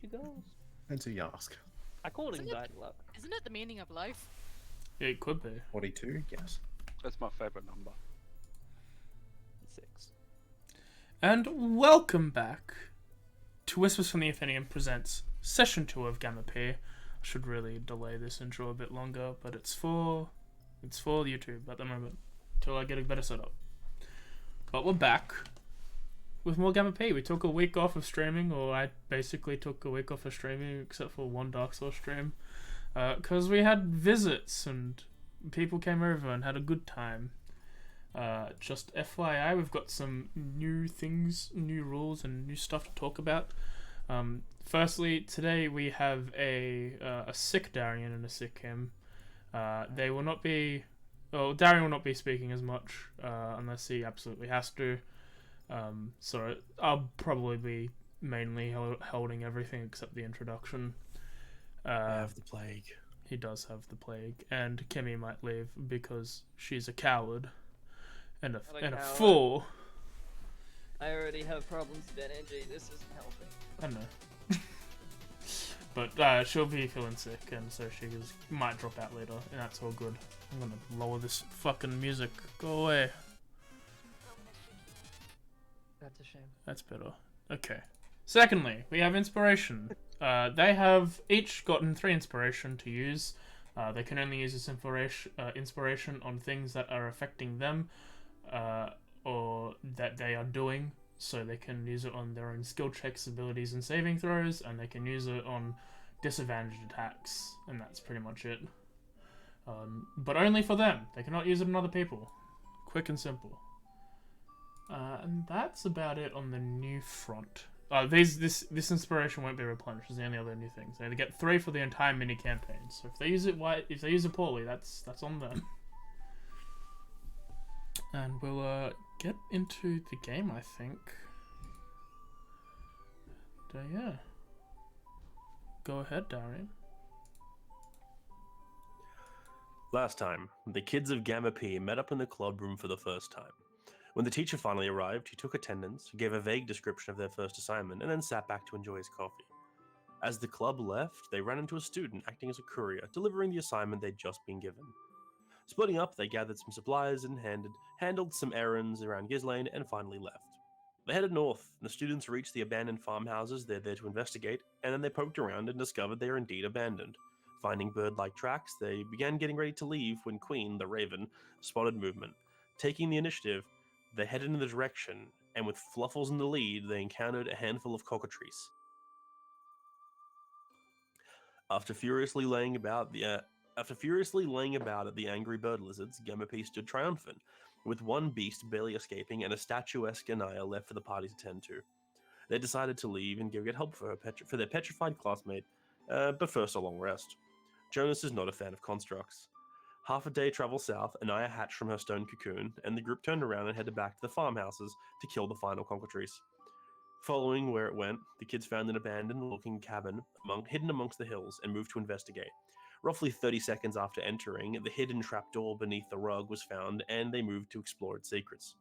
She goes. Until you ask. I call it anxiety luck. Isn't it the meaning of life? Yeah, it could be. 42, yes. That's my favourite number. 6. And welcome back to Whispers from the Atheneum presents Session 2 of Gamma P. I should really delay this intro a bit longer, but it's for YouTube at the moment, till I get a better setup. But we're back with more Gamma P. We took a week off of streaming, or I basically took a week off of streaming, except for one Dark Souls stream, because we had visits and people came over and had a good time. Just FYI, we've got some new things, new rules, and new stuff to talk about. Firstly, today we have a sick Darian and a sick Kim. They will not be... Well, Darian will not be speaking as much, unless he absolutely has to. So I'll probably be mainly holding everything except the introduction. I have the plague. He does have the plague, and Kimmy might leave because she's a coward and a fool. I already have problems with energy. This isn't helping. I know. But she'll be feeling sick, and so she might drop out later, and that's all good. I'm gonna lower this fucking music. Go away. That's a shame. That's better. Okay. Secondly, we have inspiration. They have each gotten 3 inspiration to use. They can only use this inspiration on things that are affecting them, or that they are doing. So they can use it on their own skill checks, abilities, and saving throws, and they can use it on disadvantaged attacks, and that's pretty much it. But only for them. They cannot use it on other people. Quick and simple. And that's about it on the new front. This inspiration won't be replenished. Is the only other new thing. So they get 3 for the entire mini campaign. So if they use it poorly, that's on them. And we'll get into the game, I think. Yeah. Go ahead, Darian. Last time, the kids of Gamma P met up in the club room for the first time. When the teacher finally arrived, he took attendance, gave a vague description of their first assignment, and then sat back to enjoy his coffee. As the club left, they ran into a student acting as a courier, delivering the assignment they'd just been given. Splitting up, they gathered some supplies and handled some errands around Ghislaine and finally left. They headed north, and the students reached the abandoned farmhouses they're there to investigate, and then they poked around and discovered they are indeed abandoned. Finding bird-like tracks, they began getting ready to leave when Queen, the Raven, spotted movement. Taking the initiative, they headed in the direction, and with Fluffles in the lead, they encountered a handful of cockatrices. After furiously laying about at the angry bird lizards, Gamma P stood triumphant, with one beast barely escaping and a statuesque Anaya left for the party to tend to. They decided to leave and go get help for their petrified classmate, but first a long rest. Jonas is not a fan of constructs. Half a day travel south, Anaya hatched from her stone cocoon, and the group turned around and headed back to the farmhouses to kill the final cockatrice. Following where it went, the kids found an abandoned-looking cabin hidden amongst the hills and moved to investigate. Roughly 30 seconds after entering, the hidden trapdoor beneath the rug was found, and they moved to explore its secrets.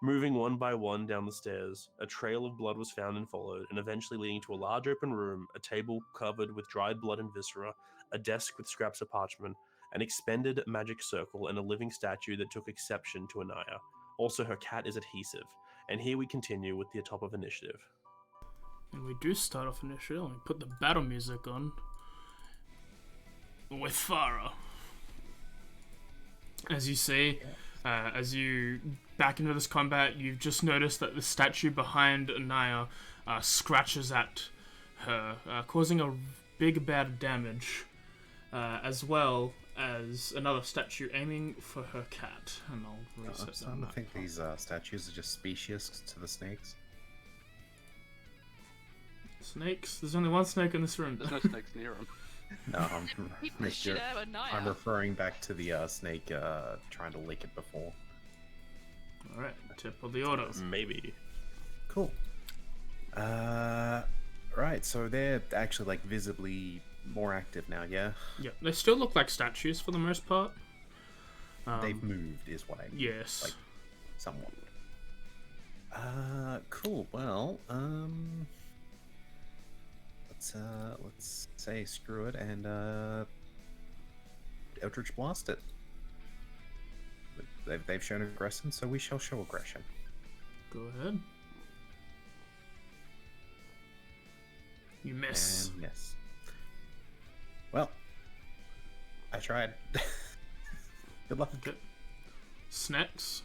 Moving one by one down the stairs, a trail of blood was found and followed, and eventually leading to a large open room, a table covered with dried blood and viscera, a desk with scraps of parchment, an expended magic circle, and a living statue that took exception to Anaya. Also, her cat is adhesive. And here we continue with the top of initiative. And we do start off initially, and we put the battle music on with Farah. As you see, as you back into this combat, you've just noticed that the statue behind Anaya scratches at her, causing a big amount of damage, as well as another statue aiming for her cat. And I'll reset I'm starting to think these statues are just specious to the snakes. Snakes? There's only one snake in this room. There's no snakes near him. No, People the shit out of Anaya. I'm referring back to the snake trying to lick it before. Alright, tip of the order. Maybe. Cool. Right, so they're actually like visibly more active now, yeah? Yeah, they still look like statues for the most part. They've moved, is what I mean. Yes. Like, somewhat. Cool. Well, let's say screw it and Eldritch Blast it. They've shown aggression, so we shall show aggression. Go ahead. You miss. And miss. Well, I tried. Good luck. Okay. Snacks.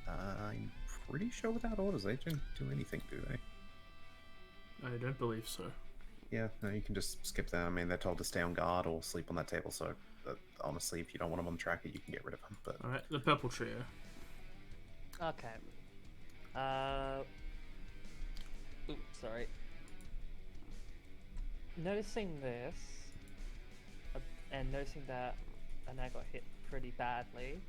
I'm pretty sure without orders they don't do anything, do they? I don't believe so. Yeah, no, you can just skip them. I mean, they're told to stay on guard or sleep on that table, so honestly, if you don't want them on the tracker, you can get rid of them. But Alright, the purple trio. Okay. Oops, sorry. Noticing this, and noticing that I got hit pretty badly,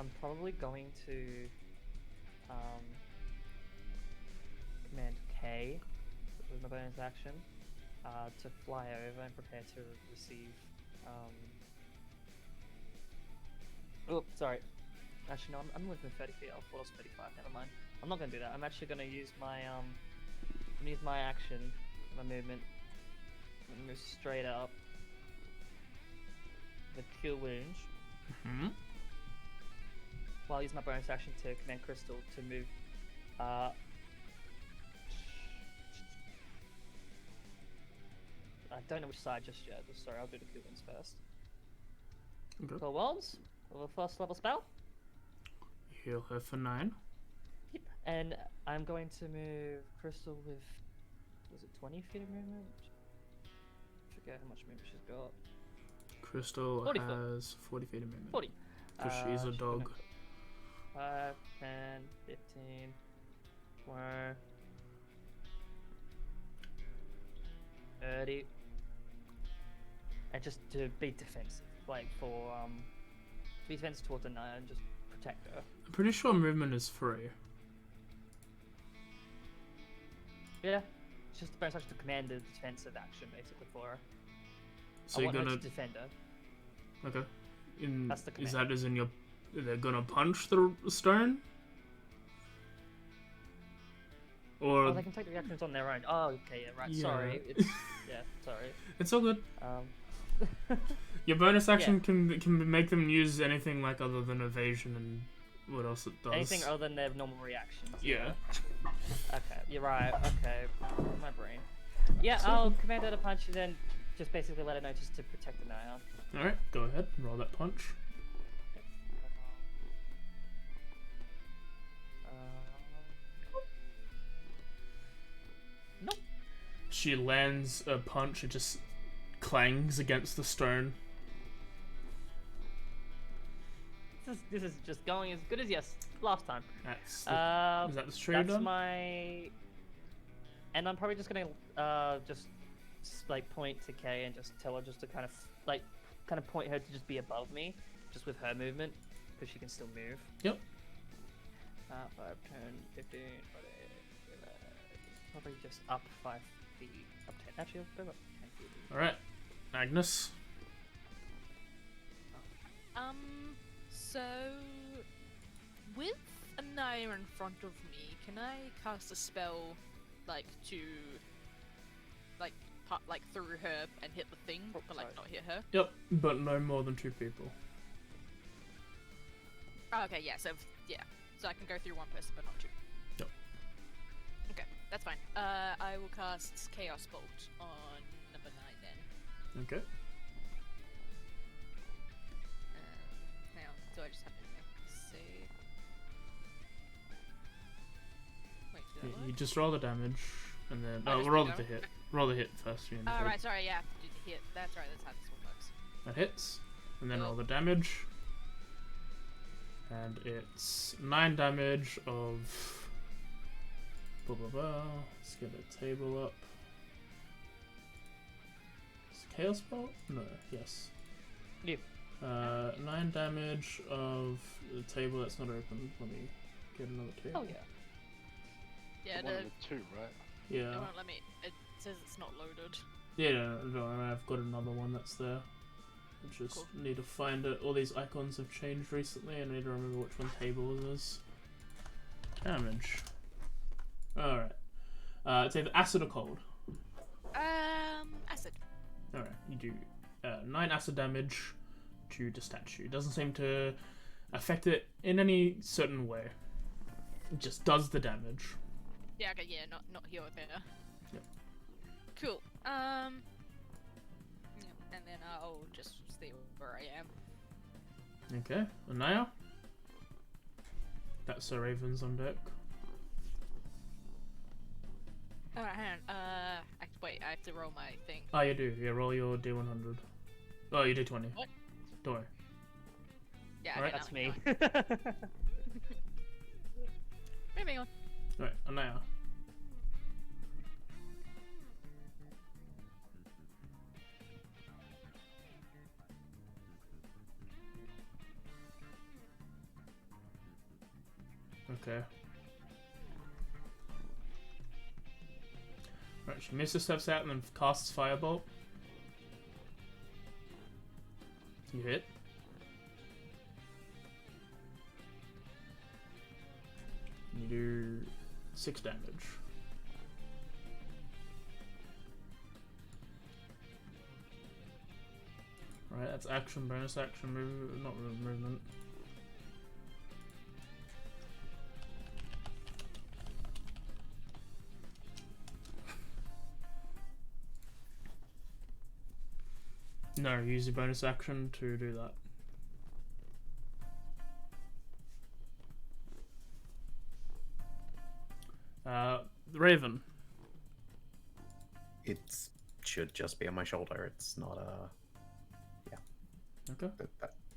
I'm probably going to command K with my bonus action to fly over and prepare to receive. Oh, sorry. Actually, no, I'm within 30 feet. I thought it was 35. Never mind. I'm not going to do that. I'm actually going to use my action, my movement, and move straight up with Cure Wounds. Mm-hmm. Well, I'll use my bonus action to command Crystal to move. I don't know which side just yet. Sorry, I'll do the Cure Wounds first. Okay. Cure Wounds with a first level spell. Heal her for 9. Yep. And I'm going to move Crystal with, was it 20 feet of movement? I forget how much movement she's got. Crystal 40 has 40 feet of movement. 40. Because she's a dog. 5, 10, 15, 20, 30. And just to be defensive, like for to be defensive towards the knight and just protect her. I'm pretty sure movement is free. Yeah, it's just a bonus action to command the defensive action basically for her. So I you're want gonna. her to defend her. Okay. That's the Is command. that as in your. They're gonna punch the stone? Or. Oh, they can take the reactions on their own. Oh, okay, yeah, right. Yeah. Sorry. It's, yeah, sorry. It's all good. Um, Your bonus action can make them use anything like other than evasion and what else it does. anything other than their normal reactions. Yeah. Okay, you're right. Okay, my brain. Yeah, So- I'll command her to punch and then just basically let her know just to protect the Naya. Alright, go ahead. Roll that punch. Nope. She lands a punch, it just clangs against the stone. This is just going as good as last time. That's the, is that the tree That's done? my. And I'm probably just gonna just like point to Kay and just tell her just to kind of point her to just be above me, just with her movement, because she can still move. Yep. 5, 10, 15, probably just up 5 feet, up 10. Actually, I'll go up 10 feet. Alright. Agnes. So with a Naya in front of me, can I cast a spell like to like through her and hit the thing, Oh, but like sorry. not hit her? Yep, but no more than 2 people. Oh, okay, yeah, so I can go through one person but not 2. Yep. Okay, that's fine. I will cast Chaos Bolt on number 9 then. Okay. Hang on, so I just have to see. Wait, did I You just roll the damage, and then Oh, oh, just roll the the hit. Roll the hit first. You Oh, right, sorry, yeah, do the hit. That's right, that's how this one works. That hits, and then Cool. roll the damage, and it's 9 damage of. Blah blah blah. Let's get a table up. Is it Chaos Bolt? No. Yes. Yeah. 9 damage of the table that's not open. Let me get another table. Oh yeah. Yeah, One the, of the 2, right? Yeah. it won't let me. It says it's not loaded. Yeah, no, I've got another one that's there. I just Cool. need to find it. All these icons have changed recently. I need to remember which one table it is. Damage. Alright. It's either acid or cold. Acid. Alright, you do 9 acid damage to the statue. It doesn't seem to affect it in any certain way. It just does the damage. Yeah, okay, yeah, not here or there. Yep. Cool. Yeah, and then I'll just stay where I am. Okay, Anaya? That's the ravens on deck. Alright, hang on. Wait, I have to roll my thing. Oh, you do. Yeah, roll your D100. Oh, you D20. What? Don't worry. Yeah, Alright, okay, That's now me. Moving on. Alright, Anaya. Okay. Right, she misses, steps out, and then casts Firebolt. You hit. You do 6 damage. Right, that's action, bonus action, move, not movement. No, use your bonus action to do that. The Raven. It should just be on my shoulder. It's not Okay.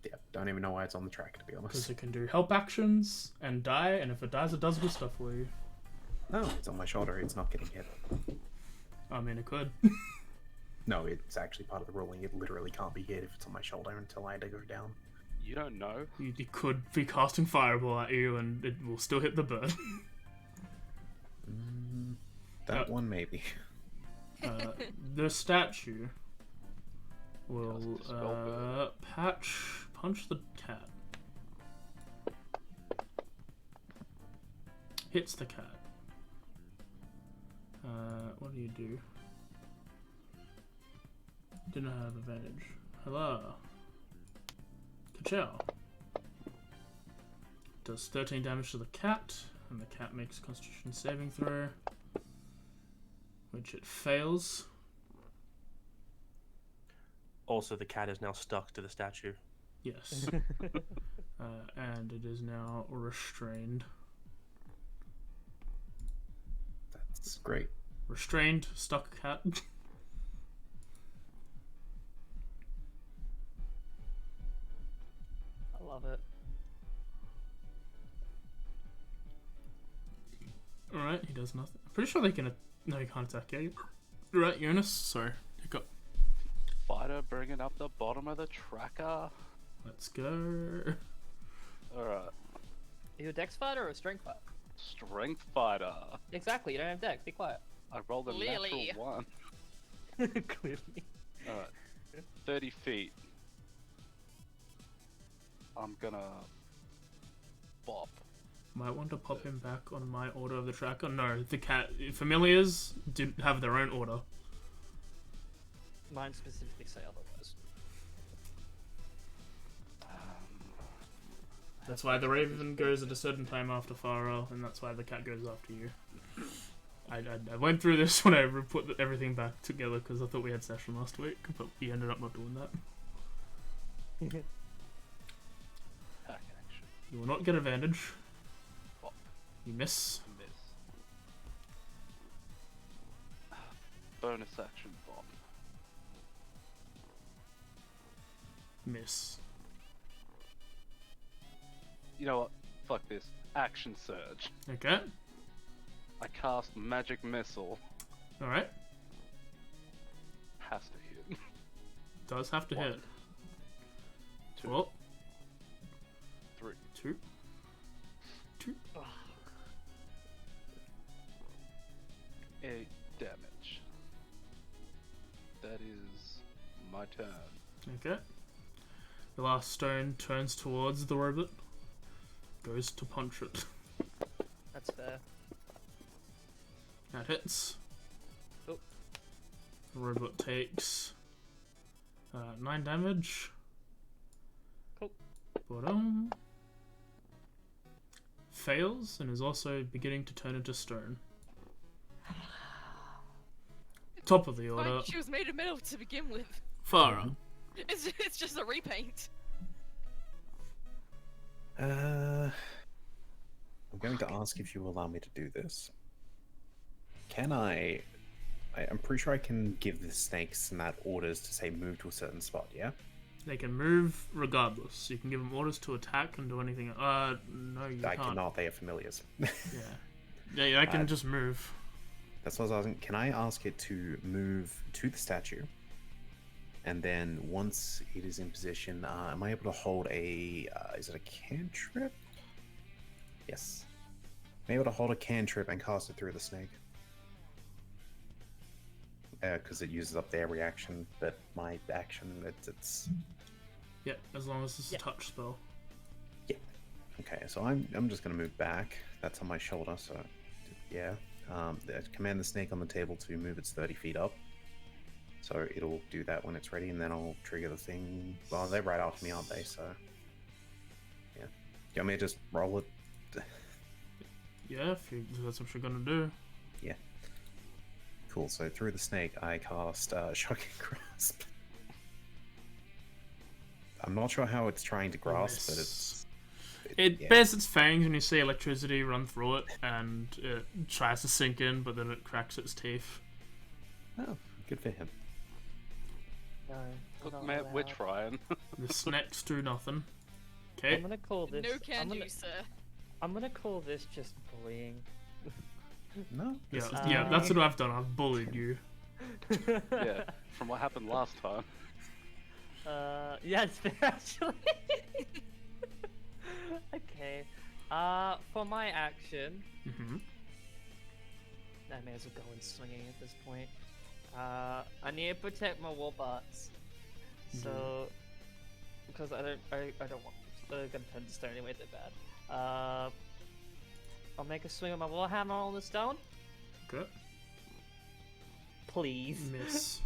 yeah, don't even know why it's on the track, to be Because honest. it can do help actions and die, and if it dies, it does good stuff for you. No, it's on my shoulder. It's not getting hit. I mean, it could. No, it's actually part of the ruling. It literally can't be hit if it's on my shoulder until I go down. You don't know? You could be casting Fireball at you, and it will still hit the bird. That one, maybe. The statue will Cast a spell punch the cat. Hits the cat. What do you do? Didn't have advantage. Hello. Ka-chow. Does 13 damage to the cat, and the cat makes a Constitution saving throw, which it fails. Also, the cat is now stuck to the statue. Yes. And it is now restrained. That's great. Restrained, stuck cat. I love it. Alright, he does nothing. I'm pretty sure they can. No, he can't attack you. Right, Jonas? Sorry. Hiccup. Fighter bringing up the bottom of the tracker. Let's go. Alright. Are you a dex fighter or a strength fighter? Strength fighter. Exactly, you don't have dex. Be quiet. I rolled a Clearly. natural 1. Clearly. Alright. 30 feet. I'm gonna bop. Might want to pop him back on my order of the tracker. No, the cat. Familiars didn't have their own order. Mine specifically say otherwise. That's why the Raven goes at a certain time after Farah, and that's why the cat goes after you. I went through this when I put everything back together because I thought we had session last week, but we ended up not doing that. Hack action. You will not get advantage. Bop. You miss. Miss. Bonus action bop. Miss. You know what? Fuck this. Action surge. Okay. I cast magic missile. Alright. Has to hit. Does have to One. hit. 2, Well, 3. 2. 8 damage. That is my turn. Okay. The last stone turns towards the robot. Goes to punch it. That's fair. That hits. Oh. The robot takes 9 damage. Cool. Ba-dum. Fails and is also beginning to turn into stone. Top of the order. Fine, she was made of metal to begin with. Farah. It's just a repaint. I'm going to ask if you allow me to do this. Can I'm pretty sure I can give the snakes and that orders to say move to a certain spot, yeah? They can move regardless. You can give them orders to attack and do anything. No, you I can't. cannot, they are familiars. Yeah, I can just move. That's what I was asking. Can I ask it to move to the statue? And then once it is in position, am I able to hold a... is it a cantrip? Yes. I'm able to hold a cantrip and cast it through the snake. Because it uses up their reaction, but my action, it's... Yeah, as long as it's a touch spell. Yeah. Okay, so I'm just going to move back. That's on my shoulder, so... Yeah. Command the snake on the table to move its 30 feet up. So it'll do that when it's ready, and then I'll trigger the thing. Well, they're right after me, aren't they? So... Yeah. Do you want me to just roll it? Yeah, if that's what you're gonna do. Yeah. Cool, so through the snake, I cast Shocking Grasp. I'm not sure how it's trying to grasp, but it's... It bares its fangs and you see electricity run through it, and it tries to sink in, but then it cracks its teeth. Oh, good for him. No. Look, not man, we're allowed. trying. The snakes do nothing. I'm Okay. gonna call this. No can I'm do, gonna, sir. I'm gonna call this just bullying. No? Yeah, this is- yeah, that's what I've done. I've bullied you. Yeah, from what happened last time. Yeah, it's fair actually. Okay. For my action, Mm-hmm. I may as well go in swinging at this point. I need to protect my warbots. So, because I don't want they're gonna turn to stone anyway. They're bad. I'll make a swing with my warhammer on the stone. Okay. Please. Miss.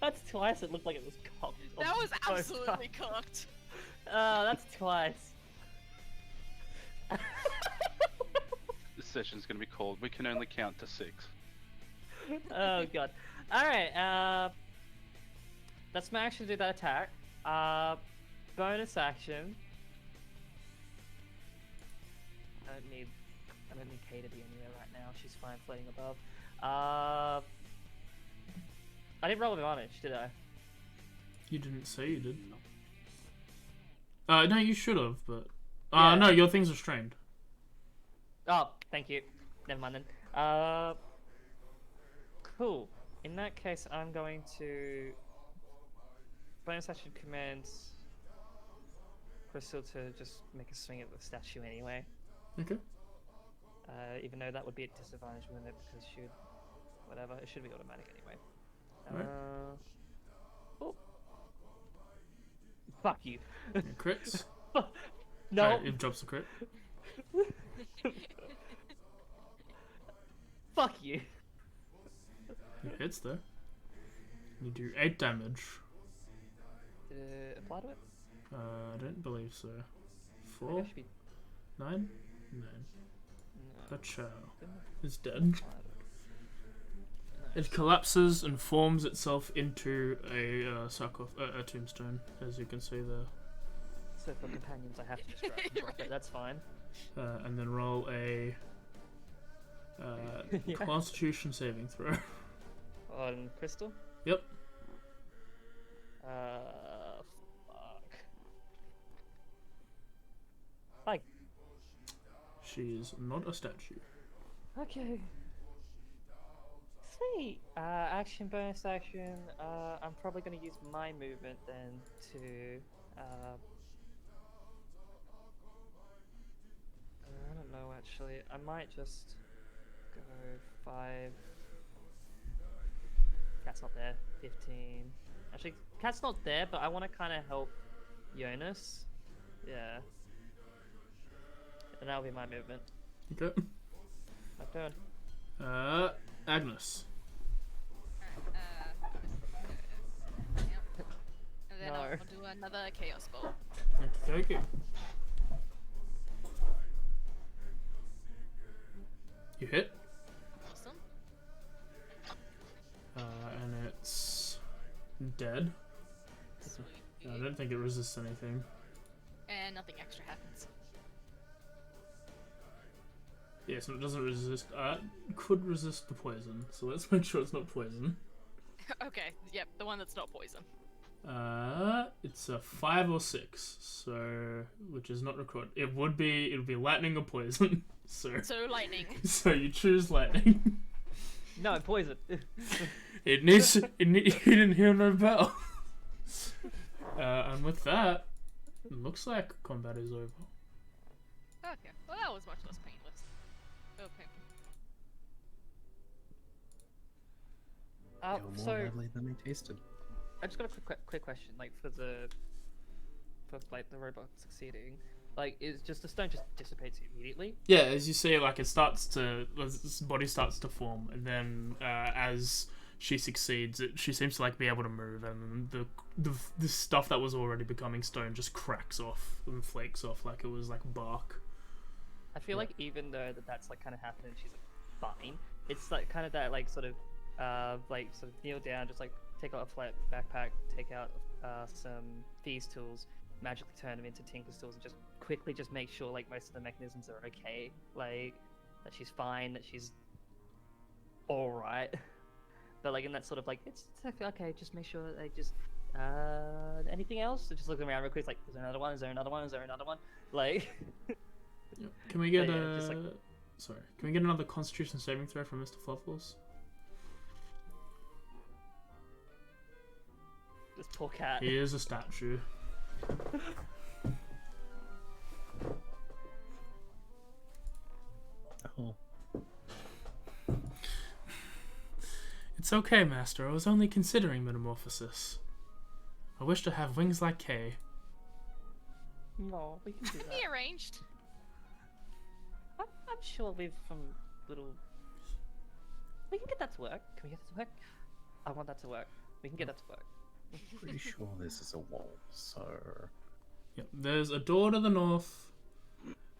That's twice. It looked like it was cocked. on That was both absolutely sides. cocked. That's twice. This session's gonna be called We Can Only Count to 6. Oh god. Alright, that's my action to do that attack. Bonus action. I don't need Kay to be anywhere right now. She's fine floating above. I didn't roll advantage, did I? You didn't say you did. No, you should have, but... Yeah. No, your thing's restrained. Oh, thank you. Never mind then. Cool. In that case, I'm going to bonus action commands Crystal to just make a swing at the statue anyway. Okay. Even though that would be at disadvantage with it because she would... Whatever, it should be automatic anyway. Right. Oh. Fuck you. Yeah, crits. No. Sorry, it drops the crit. Fuck you. It hits though. You do 8 damage. Did it apply to it? I don't believe so. Maybe 4? I should be... 9? No. No. The chow Didn't is dead. apply to it. It collapses and forms itself into a tombstone, as you can see there. So for companions, I have to distract and drop it. That's fine. And then roll a Yeah. Constitution saving throw. On Crystal? Yep. Fuck. Like, She is not a statue. okay. Sweet. Action, bonus action. I'm probably gonna use my movement then to, I don't know actually. I might just go 5. Cat's not there. 15. Actually, Cat's not there, but I want to kind of help Jonas. Yeah. And that'll be my movement. Okay. turn. Agnes. Yep. And then No. I'll do another chaos bolt. Okay. You hit, Awesome. and it's dead. Sweet. I don't think it resists anything. And nothing extra happens. Yeah, so it doesn't resist. Could resist the poison. So let's make sure it's not poison. Okay, yep, the one that's not poison. It's a 5 or 6, so which is not recorded. It would be lightning or poison. So lightning. so you choose lightning. No, poison. It needs. You didn't hear no bell. And with that, it looks like combat is over. Okay, well that was much less painless. Okay. They were more So lovely than they tasted. I just got a quick question, like for like the robot succeeding, like is just the stone just dissipates immediately? Yeah, as you see, like its body starts to form, and then as she succeeds, she seems to like be able to move, and the stuff that was already becoming stone just cracks off and flakes off like it was like bark. I feel like even though that's like kind of happening, she's like fine. It's like kind of that like sort of kneel down, just like take out a flat backpack, take out some thieves tools, magically turn them into tinker's tools, and just quickly just make sure like most of the mechanisms are okay, like that she's fine, that she's all right. But like in that sort of like it's okay, just make sure that they just anything else? So just looking around real quick, like is there another one? Is there another one? Is there another one? Like. Yep. Can we get yeah, just like... Sorry. Can we get another Constitution saving throw from Mr. Fluffles? This poor cat. He is a statue. Oh, It's okay, Master. I was only considering metamorphosis. I wish to have wings like Kay. No, we can do Can that. be arranged. I'm sure we've some little. We can get that to work. Can we get that to work? I want that to work. We can get that to work. pretty sure this is a wall, so... Yep. There's a door to the north,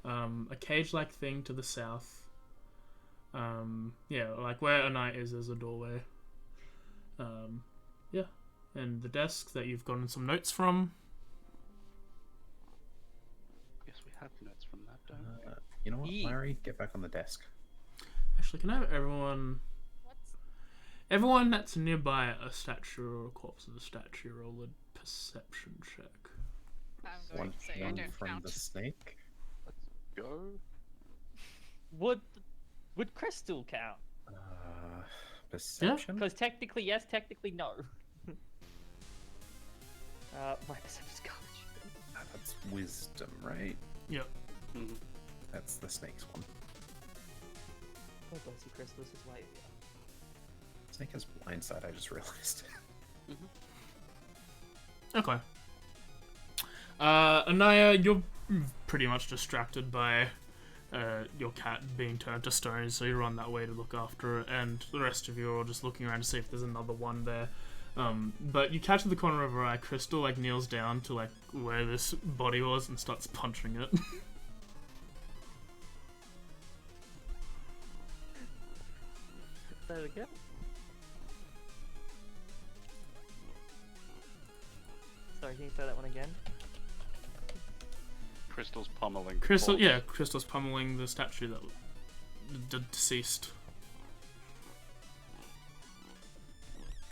a cage-like thing to the south. Yeah, like where a knight is, there's a doorway. Yeah, and the desk that you've gotten some notes from. Yes, we have notes from that, don't we? You know what, Ye- Larry? Get back on the desk. Actually, can I have everyone that's nearby a statue or a corpse of a statue roll a perception check? I'm going to say I One don't from count. the snake. Let's go. Would crystal count? Perception? Because technically yes, technically no. My perception's garbage. That's wisdom, right? Yep. Mhm. That's the snake's one. Oh, bless you, Crystal. This is why you're here. Snake has blind sight, I just realized. Okay. Anaya, you're pretty much distracted by your cat being turned to stone, so you run that way to look after it, and the rest of you are all just looking around to see if there's another one there. But you catch in the corner of her eye, Crystal like kneels down to like where this body was and starts punching it. There we go. Sorry, can you say that one again? Crystal's pummeling. the Crystal, corpse. yeah, Crystal's pummeling the statue that deceased.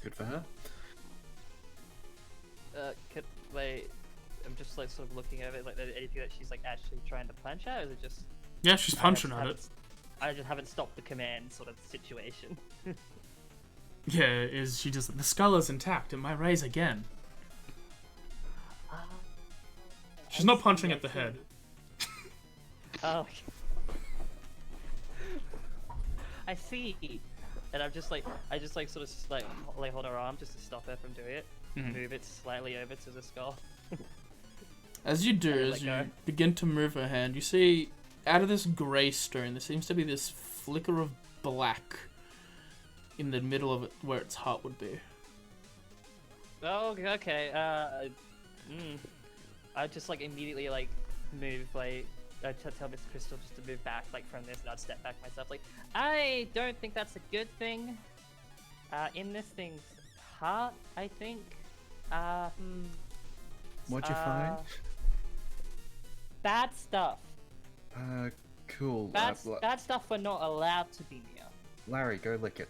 Good for her. Wait, I'm just like sort of looking over it, like anything that she's like actually trying to punch at, or is it just Yeah, she's punching at it. I just haven't stopped the command sort of situation. Yeah, is she just the skull is intact? It might raise again. She's not punching at the head. Oh, I see. And I just like sort of like hold her arm just to stop her from doing it. Mhm. Move it slightly over to the skull. As you do, Let as go. you begin to move her hand, you see out of this grey stone, there seems to be this flicker of black in the middle of it, where its heart would be. Oh, okay. I just like immediately like move like tell Miss Crystal just to move back like from this, and I'd step back myself. Like, I don't think that's a good thing. In this thing's heart, I think. What'd you find? Bad stuff. Cool. Bad stuff we're not allowed to be near. Larry, go lick it.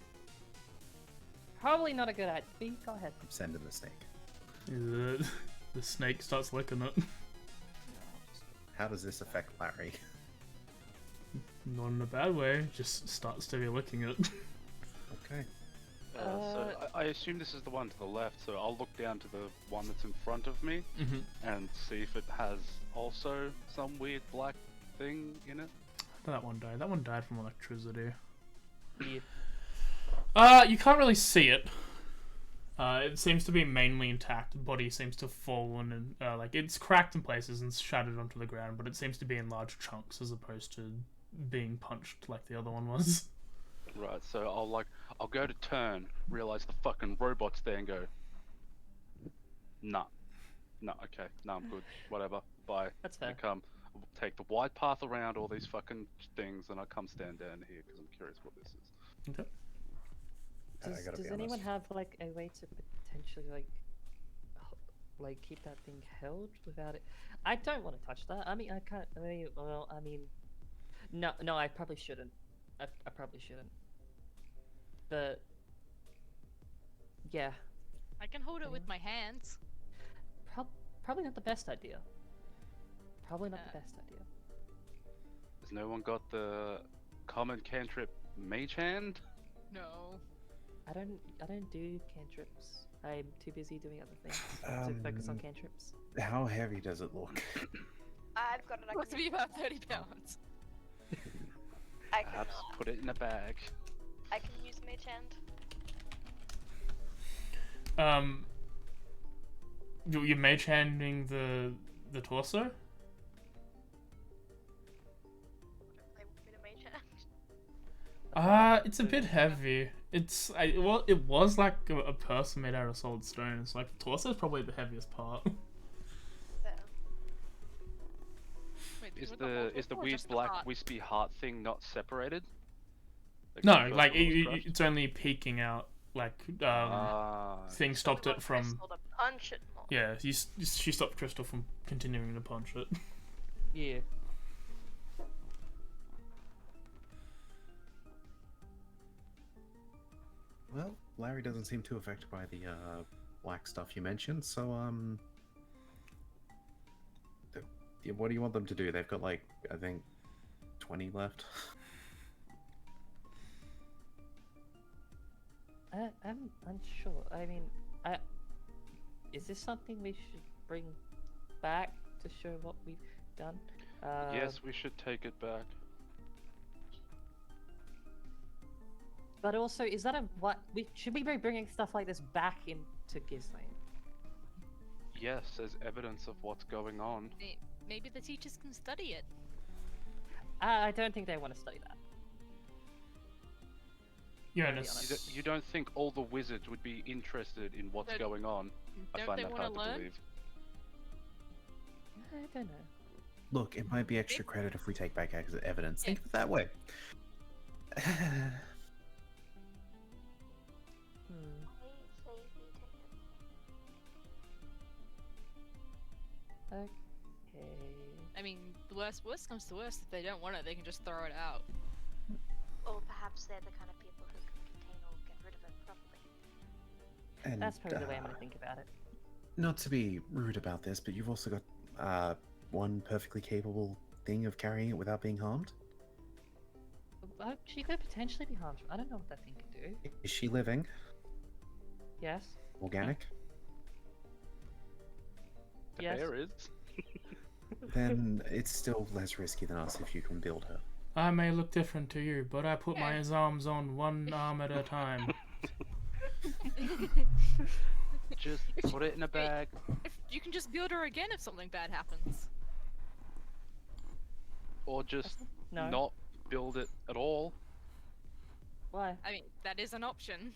Probably not a good idea. Go ahead. I'm sending the snake. The snake starts licking it. How does this affect Larry? Not in a bad way, just starts to be licking it. Okay. So I assume this is the one to the left, so I'll look down to the one that's in front of me and see if it has also some weird black thing in it. That one died. That one died from electricity. Yeah. You can't really see it. It seems to be mainly intact. The body seems to have fallen and like it's cracked in places and shattered onto the ground, but it seems to be in large chunks as opposed to being punched like the other one was. Right, so I'll go to turn, realize the fucking robot's there and go, nah. No, okay, no, I'm good, whatever, bye. That's fair. I'll take the wide path around all these fucking things and I come stand down here because I'm curious what this is. Okay. Does anyone have like a way to potentially like keep that thing held without it? I don't want to touch that. I mean, I can't. No, I probably shouldn't. I probably shouldn't. But yeah, I can hold it with my hands. probably not the best idea. Probably not the best idea. Has no one got the common cantrip Mage Hand? No. I don't do cantrips. I'm too busy doing other things to focus on cantrips. How heavy does it look? I've got it. It must be about 30 pounds. I Perhaps cannot. put it in a bag. I can use Mage Hand. You're mage handing the torso? I want me to Mage Hand. It's a bit heavy. It was like a person made out of solid stone. It's like the torso is probably the heaviest part. There. Wait, Is with the whole is the or weird just black heart? wispy heart thing not separated? Like No, the first like one was crushed? it's only peeking out. Like thing stopped it from. Crystal to punch it more. Yeah, she stopped Crystal from continuing to punch it. Yeah. Well, Larry doesn't seem too affected by the black stuff you mentioned, so what do you want them to do? They've got like I think 20 left. I'm unsure. I mean, is this something we should bring back to show what we've done? Yes, we should take it back. But also, is that should we be bringing stuff like this back into Ghislaine? Yes, as evidence of what's going on. Maybe the teachers can study it. I don't think they want to study that. Jonas. You don't think all the wizards would be interested in what's But going on? I Don't find they that want hard to to learn? believe. I don't know. Look, it might be extra credit if we take back evidence. Think of it that way. Okay. I mean, the worst comes to worst. If they don't want it, they can just throw it out. Or perhaps they're the kind of people who can contain or get rid of it properly. And, That's probably the way I'm gonna think about it. Not to be rude about this, but you've also got one perfectly capable thing of carrying it without being harmed. She could potentially be harmed. I don't know what that thing can do. Is she living? Yes. Organic? The Yes. bear is. Then it's still less risky than us if you can build her. I may look different to you, but I put my arms on one arm at a time. Just put it in a bag. If you can just build her again if something bad happens. or just No. not build it at all. Why? I mean, that is an option.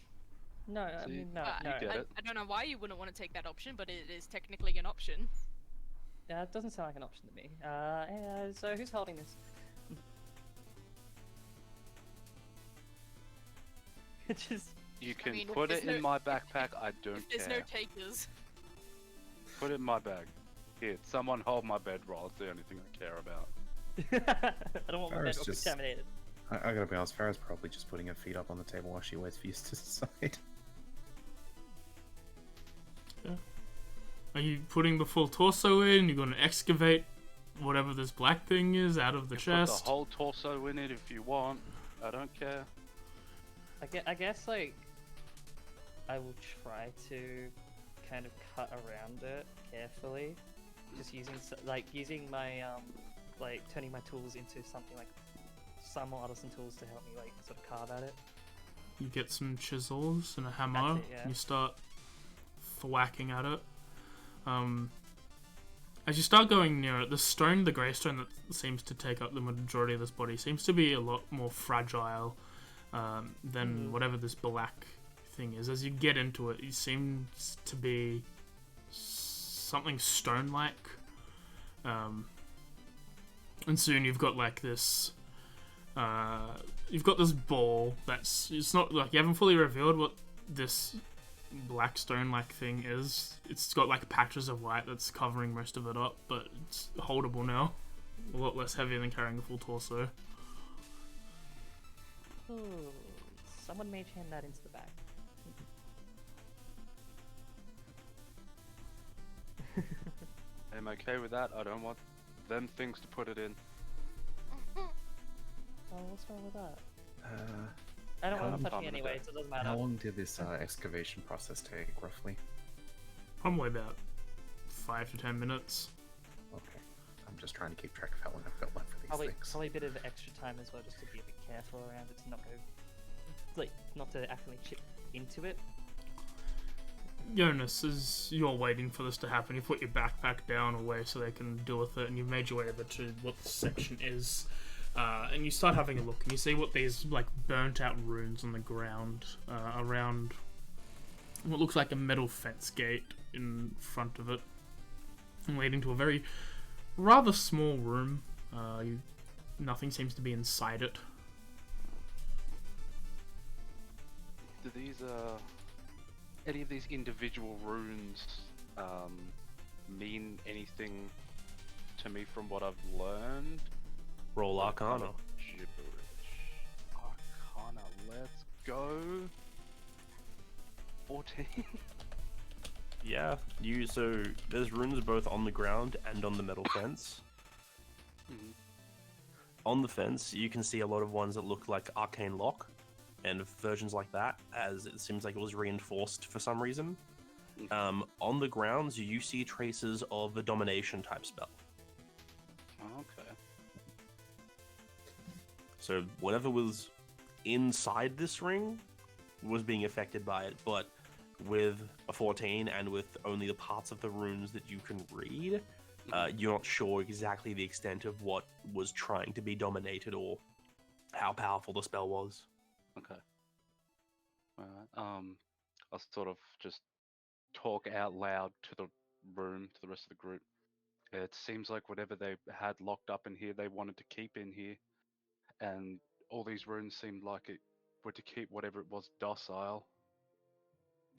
No, I See, mean, no, you no. get it. I don't know why you wouldn't want to take that option, but it is technically an option. Yeah, it doesn't sound like an option to me. So who's holding this? It just... You can mean, put there's it in no- my backpack. I don't If there's care. no takers. Put it in my bag. Here, someone hold my bedroll. It's the only thing I care about. I don't want my Farrah's bedroll just- contaminated. I gotta be honest, Farrah's probably just putting her feet up on the table while she waits for you to decide. Are you putting the full torso in? You're going to excavate whatever this black thing is out of the You chest? Put the whole torso in it if you want. I don't care. I guess, like, I will try to kind of cut around it carefully. Just using, using my, turning my tools into something like some artisan tools to help me, like, sort of carve at it. You get some chisels and a hammer, That's it, yeah. and you start thwacking at it. As you start going near it, the grey stone that seems to take up the majority of this body, seems to be a lot more fragile than whatever this black thing is. As you get into it, it seems to be something stone-like. And soon you've got like this... you've got this ball that's... It's not like you haven't fully revealed what this black stone-like thing is. It's got like patches of white that's covering most of it up, but it's holdable now. A lot less heavy than carrying a full torso. Ooh, someone mage hand that into the bag. I'm okay with that. I don't want them things to put it in. Oh, what's wrong with that? I don't want I'm them touching fine with anyway, that. so it doesn't How matter. long did this excavation process take, roughly? Probably about 5 to 10 minutes. Okay. I'm just trying to keep track of how long I've got left for these Probably things. a bit of extra time as well, just to be a bit careful around it, to not go, not to accidentally chip into it. Jonas, as you're waiting for this to happen, you put your backpack down away so they can deal with it, and you've made your way over to what the section is. And you start having a look, and you see what these like burnt out runes on the ground around what looks like a metal fence gate in front of it, and leading to a very rather small room. Nothing seems to be inside it. Do these any of these individual runes mean anything to me from what I've learned? Roll Arcana. Gibberish. Arcana, let's go. 14. Yeah, so there's runes both on the ground and on the metal fence. Mhm. On the fence, you can see a lot of ones that look like Arcane Lock and versions like that, as it seems like it was reinforced for some reason. On the grounds, you see traces of a domination type spell. Okay. So whatever was inside this ring was being affected by it, but with a 14 and with only the parts of the runes that you can read, you're not sure exactly the extent of what was trying to be dominated or how powerful the spell was. Okay. Alright. I'll sort of just talk out loud to the room, to the rest of the group. It seems like whatever they had locked up in here, they wanted to keep in here. And all these runes seemed like it were to keep whatever it was docile.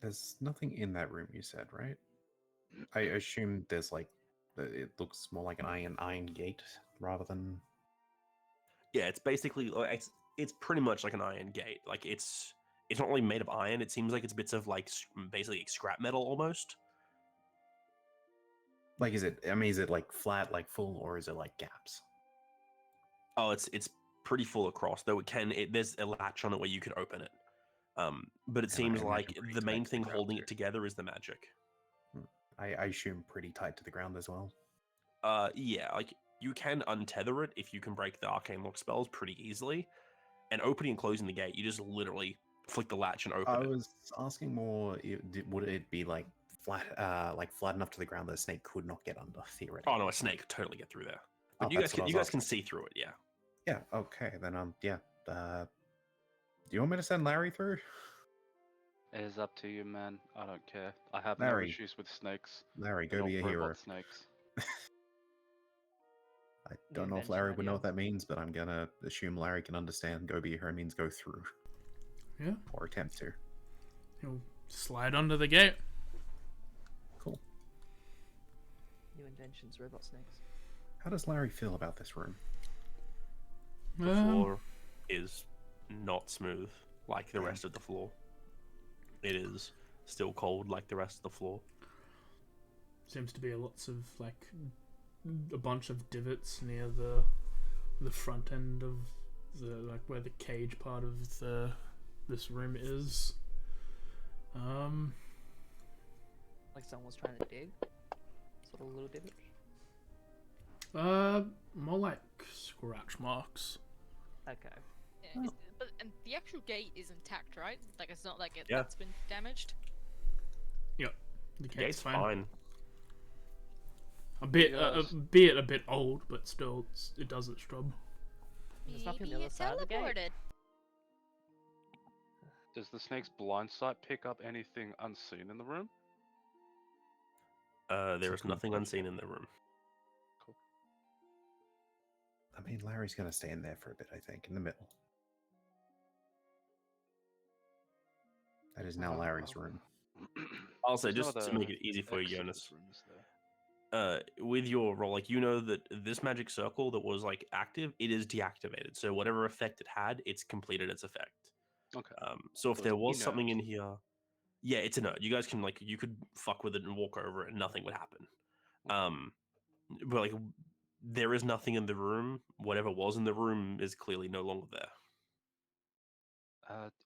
There's nothing in that room, you said, right? I assume there's like, it looks more like an iron gate rather than. Yeah, it's basically it's pretty much like an iron gate. Like it's not really made of iron. It seems like it's bits of like basically scrap metal almost. Like, is it like flat, like full, or is it like gaps? Oh, it's pretty full across, though there's a latch on it where you can open it. But it And I seems imagine like pretty the tight main to the thing ground holding too. it together is the magic. I assume pretty tight to the ground as well. Yeah, like you can untether it if you can break the arcane lock spells pretty easily. And opening and closing the gate, you just literally flick the latch and open I it. was asking more, would it be like flat enough to the ground that a snake could not get under, theoretically? Oh no, a snake could totally get through there. But Oh, you that's what I was guys can asking. see through it. Yeah. Yeah. Okay. Then yeah. Do you want me to send Larry through? It is up to you, man. I don't care. I have no Larry. issues with snakes. Larry, They're go not be a robot hero. snakes. I New don't know if invention Larry would know idea. what that means, but I'm gonna assume Larry can understand. Go be a hero means go through, Yeah. or attempt to. He'll slide under the gate. Cool. New inventions, robot snakes. How does Larry feel about this room? The floor is not smooth like the rest of the floor. It is still cold like the rest of the floor. Seems to be lots of like a bunch of divots near the front end of the like where the cage part of this room is. Like someone was trying to dig. Sort of a little divot. More like scratch marks. Okay. Yeah, but and the actual gate is intact, right? Like it's not like Yeah. that's been damaged. The The gate's gate's fine. fine. A bit, Yes. be it a bit old, but still, it does its job. There's nothing on the Maybe other it side of the gate. teleported. Does the snake's blind sight pick up anything unseen in the room? There a is good nothing point. unseen in the room. I mean, Larry's gonna stay in there for a bit. I think in the middle. That is now Larry's room. I'll say, There's no just to other make it easy for you, exit Jonas. this room, is there? With your role, like you know that this magic circle that was like active, it is deactivated. So whatever effect it had, it's completed its effect. Okay. So if So there it's was something in inert. here, yeah, it's inert. You guys can like you could fuck with it and walk over it, and nothing would happen. But like there is nothing in the room. Whatever was in the room is clearly no longer there.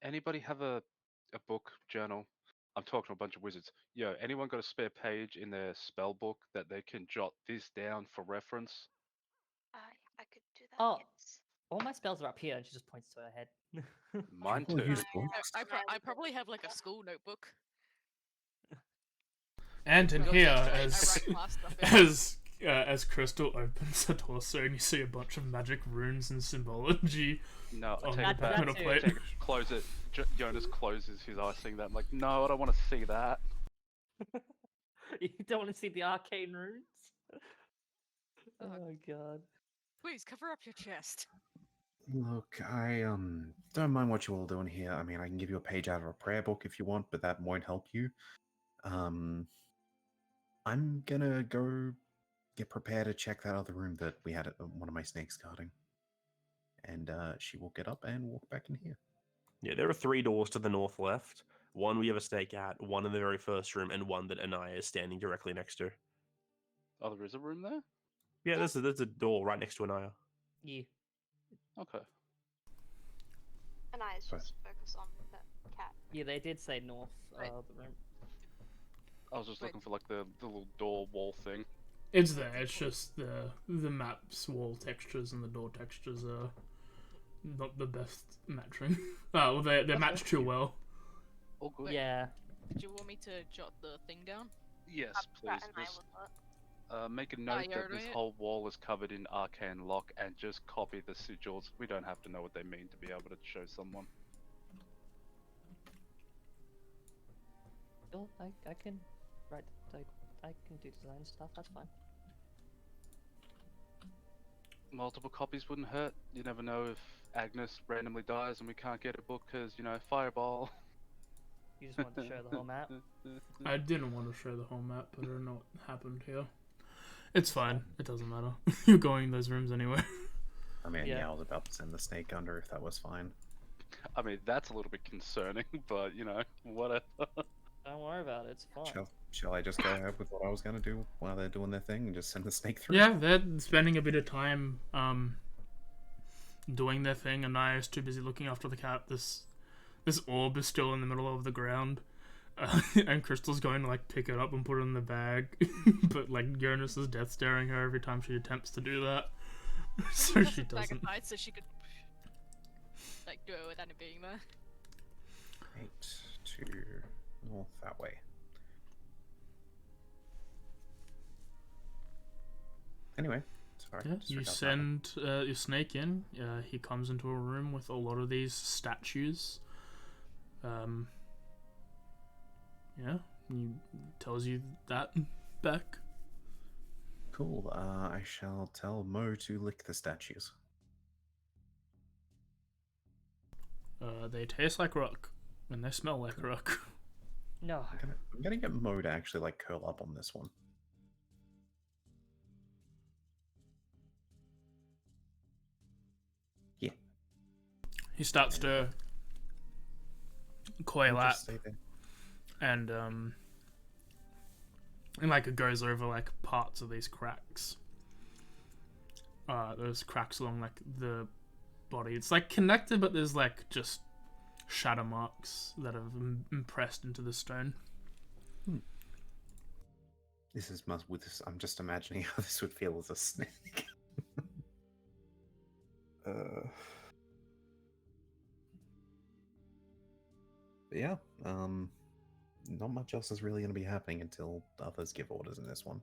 Anybody have a book journal? I'm talking to a bunch of wizards. Yo, anyone got a spare page in their spell book that they can jot this down for reference? I could do that. Oh. Yes. All my spells are up here, and she just points to her head. Mine People too. use books. I probably have like a school notebook. And in Got here, that as straight, I write class stuff in. as Crystal opens the torso, and you see a bunch of magic runes and symbology. No, I on take the it That- back back. of the too. plate. Close it. Jonas closes his eyes seeing that. I'm like, no, I don't want to see that. You don't want to see the arcane runes? Oh. Oh god. Please cover up your chest. Look, I don't mind what you all doing here. I mean, I can give you a page out of a prayer book if you want, but that won't help you. I'm gonna go get prepared to check that other room that we had one of my snakes guarding. And she will get up and walk back in here. Yeah, there are 3 doors to the north left. One we have a stake at, one in the very first room, and one that Anaya is standing directly next to. Oh, there is a room there? Yeah, there's a door right next to Anaya. Yeah. Okay. And I Right. just focus on the cat. Yeah, they did say north Right. the room. I was just Right. looking for like the little door wall thing. It's there. It's just the map's wall textures and the door textures are not the best matching. Oh, well, they match too well. All good. Wait. Yeah. Did you want me to jot the thing down? Yes, please. That and I Just will look. make a note you're that this doing it? whole wall is covered in arcane lock, and just copy the sigils. We don't have to know what they mean to be able to show someone. Well, I can write. I can do design stuff. That's fine. Multiple copies wouldn't hurt. You never know if Agnes randomly dies and we can't get a book because, you know, fireball. You just wanted to show the whole map. I didn't want to show the whole map, but I don't know what happened here. It's fine. It doesn't matter. You're going in those rooms anyway. I mean, Yeah. yeah, I was about to send the snake under if that was fine. I mean, that's a little bit concerning, but, you know, whatever. Don't worry about it. It's fine. Shall I just go ahead with what I was going to do while they're doing their thing and just send the snake through? Yeah, they're spending a bit of time doing their thing, and Naya's too busy looking after the cat. This orb is still in the middle of the ground, and Crystal's going to like pick it up and put it in the bag, but like Jonas is death staring her every time she attempts to do that, so she Back doesn't. aside so she could like do it without it being there. 8 to north that way. Anyway, so Sorry, Yeah, just you forgot that one. send your snake in. He comes into a room with a lot of these statues. Yeah, he tells you that back. Cool. I shall tell Mo to lick the statues. They taste like rock, and they smell like rock. No. I'm gonna get Mo to actually like curl up on this one. Yeah. He starts to coil We'll out, just stay there. and like it goes over like parts of these cracks. Those cracks along like the body. It's like connected, but there's like just shadow marks that have impressed into the stone. This is with this. I'm just imagining how this would feel as a snake. But yeah, not much else is really going to be happening until the others give orders in this one.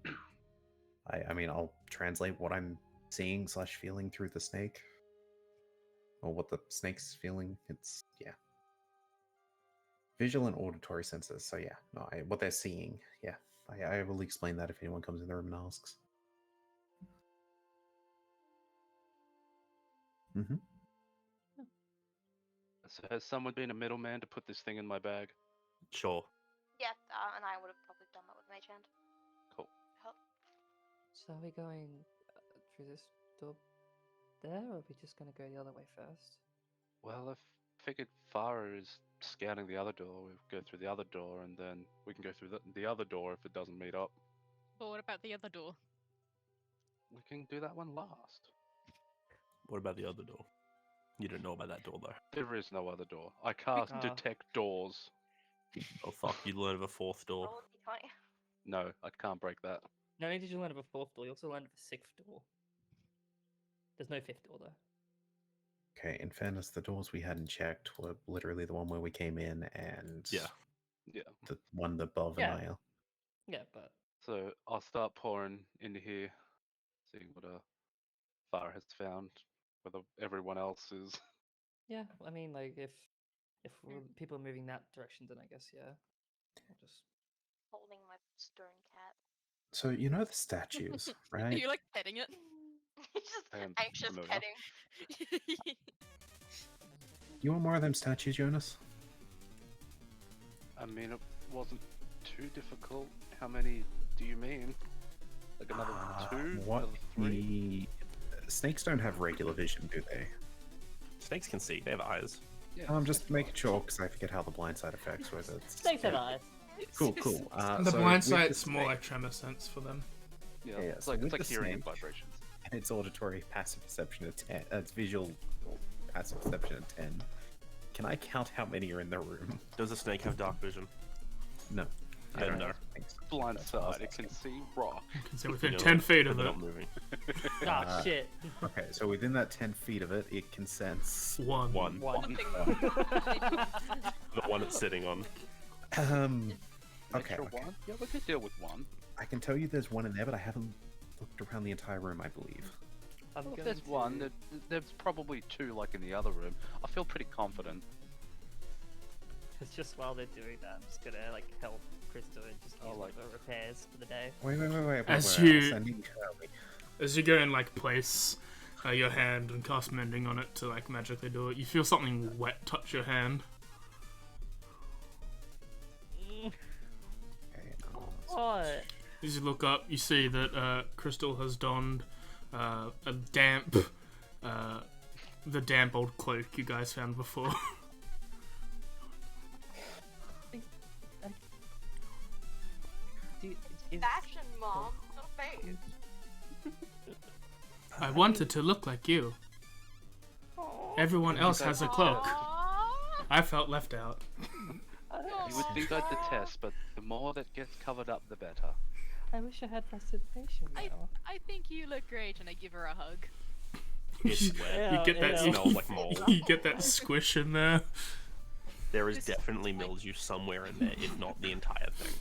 I mean, I'll translate what I'm seeing / feeling through the snake, or what the snake's feeling. It's visual and auditory senses. So yeah, no, what they're seeing. Yeah, I will explain that if anyone comes in the room and asks. Mm-hmm. So has someone been a middleman to put this thing in my bag? Sure. Yeah, and I would have probably done that with Mage Hand. Cool. Help. So are we going through this door there, or are we just going to go the other way first? Well, I figured Farah is scouting the other door. We'll go through the other door, and then we can go through the other door if it doesn't meet up. But what about the other door? We can do that one last. What about the other door? You don't know about that door though. There is no other door. I cast Ah. detect doors. Oh fuck! You learn of a fourth door. Roll a d20. No, I can't break that. Not only did you land of a fourth door, you also landed of a sixth door. There's no fifth door though. Okay, in fairness, the doors we hadn't checked were literally the one where we came in and Yeah. Yeah. the one above Yeah. Anaya. Yeah, but So I'll start pouring into here, seeing what Farah has found, whether everyone else is. yeah, I mean, like if people are moving that direction, then I guess yeah. I'll just Holding my stirring cat. So you know the statues, Are right? you like petting it? Just I am anxious familiar. petting. You want more of them statues, Jonas? I mean, it wasn't too difficult. How many do you mean? Like another two? What? Another three? Snakes don't have regular vision, do they? Snakes can see. They have eyes. Yeah, I'm just that's making fine. sure because I forget how the blind side affects with it. snakes have eyes. Cool, cool. The so blind with the sight's more snake like tremor sense for them. Yeah, yeah, it's so like with the hearing and snake- vibrations. and its auditory passive perception at 10. Its visual passive perception at 10. Can I count how many are in the room? Does a snake have dark vision? No. I don't know. think so. Blind That's what I was side, it can asking. see rock. You can see within You know, 10 feet but of they're it. not moving. Ah, shit. Okay, so within that 10 feet of it, it can sense. One. One. One. The one it's sitting on. Okay, Extra okay. one? Yeah, we could deal with one. I can tell you there's one in there, but I haven't looked around the entire room, I believe. I'm Well, if going there's to... one, there's probably two like in the other room. I feel pretty confident. It's just while they're doing that, I'm just gonna like help Crystal and just Oh, use like- the repairs for the day. Wait. As wait, you- sending Curly. As you go and like place your hand and cast mending on it to like magically do it, you feel something wet touch your hand. Okay, What? As you look up, you see that Crystal has donned a damp, the damp old cloak you guys found before. Is... Fashion, mom. No face. I wanted to look like you. Everyone else has a cloak. Aww. I felt left out. You would think I'd detest, but the more that gets covered up, the better. I wish I had prestidigitation now. I think you look great, and I give her a hug. It's wet. You get that Ew. Smells like mold. You get that squish in there. There is Just, definitely like- mildew somewhere in there, if not the entire thing.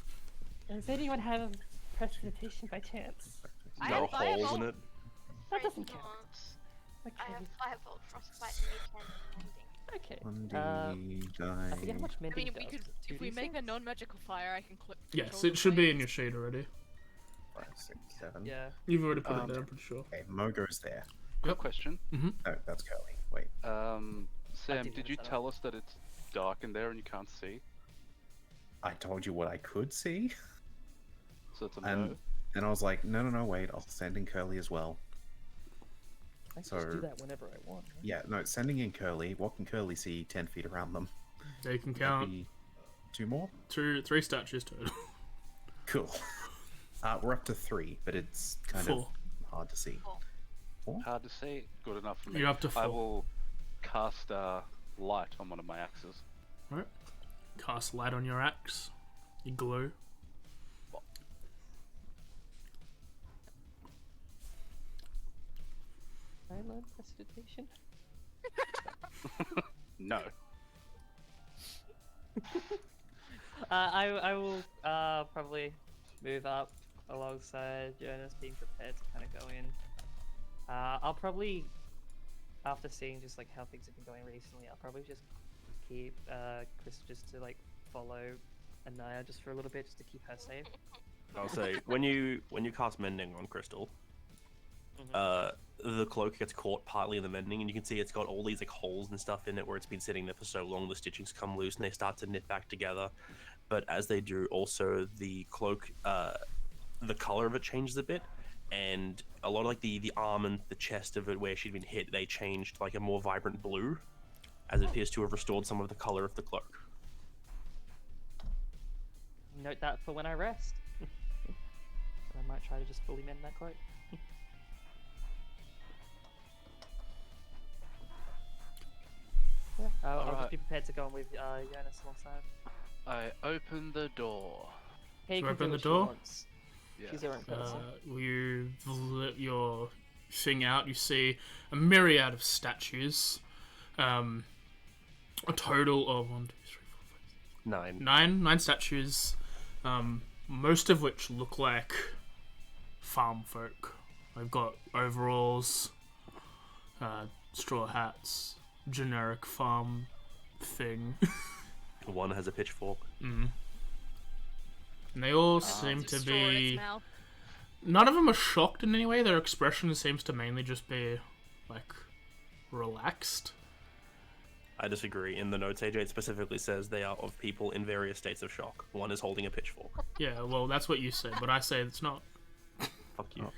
Does anyone have prestidigitation by chance? I There are have holes in fireball. it. afraid doesn't count. not. I have Okay. firebolt, frostbite, mage hand, and mending. 1d I forget how much I mending mean, we does. could, if we make a non-magical fire, I can clip. Yes, it should be in your sheet already. 5, 6, 7. Yeah. You've already put it Um, there, I'm pretty sure. Okay, Mogo's there. Quick Yep. question. No, that's Curly. Wait. Sam, did did you notice that. tell us that it's dark in there and you can't see? I told you what I could see. So it's a And no. and I was like, no, wait, I'll send in Curly as well. I can just do So- that whenever I want. Right? Yeah, no, sending in Curly. What can Curly see 10 feet around them? They can That'd count be 2 more? 3 statues total. Cool. We're up to 3, but it's kind 4. of hard to see. 4? Hard to see. Good enough for me. You're up to 4. I will cast light on one of my axes. Right. Cast light on your axe. You glow. Can I learn prestidigitation? No. I will probably move up alongside Jonas, being prepared to kind of go in. I'll probably, after seeing just like how things have been going recently, I'll probably just keep Chris just to like follow Anaya just for a little bit, just to keep her safe. I'll say when you cast mending on Crystal, the cloak gets caught partly in the mending, and you can see it's got all these like holes and stuff in it where it's been sitting there for so long. The stitchings come loose and they start to knit back together. But as they do, also the cloak, the color of it changes a bit, and a lot of like the arm and the chest of it where she'd been hit, they changed like a more vibrant blue, as it appears to have restored some of the color of the cloak. Note that for when I rest. I might try to just fully mend that cloak. Yeah, I'll just Alright. be prepared to go on with Jonas alongside. I open the door. Hey, you So can do open the what she door? wants. Yeah. She's your own person. You let your thing out. You see a myriad of statues. A total of 1, 2, 3, 4, 5, 9. 9 statues. Most of which look like farm folk. They've got overalls, straw hats, generic farm thing. One has a pitchfork. And they all seem It's a to straw in its be. mouth. None of them are shocked in any way. Their expression seems to mainly just be like relaxed. I disagree. In the notes, AJ, it specifically says they are of people in various states of shock. One is holding a pitchfork. Yeah, well, that's what you said, but I say it's not. Fuck you.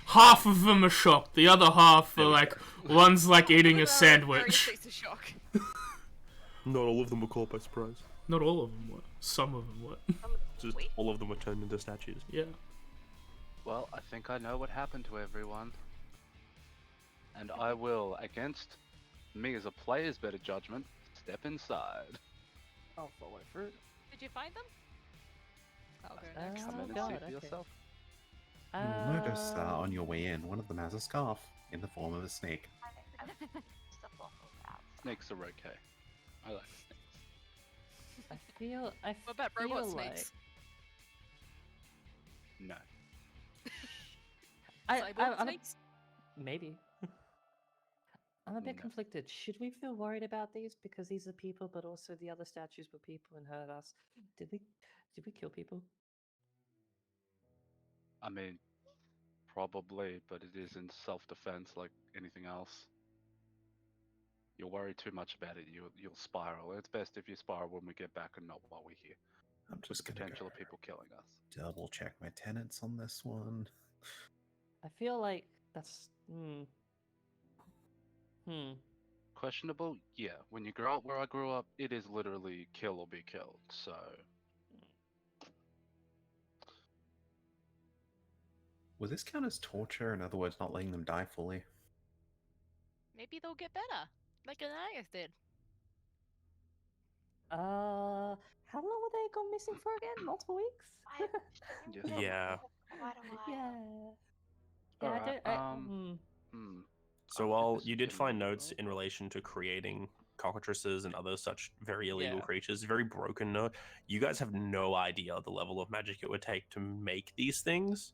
Half of them are shocked. The other half are we like, one's like eating a Various sandwich. states of shock. Not all of them were caught by surprise. Not all of them were. Some of them were. Just Wait. all of them were turned into statues. Yeah. Well, I think I know what happened to everyone. And I will, against me as a player's better judgment, step inside. I'll follow through. Did you find them? I'll go next. Come in and God, see for okay. yourself. You'll notice on your way in, one of them has a scarf in the form of a snake. Stuff off of that. Snakes are okay. I like snakes. I What about feel robot like snakes? No. Cyborg I'm snakes? maybe. I'm a bit No. conflicted. Should we feel worried about these because these are people, but also the other statues were people and hurt us? Did we kill people? I mean, probably, but it is in self-defense like anything else. You'll worry too much about it, you'll spiral. It's best if you spiral when we get back and not while we're here. I'm With just the gonna potential go of people killing us. double check my tenants on this one. I feel like that's Questionable? Yeah. When you grow up where I grew up, it is literally kill or be killed. So Will this count as torture? In other words, not letting them die fully? Maybe they'll get better, like Anaya did. how long were they gone missing for again? Multiple weeks? Yes. Yeah. Quite a while. Yeah. Yeah, Alright, I don't. So while you did find notes in relation to creating cockatrices and other such very illegal Yeah. creatures, very broken note, you guys have no idea the level of magic it would take to make these things.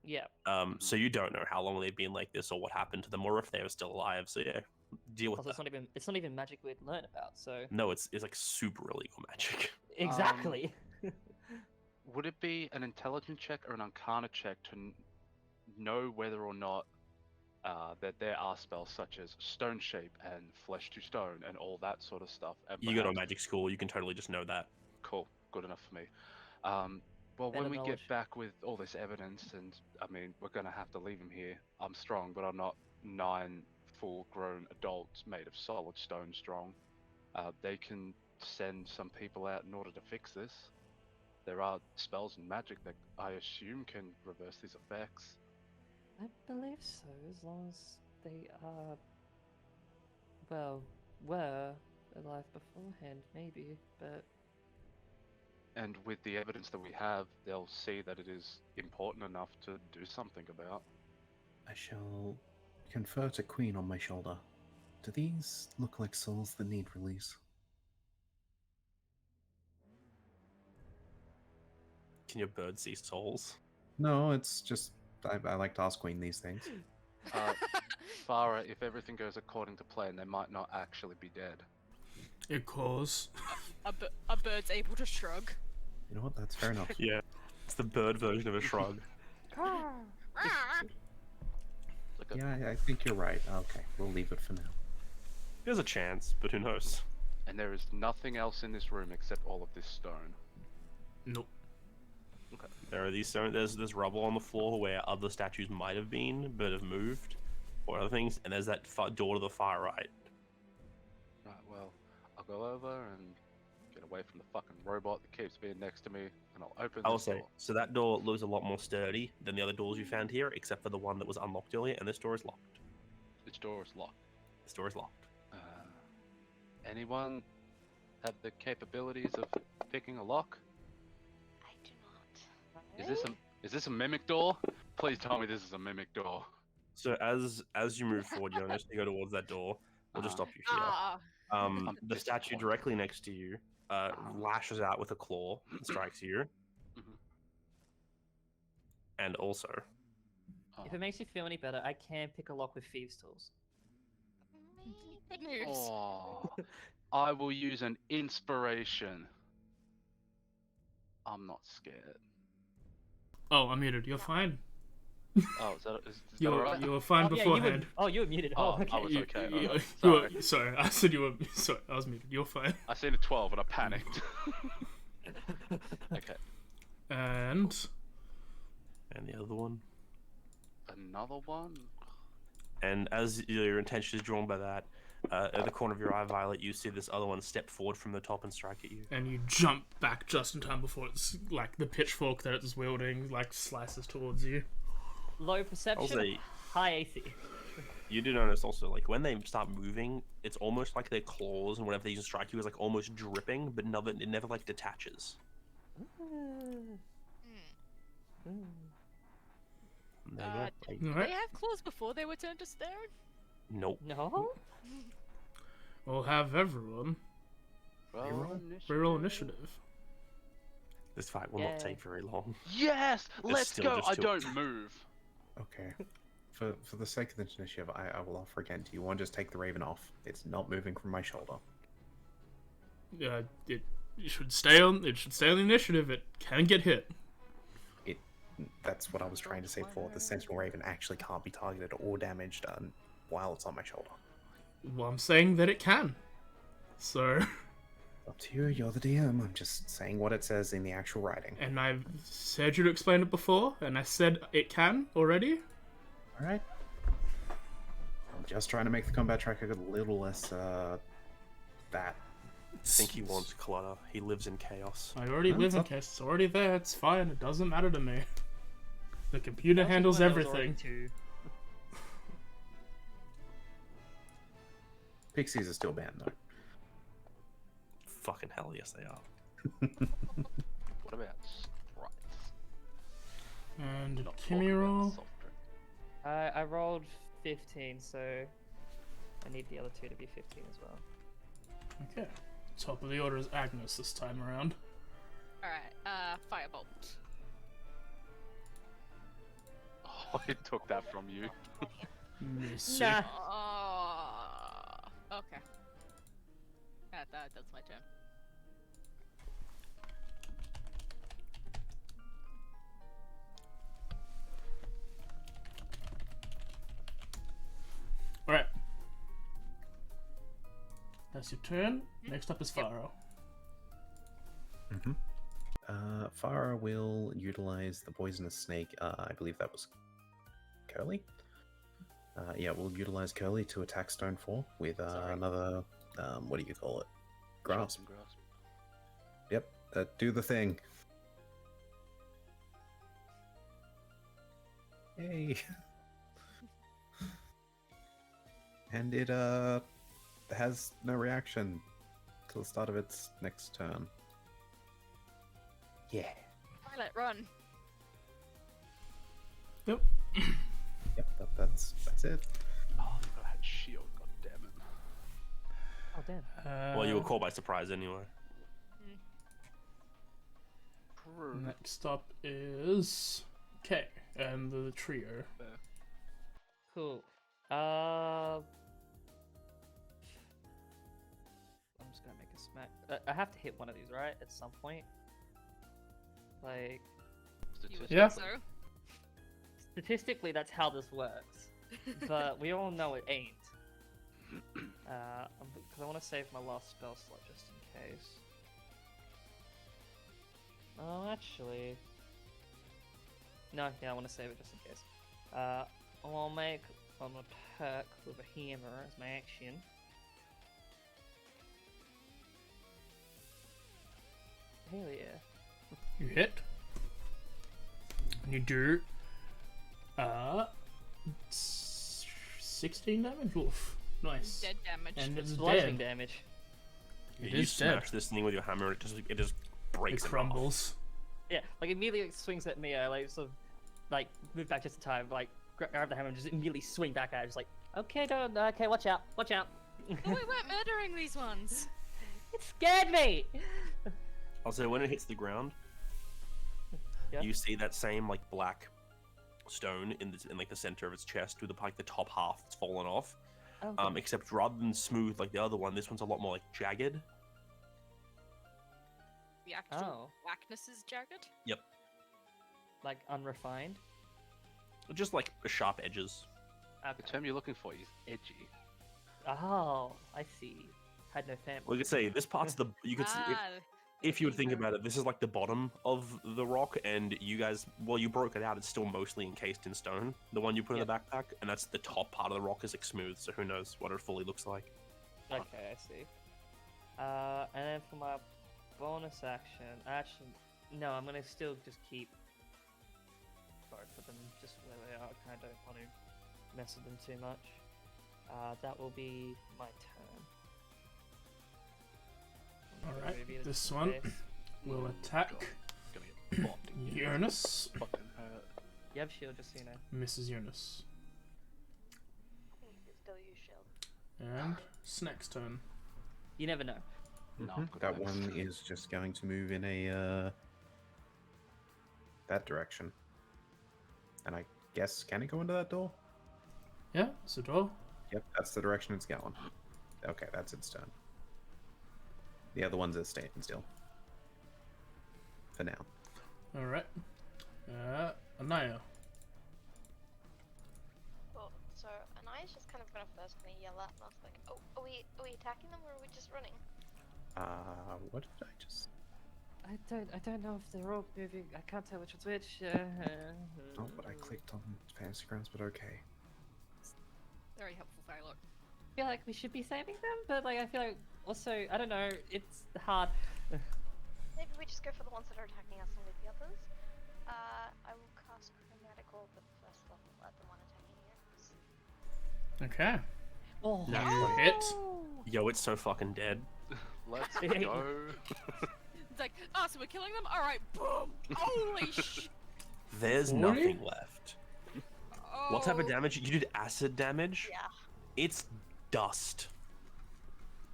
Yeah. So you don't know how long they've been like this or what happened to them or if they were still alive. So yeah, deal with Also, that. it's not even magic we'd learn about. So No, it's like super illegal magic. exactly. Would it be an intelligence check or an arcana check to know whether or not that there are spells such as stone shape and flesh to stone and all that sort of stuff? And You go to a perhaps- magic school, you can totally just know that. Cool, good enough for me. Well, Better when we get knowledge. back with all this evidence, and I mean, we're gonna have to leave him here. I'm strong, but I'm not 9 full-grown adults made of solid stone strong. They can send some people out in order to fix this. There are spells and magic that I assume can reverse these effects. I believe so, as long as they are, well, were alive beforehand, maybe, but And with the evidence that we have, they'll see that it is important enough to do something about. I shall confer to Queen on my shoulder. Do these look like souls that need release? Can your bird see souls? No, it's just I like to ask Queen these things. Farah, if everything goes according to plan, they might not actually be dead. It calls. A bird's able to shrug. You know what? That's fair enough. Yeah, it's the bird version of a shrug. Like a- Yeah, I think you're right. Okay, we'll leave it for now. There's a chance, but who knows? And there is nothing else in this room except all of this stone. Nope. There are these stone. There's rubble on the floor where other statues might have been, but have moved, or other things. And there's that door to the far right. Right, well, I'll go over and get away from the fucking robot that keeps being next to me, and I'll open I'll this say, door. so that door looks a lot more sturdy than the other doors you found here, except for the one that was unlocked earlier, and this door is locked. This door is locked. This door is locked. Anyone have the capabilities of picking a lock? I do not. Is this a mimic door? Please tell me this is a mimic door. So as you move forward, you notice you go towards that door. We'll just stop you here. Ah. I'm The statue disappointed. directly next to you lashes out with a claw and strikes you. Mhm. And also, if it makes you feel any better, I can pick a lock with thieves' tools. Good news. Oh, I will use an inspiration. I'm not scared. Oh, I'm muted. You're fine. Oh, is that You were, alright? you were fine Oh, yeah, you were, beforehand. you were muted. Oh, Oh, okay. I was okay. You, alright. you Sorry. were, sorry, I said you were. Sorry, I was muted. You're fine. I seen a 12 and I panicked. Okay, And and the other one. another one. And as your intention is drawn by that, at the corner of your eye, Violet, you see this other one step forward from the top and strike at you. you jump back just in time before it's like the pitchfork that it's wielding like slices towards you. Low perception, I'll say high AC. you do notice also, like when they start moving, it's almost like their claws and whatever they use to strike you is like almost dripping, but it never like detaches. And there you go. Like, All right. They have claws before they were turned to stone. nope. No? We'll have everyone Roll reroll initiative. This fight will not Yay. take very long. Yes, let's still go. just I two. don't move. Okay. For the sake of the initiative, I will offer again. Do you want to just take the raven off? It's not moving from my shoulder. It should stay on. It should stay on the initiative. It can get hit. That's what I was trying to say before. The sentinel raven actually can't be targeted or damaged while it's on my shoulder. Well, I'm saying that it can. So, Up to you. You're the DM. I'm just saying what it says in the actual writing. and I've said you to explain it before, and I said it can already. All right. I'm just trying to make the combat track a little less that. I think he wants clutter. He lives in chaos. I already No, live it's in up. case. It's already there. It's fine. It doesn't matter to me. The computer handles everything. Pixies are still banned though. Fucking hell, yes they are. What about sprites? And Not Kimmy talking about roll. the soft drink. I rolled 15, so I need the other two to be 15 as well. Okay. Top of the order is Agnes this time around. Alright, firebolt. I took that from you. Miss Nah. Okay. That's my turn. Alright. That's your turn. Next up is Faro. Mm-hmm. Farah will utilize the poisonous snake. I believe that was Curly. Yeah, we'll utilize Curly to attack Stone 4 with Sorry. another, what do you call it? Grasp. Grasp. Yep, do the thing. Yay! And it has no reaction till the start of its next turn. Yeah. Violet, run. Yep. Yep, that's it. Oh, I had shield. God damn it. Oh damn. Well, you were caught by surprise anyway. True. Next up is Kay and the trio. Cool. I'm just gonna make a smack. I have to hit one of these, right? At some point. Like, You would Yeah. think so. statistically, that's how this works. But we all know it ain't. Because I want to save my last spell slot just in case. Oh, actually. No, yeah, I want to save it just in case. I'll make an attack with a hammer as my action. Hell yeah. You hit. And you do 16 damage? Oof. Nice. Dead damage. And it's Bludgeoning dead. damage. It You is smash dead. this thing with your hammer, it just breaks It in crumbles. Yeah, like immediately it swings at me. I like sort of like move back just in time, like grab the hammer and just immediately swing back at it. Just like, okay, don't, okay, watch out, watch out. We weren't murdering these ones. It scared me. half. I'll say when it hits the ground, Yeah. you see that same like black stone in like the center of its chest with the top half that's fallen off. Okay. Except rather than smooth like the other one, this one's a lot more like jagged. The actual Oh, blackness is jagged. like unrefined. Just like sharp edges. The Okay. term you're looking for is edgy. Oh, I see. Had no family. Well, you could say this part's the you could see, if you would think about it, this is like the bottom of the rock, and you guys, well, you broke it out. It's still mostly encased in stone. The one you put in the backpack, and that's the top part of the rock is like smooth. So who knows what it fully looks like? Okay, I see. And then for my bonus action, actually, no, I'm gonna still just keep both of them just where they are. I kind of don't want to mess with them too much. That will be my turn. Alright, Maybe this it's one space. will attack Gonna get bopped again. Uranus. Fucking hurt. You have shield, just so you know. Mrs. Uranus. You can still use shield. And Snack's turn. You never know. No, Mhm. That one is just going to move in a that direction. And I guess, can it go into that door? Yeah, it's a door. Yep, that's the direction it's going. Okay, that's its turn. The other ones are staying still. For now. Alright. Anaya. Cool. So Anaya's just kind of gonna yell at us like, oh, are we attacking them or are we just running? What did I just... I don't know if they're all moving. I can't tell which one's which. Oh, but I clicked on Fantasy Grounds, but okay. Very helpful, Violet. I feel like we should be saving them, but like I feel like also I don't know. It's hard. Maybe we just go for the ones that are attacking us and leave the others. I will cast Chromatical the first level at the one attacking Uranus. Okay. Oh, Natural hit. Yo, it's so fucking dead. Let's go. It's like, oh, so we're killing them? Alright, boom! Holy sh... There's 40? nothing left. Oh. What type of damage? You did acid damage? Yeah. It's dust.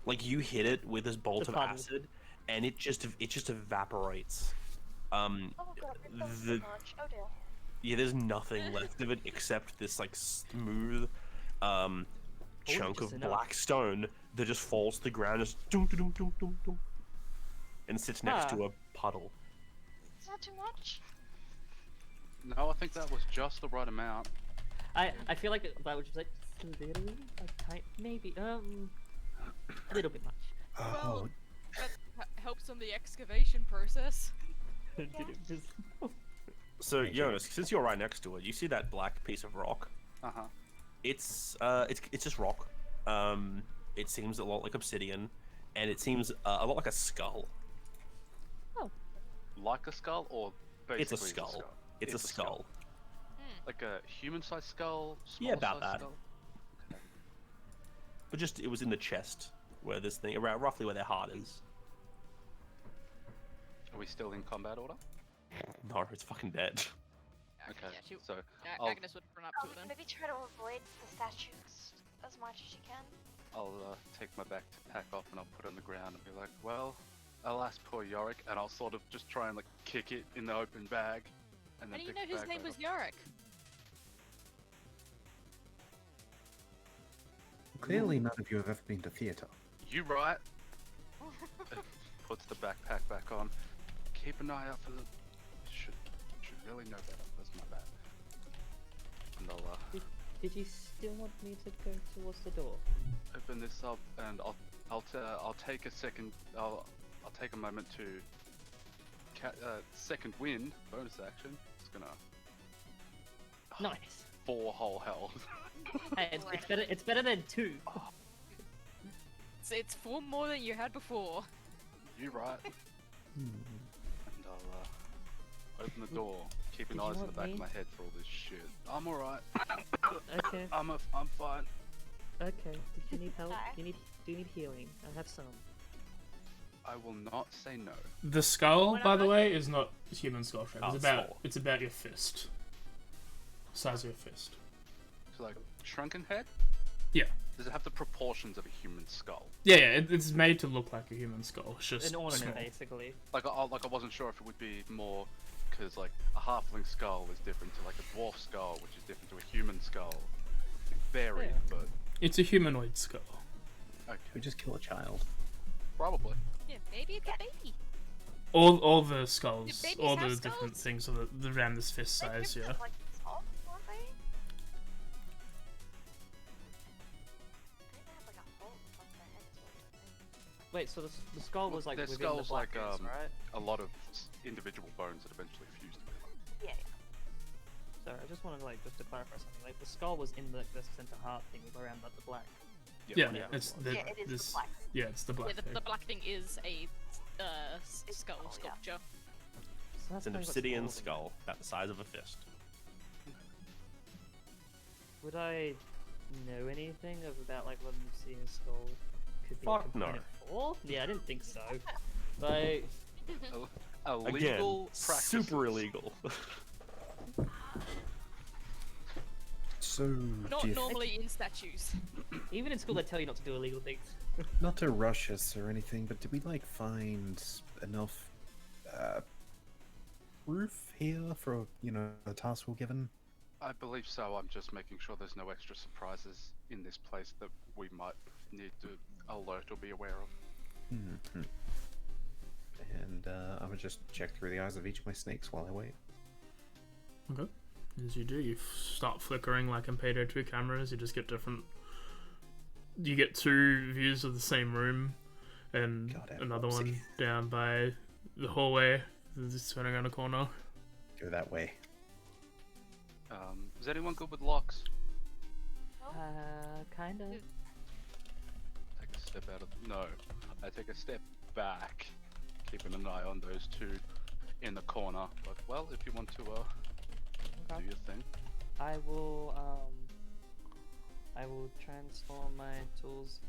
Like you hit it with this bolt The of puddle. acid, and it just evaporates. Oh god, it does so The much. Oh dear. Yeah, there's nothing left of it except this like smooth chunk just of enough. black stone that just falls to the ground, just dum dum dum dum dum, and sits next to a puddle. It's not too much. No, I think that was just the right amount. I feel like that was just like maybe a little bit much. Well, that helps on the excavation process. So Jonas, since you're right next to it, you see that black piece of rock. Uh-huh. It's just rock. It seems a lot like obsidian, and it seems a lot like a skull. Like a skull, or basically It's a skull. It's a skull. Like a human-sized skull? Yeah, about smaller-sized that. skull? Okay. But just it was in the chest where this thing, around roughly where their heart is. Are we still in combat order? No, it's fucking dead. Okay, Yeah, she, so I'll, Agnes would run up to it then. Maybe try to avoid the statues as much as you can. I'll take my backpack off and I'll put it on the ground and be like, well, alas, poor Yorick, and I'll sort of just try and like kick it in the open bag. And How then do you pick know the his bag name back was up. Yorick? Clearly, none of you have ever been to theatre. You right? Puts the backpack back on. Keep an eye out for the. Should really know better. That's my bad. And I'll Did you still want me to go towards the door? open this up, and I'll take a second. I'll take a moment to. Second wind bonus action. It's gonna. Nice. 4 whole health. Hey, it's better than 2. It's 4 more than you had before. You right? And I'll open the door, keeping Did you eyes in the want back me? of my head for all this shit. I'm alright. Okay. I'm fine. Okay. Did you need help? Okay. Do you need healing? I have some. I will not say no. The skull, When by I'm the not- way, is not human skull shape. Oh, It's about your fist. Size of your fist. So like shrunken head? Yeah. Does it have the proportions of a human skull? Yeah, it's made to look like a human skull. It's just An ornament, small. basically. Like I wasn't sure if it would be more because like a halfling skull is different to like a dwarf skull, which is different to a human skull. It varied, Yeah. but It's a humanoid skull. okay, We just kill a child. probably. Yeah, maybe it's a baby. All the skulls, babies all the have different skulls? things are around this fist They're size. different, Yeah. like small, aren't they? I think they have like a hole above their heads or something. Wait, so the skull was like Their within skull's the black like, ooze, right? A lot of individual bones that eventually fuse together. Yeah. Sorry, I just wanted to just to clarify something. Like the skull was in the center heart thing around like the black. Yeah, whatever it it's was. the Yeah, it is the this. black. Yeah, it's the black Yeah, thing. the black thing is a It's skull skull, yeah. sculpture. So It's an probably what obsidian skulls are. skull, about the size of a fist. Would I know anything about like when you see a skull could be Fuck a no. component for? Yeah, I didn't think so. Like, Again, Illegal practices. super illegal. So, Not do you normally in statues. even in school they tell you not to do illegal things. not to rush us or anything, but did we like find enough proof here for the task we're given? I believe so. I'm just making sure there's no extra surprises in this place that we might need to alert or be aware of. Hmm. And I'm gonna just check through the eyes of each of my snakes while I wait. Okay. As you do, you start flickering like in Payday 2 cameras. You just get different. You get 2 views of the same room, and Goddamn another whoopsie. one down by the hallway. Just turning around a corner. Go that way. Is anyone good with locks? Kinda. Take a step out of. No, I take a step back, keeping an eye on those 2 in the corner. But well, if you want to do Okay. your thing. I will transform my tools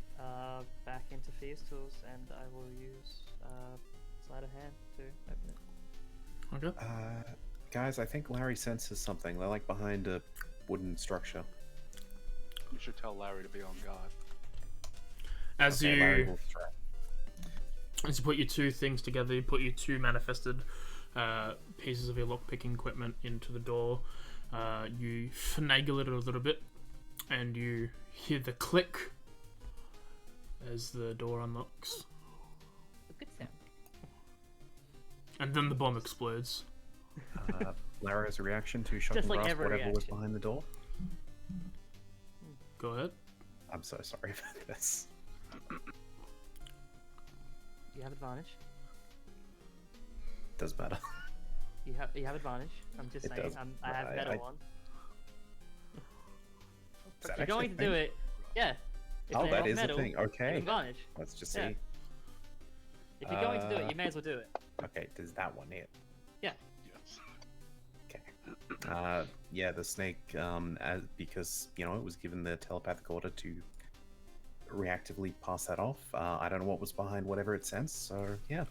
back into Thieves' tools, and I will use sleight of hand to open it. Okay. Guys, I think Larry senses something. They're like behind a wooden structure. You should tell Larry to be on guard. As Okay, Larry you will threat. put your 2 things together, you put your 2 manifested pieces of your lockpicking equipment into the door. You finagle it a little bit, and you hear the click as the door unlocks. A good sound. And then the bomb explodes. Lara's reaction to shocking Just like grasp every whatever was reaction. behind the door. Go ahead. I'm so sorry about this. You have advantage. Does matter. You have advantage. I'm just It saying. does. I have I- metal I- on. Is If that you're actually going a to do thing? it, yeah. If Oh, they're that not is metal, a thing. you have Okay. advantage. Let's just Yeah. see. If you're going to do it, you may as well do it. Okay, does that one hit? Yeah. Yes. Okay. Yeah, the snake, because, you know, it was given the telepathic order to reactively pass that off. I don't know what was behind whatever it sensed, so yeah,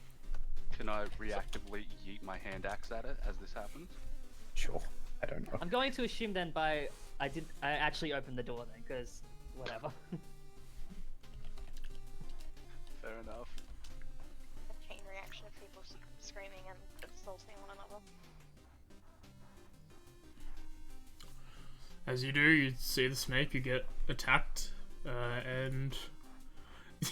Can I reactively yeet my hand axe at it as this happens? sure. I don't know. I'm going to assume then I actually opened the door then, because whatever. Fair enough. A chain reaction of people screaming and assaulting one another. As you do, you see the snake, you get attacked, and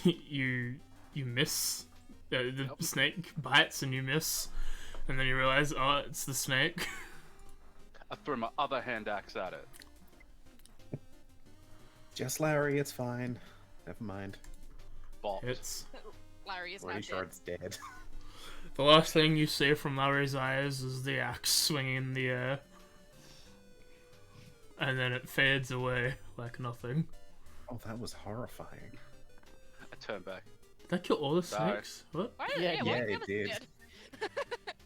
you miss. The snake bites and you miss, and then you realize, oh, it's the snake. I threw my other hand axe at it. Just Larry, it's fine. Never mind. Bopped. It's Larry is now Pretty sure dead. it's dead. the last thing you see from Larry's eyes is the axe swinging in the air, and then it fades away like nothing. Oh, that was horrifying. I turn back. Did that kill all the Sorry. snakes? What? Why, Yeah, why yeah, is it the did. others dead?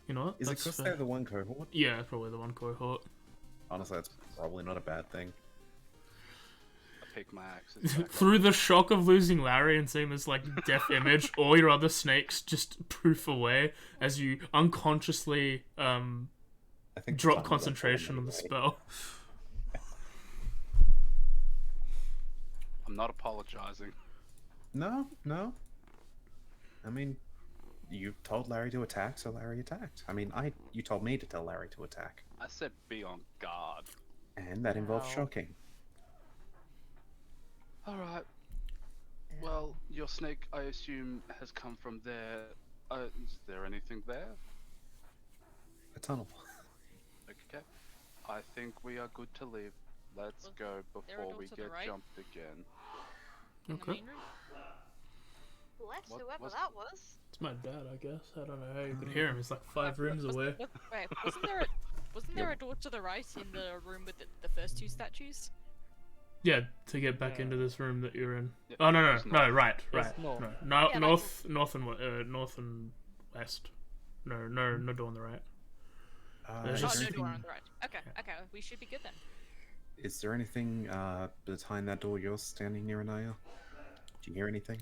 You know what? Is it That's because fair. they're the one cohort? Yeah, probably the one cohort. Honestly, that's probably not a bad thing. I pick my axe. and back up. Through the shock of losing Larry and seeing this like death image, all your other snakes just poof away as you unconsciously I think the drop time was up concentration on the anyway. spell. I'm not apologizing. No, no. I mean, you told Larry to attack, so Larry attacked. I mean, you told me to tell Larry to attack, I said be on guard. and that involves Ow. shocking. Alright. Well, your snake, I assume, has come from there. Is there anything there? A tunnel. Okay. I think we are good to leave. Let's Was go there a before door we to the get right? jumped again. In the Okay. main room? Bless What whoever was- that was. It's my dad, I guess. I don't know how you could hear him. He's like 5 rooms away. Wait, wasn't there a door to the right in the room with the first two statues? Yeah, to get back Yeah. into this room that you're in. Yep, Oh no, there's no, right. There's north. No, Yeah, north and west. No door on the right. There's Is Oh, just- there no door on anything- the right. Okay, okay, we should be good then. Is there anything behind that door you're standing near, Anaya? Do you hear anything?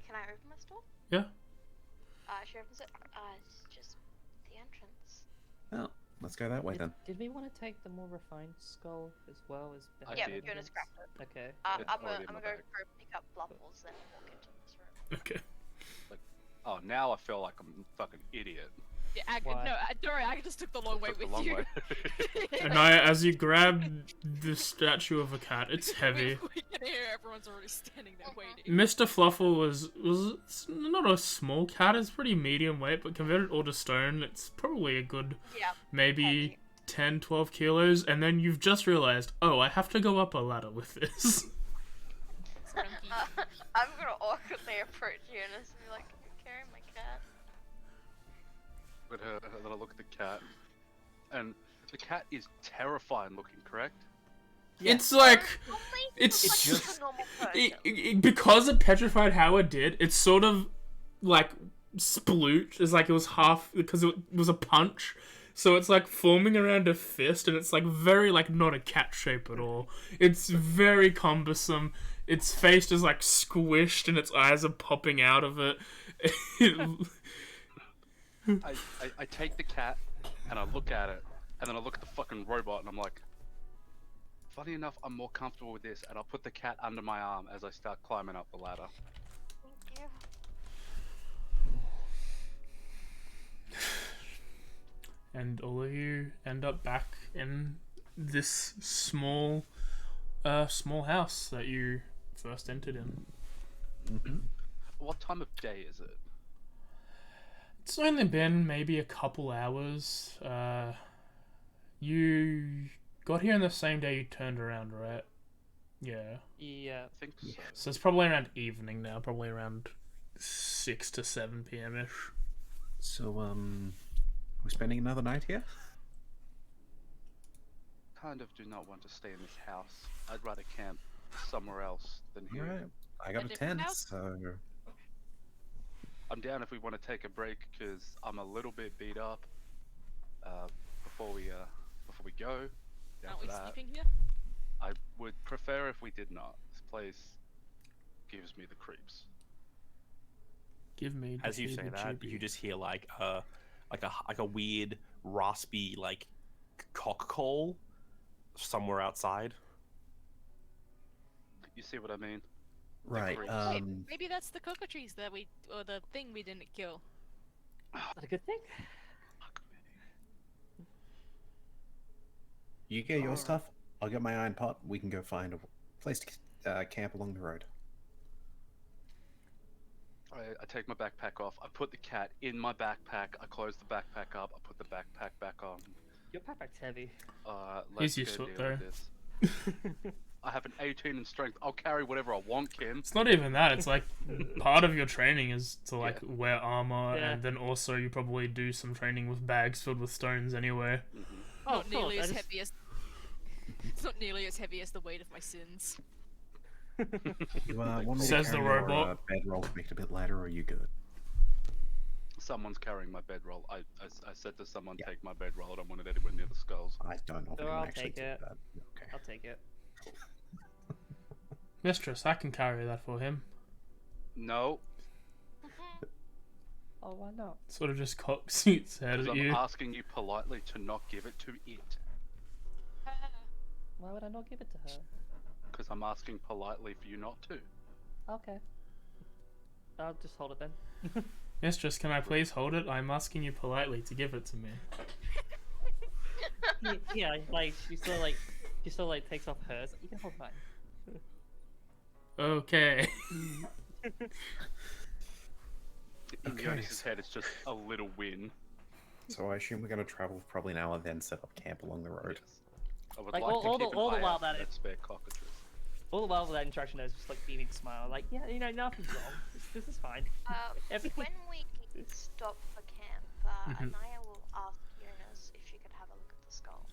Can I open this door? Yeah. She opens it. It's just the entrance. Oh, let's go that way then. Did we want to take the more refined skull as well as I Yeah, did. Jonas grabbed it. Okay. I'm It's gonna already in go my bag. pick up Bluffles and walk into this room. Okay. Oh, now I feel like I'm a fucking idiot. Yeah, Why? Sorry, I just took the long way Took the with long you. way. And as you grab the statue of a cat, it's heavy. We can hear everyone's already standing there waiting. Mr. Fluffle was it's not a small cat. It's pretty medium weight, but converted all to stone, it's probably a good Yeah. maybe Heavy. 10, 12 kilos. And then you've just realized, oh, I have to go up a ladder with this. Scrunky. I'm gonna awkwardly approach Jonas and be like, "You're carrying my cat." With her, and then I look at the cat, and the cat is terrifying looking, correct? It's like Normally, it's like just- a normal person. because it petrified how it did, it's sort of like sploot. It's like it was half because it was a punch, so it's like forming around a fist, and it's like very like not a cat shape at all. It's very cumbersome. Its face is like squished, and its eyes are popping out of it. I take the cat, and I look at it, and then I look at the fucking robot, and I'm like, funny enough, I'm more comfortable with this, and I'll put the cat under my arm as I start climbing up the ladder. Thank you. and all of you end up back in this small house that you first entered in. Mm-hmm. What time of day is it? It's only been maybe a couple hours. You got here on the same day you turned around, right? Yeah. Yeah. I think so. So it's probably around evening now, probably around 6 to 7 p.m.-ish. So, we're spending another night here? Kind of do not want to stay in this house. I'd rather camp somewhere else than here. Alright. I got A a different tent, house? so... I'm down if we want to take a break because I'm a little bit beat up. Before we go, down Aren't for we that. sleeping here? I would prefer if we did not. This place gives me the creeps. Give me. As you say that, you just hear like a weird raspy like cock call somewhere outside. You see what I mean? Right, creeps. Wait, maybe that's the cockatrice that or the thing we didn't kill. Is that a good thing? Fuck me. you get your Alright. stuff, I'll get my iron pot, we can go find a place to camp along the road. I take my backpack off. I put the cat in my backpack. I close the backpack up. I put the backpack back on. Your backpack's heavy. Let's used go to it, deal with though. this. I have an 18 in strength. I'll carry whatever I want, Kim. It's not even that. It's like part of your training is to like Yeah. wear armor, Yeah. and then also you probably do some training with bags filled with stones anyway. Oh, Not nearly I as just- heavy as. It's not nearly as heavy as the weight of my sins. You want me Says to the carry your, robot. bedroll to make it a bit lighter, or are you good? Someone's carrying my bedroll. I said to someone, Yeah. take my bedroll. I don't want it anywhere near the skulls. I don't know if Sure, I I'll can actually take do it. that. Okay. I'll take it. Mistress, I can carry that for him. No, Oh, why not? Sort of just cocks its head because at I'm you. asking you politely to not give it to it. Why would I not give it to her? Because I'm asking politely for you not to. Okay. I'll just hold it then. Mistress, can I please hold it? I'm asking you politely to give it to me. Yeah, like she still like takes off hers. You can hold mine. Okay. In Okay. Jonas' head, it's just a little win. So I assume we're going to travel for probably an hour, then set up camp along the road. Yes. I would Like, like to all keep the- all the an eye while out for that that spare cockatrice. All the while with that interaction, there's just like beaming smile. Like, yeah, you know, nothing's wrong. This is fine. Everything. When we stop for camp, Mhm. Anaya will ask Jonas if she could have a look at the skull.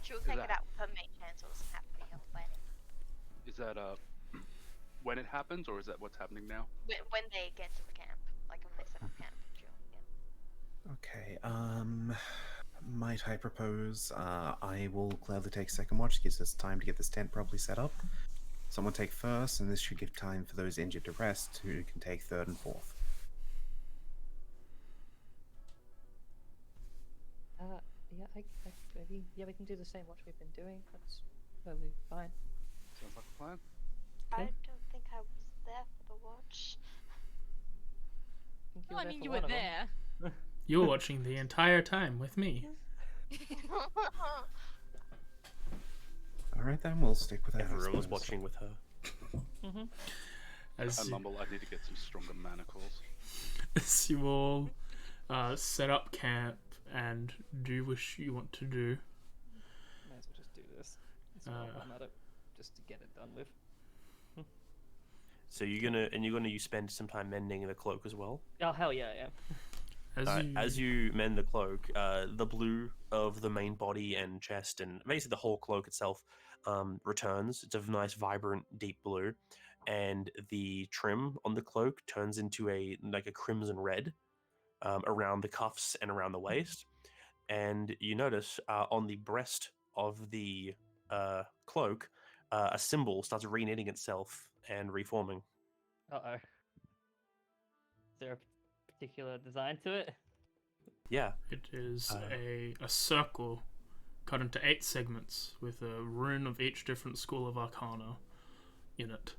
She'll take that- it out with her mage hand, so it doesn't have to be held by anyone. Is that when it happens, or is that what's happening now? When they get to the camp, like when they set up camp. Yeah. Okay, might I propose, I will gladly take second watch, gives us time to get this tent properly set up. Someone take first, and this should give time for those injured to rest, who can take third and fourth. Yeah, maybe, yeah, we can do the same what we've been doing. That's totally fine. Sounds like a plan. I Okay. don't think I was there for the watch. think Well, I there mean, for you one were of 'em. there. You were watching the entire time with me. Alright then, we'll stick with that. I Everyone was suppose. watching with her. Mhm. As I you, mumble, I need to get some stronger manacles. as you all set up camp and do what you want to do. Might as well just do this. It's I'm at it, just to get it done with. So you're gonna spend some time mending the cloak as well. Oh hell yeah, yeah. As you mend the cloak, the blue of the main body and chest, and basically the whole cloak itself, returns. It's a nice, vibrant, deep blue, and the trim on the cloak turns into a crimson red around the cuffs and around the waist. And you notice on the breast of the cloak, a symbol starts reknitting itself and reforming. Uh-oh. Is there a particular design to it? Yeah. It is Uh, a circle cut into 8 segments with a rune of each different school of arcana in it.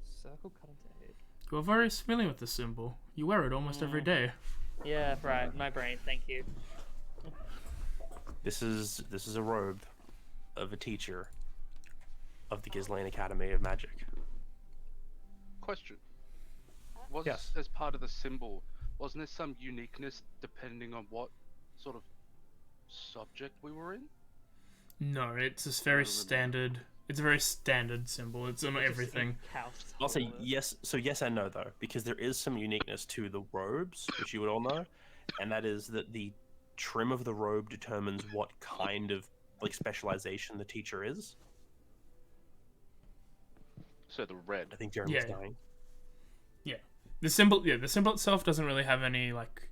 Circle cut into 8. You're very familiar with the symbol. You wear it almost every day. Yeah, right. My brain. Thank you. This is a robe of a teacher of the Ghislaine Academy of Magic. Question. Was Yes. as part of the symbol, wasn't there some uniqueness depending on what sort of subject we were in? No, it's a very standard. It's a very standard symbol. It's on everything. I'll say yes. So yes and no though, because there is some uniqueness to the robes, which you would all know, and that is that the trim of the robe determines what kind of like specialization the teacher is. So the red. I think Jeremy's Yeah. dying. The symbol itself doesn't really have any like.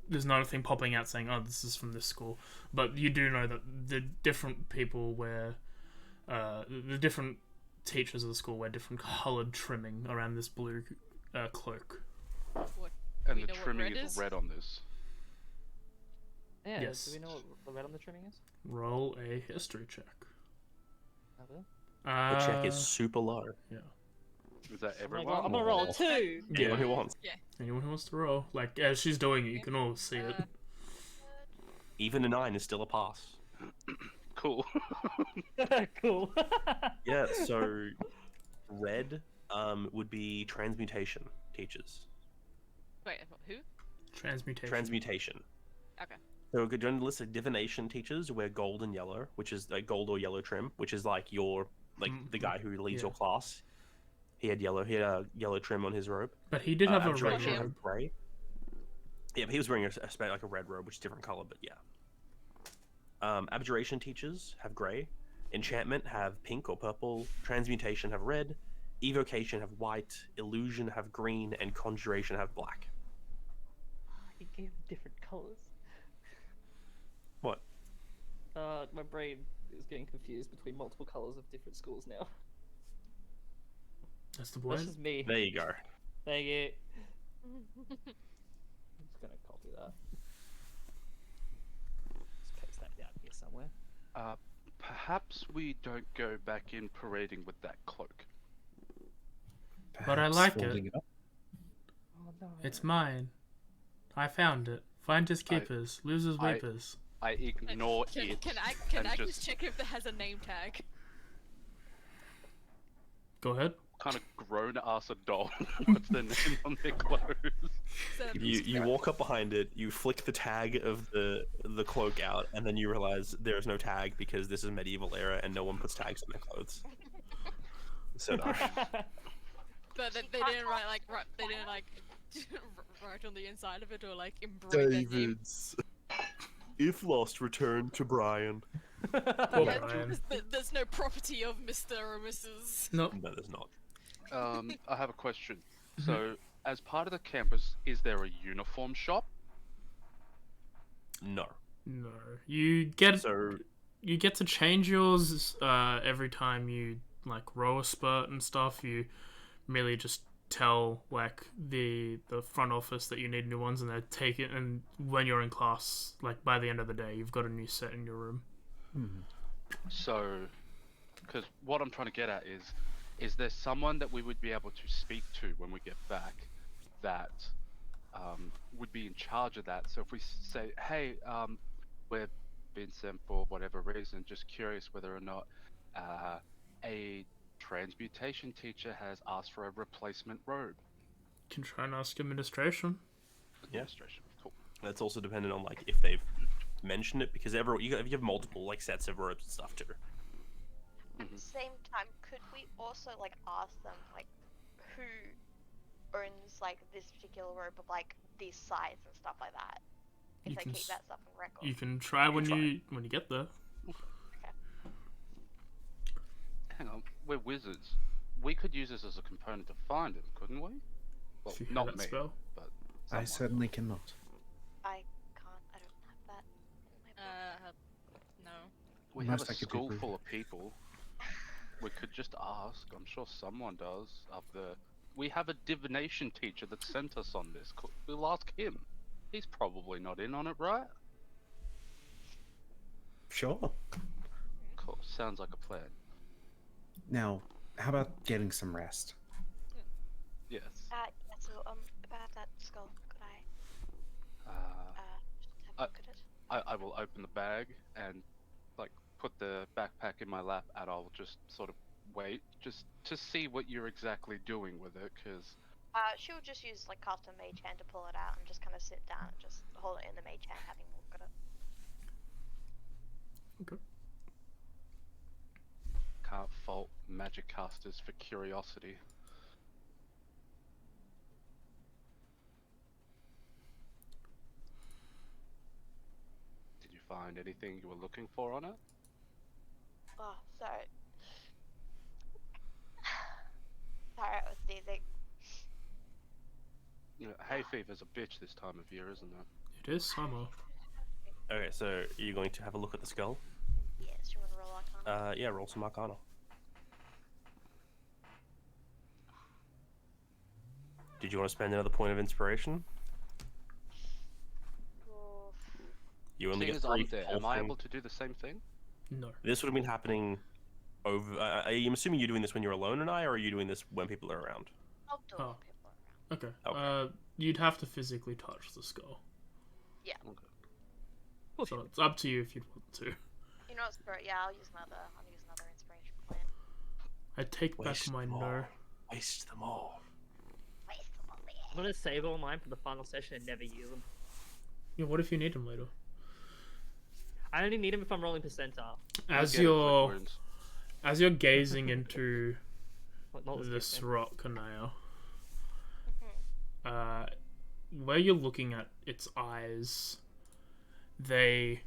There's not a thing popping out saying, "Oh, this is from this school," but you do know that the different people wear, the different teachers of the school wear different coloured trimming around this blue cloak. What? And we the know what trimming red is is? red on this. Yeah. Yes. Do we know what the red on the trimming is? Roll a history check. Have it? The check is super low. Yeah. Is that I'm everyone? gonna roll a 2. Anyone who wants. Anyone who wants to roll, like as she's doing it, you can all see it. Even a 9 is still a pass. Cool. Cool. Yeah. So red would be transmutation teachers. Wait, who? Transmutation. Transmutation. Okay. So good on the list of divination teachers wear gold and yellow, which is like gold or yellow trim, which is like your the guy who leads your class. He had a yellow trim on his robe. But he did have a red Abjuration robe. had gray. Yeah, but he was wearing like a red robe, which is a different color, but yeah. Abjuration teachers have gray. Enchantment have pink or purple. Transmutation have red. Evocation have white. Illusion have green, and conjuration have black. He gave different colors. What? My brain is getting confused between multiple colors of different schools now. That's the That's point. just me. There you go. Thank you. I'm just gonna copy that. Just paste that down here somewhere. Perhaps we don't go back in parading with that cloak. But I Perhaps like folding it. up. Oh no. It's mine. I found it. Finders keepers, losers weepers. I ignore it. Can and I just just check if it has a name tag? Go ahead. kind of grown ass adult. What's the name on their clothes? You walk up behind it, you flick the tag of the cloak out, and then you realize there's no tag because this is medieval era and no one puts tags on their clothes. So no. But they didn't write they didn't write on the inside of it or like embroider their name. David's. If lost, return to Brian. Poor Yeah, Brian. there's no property of Mr. or Mrs. Nope. No, there's not. I have a question. So, as part of the campus, is there a uniform shop? No. No. You get So you get to change yours every time you like row a spurt and stuff. You merely just tell like the front office that you need new ones, and they take it. And when you're in class, like by the end of the day, you've got a new set in your room. So, because what I'm trying to get at is there someone that we would be able to speak to when we get back that would be in charge of that? So if we say, hey, we've been sent for whatever reason, just curious whether or not a transmutation teacher has asked for a replacement robe. You can try and ask administration. Yeah. Administration, cool. that's also dependent on like if they've mentioned it, because you have multiple like sets of robes and stuff too. At the same time, could we also like ask them like who owns like this particular robe of like this size and stuff like that? If You they can keep s- that stuff on record. You can try when try. you get there. Hang on, we're wizards. We could use this as a component to find him, couldn't we? Well, If you have not that me, spell. but I someone. certainly cannot. I can't. I don't have that in my book. No. We have Most a I could do school proof. full of people. We could just ask. I'm sure someone does up there. We have a divination teacher that sent us on this. We'll ask him. He's probably not in on it, right? Sure. Cool. Sounds like a plan. Now, how about getting some rest? Yes. Yes, about that skull, could I just have a I- look at it? I will open the bag and like put the backpack in my lap, and I'll just sort of wait just to see what you're exactly doing with it, because She'll just use like cast a mage hand to pull it out and just kind of sit down and just hold it in the mage hand, having a look at it. Okay. can't fault magic casters for curiosity. Did you find anything you were looking for on it? Oh, sorry. Sorry, it was sneezing. Hay fever's a bitch this time of year, isn't it? It is summer. Okay, so you're going to have a look at the skull? Yes, you want to roll Arcana? Yeah, roll some Arcana. Did you want to spend another point of inspiration? Oof. You only Seeing get as 3 I'm there, full am I things. able to do the same thing? No. This would have been happening over. I'm assuming you're doing this when you're alone and or are you doing this when people are around? I'll do it Oh. when people are around. Okay. Okay. You'd have to physically touch the skull. Okay. So it's up to you if you'd want to. You know what, Spirit? Yeah, I'll use another inspiration point. I take back Waste my them no. all. Waste them all. Waste them all I'm gonna save all mine for the final session and never use them. Yeah, what if you need them later? I only need them if I'm rolling percentile. As Get it, you're quick wounds. as you're gazing into Not the this skip, rock, Kanaya, Mm-hmm. where you're looking at its eyes, they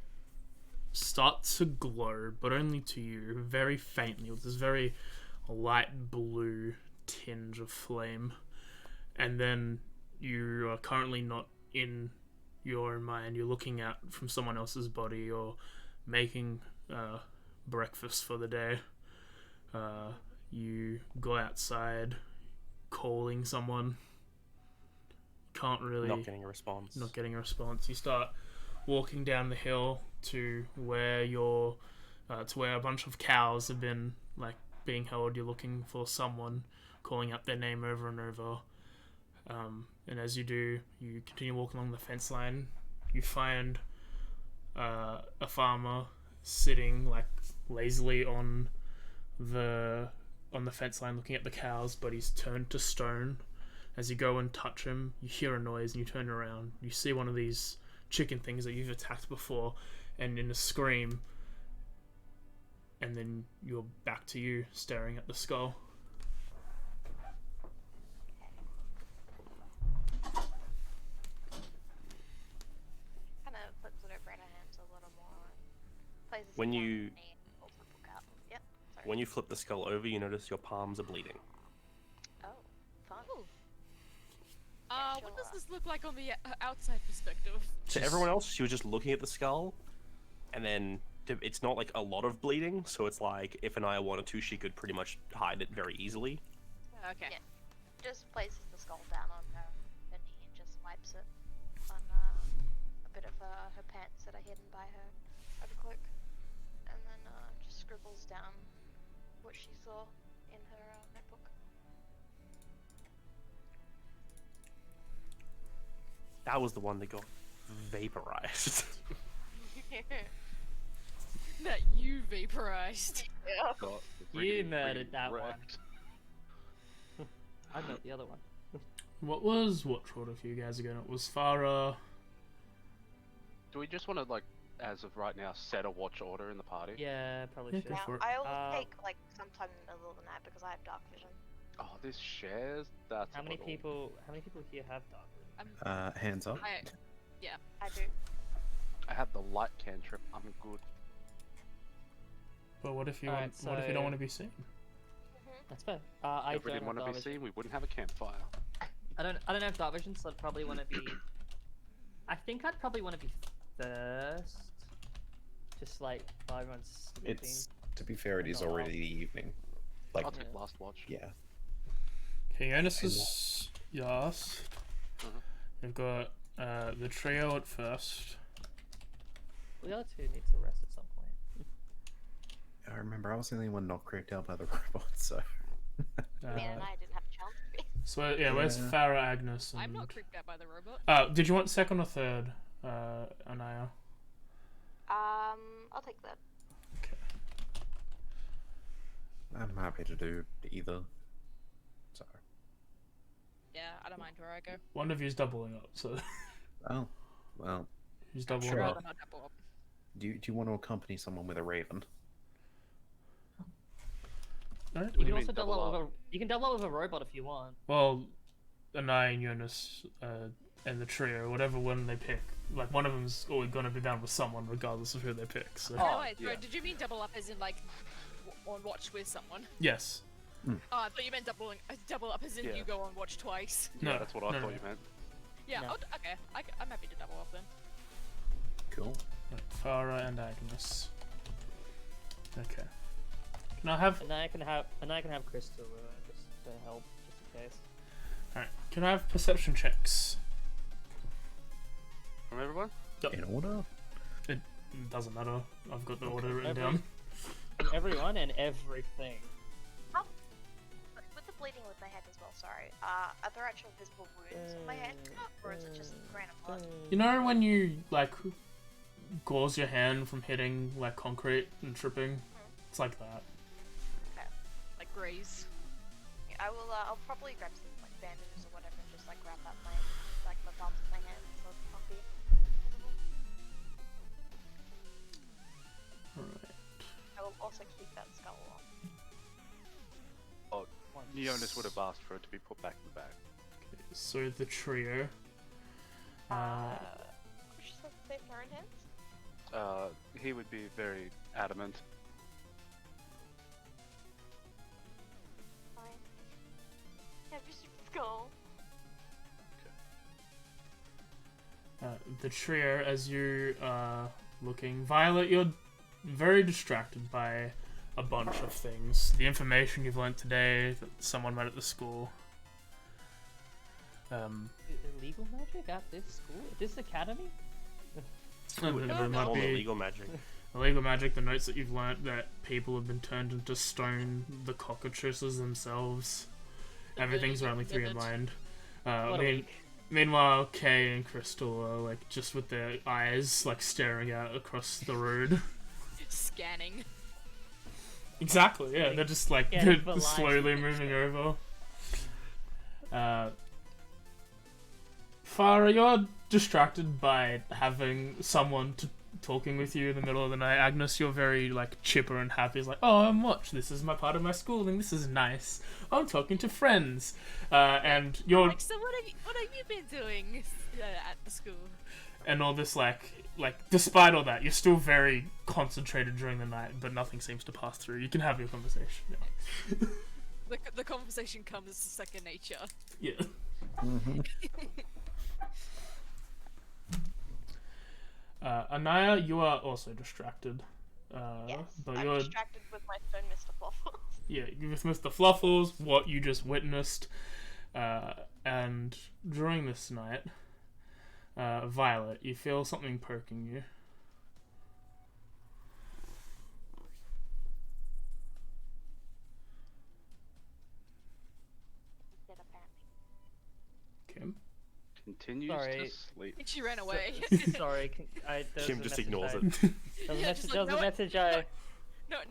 start to glow, but only to you, very faintly, with this very light blue tinge of flame. And then you are currently not in your own mind. You're looking at from someone else's body or making breakfast for the day. You go outside calling someone. Can't really... Not getting a response. Not getting a response. You start walking down the hill to where you're... to where a bunch of cows have been, like, being held. You're looking for someone, calling out their name over and over. And as you do, you continue walking along the fence line. You find a farmer sitting like lazily on the fence line, looking at the cows, but he's turned to stone. As you go and touch him, you hear a noise, and you turn around. You see one of these chicken things that you've attacked before, and in a scream, and then you're back to you staring at the skull. Kind of flips it over in her hands a little more. Places it When down you- on the knee, pulls the book out. Yep. Sorry. When you flip the skull over, you notice your palms are bleeding. Oh, fun. Ooh. Yeah, What does sure. this look like on the outside perspective? To everyone else, she was just looking at the skull, and then it's not like a lot of bleeding, so it's like if Anaya wanted to, she could pretty much hide it very easily. Okay. Yeah. Just places the skull down on her knee and just wipes it on a bit of her pants that are hidden by her overcloak, and then just scribbles down what she saw in her notebook. That was the one that got vaporized. That you vaporized. Yeah. Got You really, murdered really that one. wrecked. I murdered the other one. What was watch order for you guys again? It was Farah. Do we just want to, like, as of right now, set a watch order in the party? Yeah, probably Yeah, should. go Now, for it. I always Uh, take like sometime in the middle of the night because I have dark vision. Oh, this shares? That's How a many little- people? How many people here have dark vision? Hands up. I do. I have the light cantrip. I'm good. But what if you Alright, want? What if you don't so- want to be seen? That's fair. I If we don't didn't have want to dark be vision. seen, we wouldn't have a campfire. I don't have dark vision, so I'd probably want to be. I think I'd probably want to be first. Just like while everyone's sleeping. It's to be fair, it is Oh, wow. already the evening. Like I'll take Yeah. last watch. yeah. Okay, Jonas is yes. Mhm. We've got the trio at first. Well, the other two need to rest at some point. I remember I was the only one not creeped out by the robots, so Me and I didn't have a chance to be. So yeah, where's Yeah. Farah, Agnes, and... I'm not creeped out by the robot. Did you want second or third, Anaya? I'll take that. Okay. I'm happy to do either. So, Yeah, I don't mind where I go. One of you's doubling up, so oh, well. who's doubling Sure. up? Rather not double up. Do you want to accompany someone with a raven? Alright. You do can you also mean, double double up with a, you can double up with a robot if you want. Well, Anaya and Jonas, and the trio, whatever one they pick, like one of them's always gonna be down with someone regardless of who they pick. So Oh, wait, sorry, yeah. did you mean double up as in like on watch with someone? yes. Oh, I thought you meant double up as in Yeah. you go on watch twice. No, Yeah, that's what I no, thought no. you meant. Yeah, No. okay, I'm happy to double up then. Cool. Right, Farah and Agnes. Okay. Can I have? And I can have Crystal just to help, just in case. Alright. Can I have perception checks? From everyone? In order? It doesn't matter. I've got the order written Every- down. Everyone and everything. With the bleeding with my head as well, sorry. Are there actual visible wounds on my head? Or is it just random blood? You know when you like gauze your hand from hitting like concrete and tripping? It's like that. Like graze. Yeah, I'll probably grab some like bandages or whatever and just like wrap up my the thumbs of my hands so it's not be visible. Alright. I will also keep that skull on. Oh, Neonis would have asked for it to be put back in the bag. So the trio. Just like safe in our own hands? He would be very adamant. Fine. Yeah, just your skull. The trio, as you are looking, Violet, you're very distracted by a bunch of things. The information you've learnt today that someone read at the school. Illegal magic at this school? This academy? There Whatever might call be illegal magic. illegal magic, the notes that you've learnt that people have been turned into stone, the cockatrices themselves. Everything's running through your mind. What a week. Meanwhile, Kay and Crystal are like just with their eyes like staring out across the road. Scanning. Exactly, yeah. They're just like Yeah, they're for life. slowly moving over. Farah, you're distracted by having someone talking with you in the middle of the night. Agnes, you're very like chipper and happy. It's like, oh, I'm watch. This is my part of my schooling. This is nice. I'm talking to friends, and you're Like, so what have you been doing at the school? and all this like despite all that, you're still very concentrated during the night, but nothing seems to pass through. You can have your conversation. The conversation comes second nature. Yeah. Anaya, you are also distracted. Yes. But I'm you're distracted with my phone, Mr. Fluffles. yeah, you with Mr. Fluffles, what you just witnessed, and during this night, Violet, you feel something poking you. Dead, apparently. Kim. Continues Sorry. to sleep. She ran away. Sorry, there Kim was a just message ignores I- it. There was a Yeah, message, just there like, was a no, message I...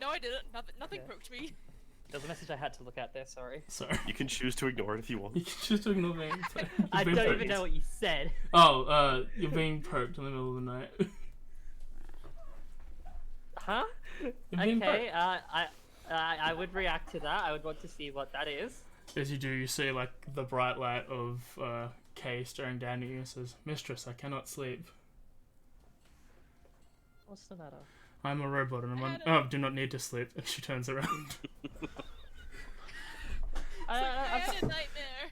No, I didn't. Nothing Okay. poked me. There was a message I had to look at there, sorry. Sorry. You can choose to ignore it if you want. You can just ignore me. Sorry. I You've been don't poked. even know what you said. Oh, you're being poked in the middle of the night. Huh? You're being Okay, poked. I would react to that. I would want to see what that is. As you do, you see like the bright light of Kay staring down at you and says, "Mistress, I cannot sleep. What's the matter? I'm a robot and do not need to sleep." And she turns around. I had a nightmare.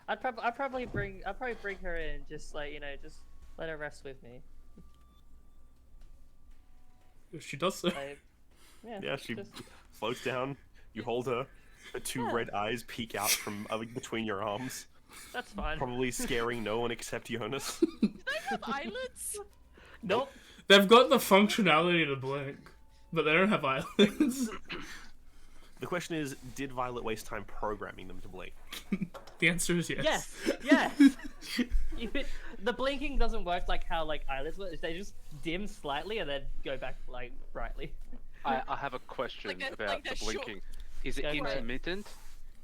I'd probably bring her in, just like, you know, just let her rest with me. She does so. Like, Yeah, she just- floats down. You hold her. Her two Yeah. red eyes peek out from between your arms, that's fine. probably scaring no one except Jonas. Do they have eyelids? The question is, did Violet waste time programming them to blink? The answer is yes. Yes, the blinking doesn't work like how like eyelids work. They just dim slightly and then go back like brightly. I have a question about the blinking. Is it Go for it. intermittent,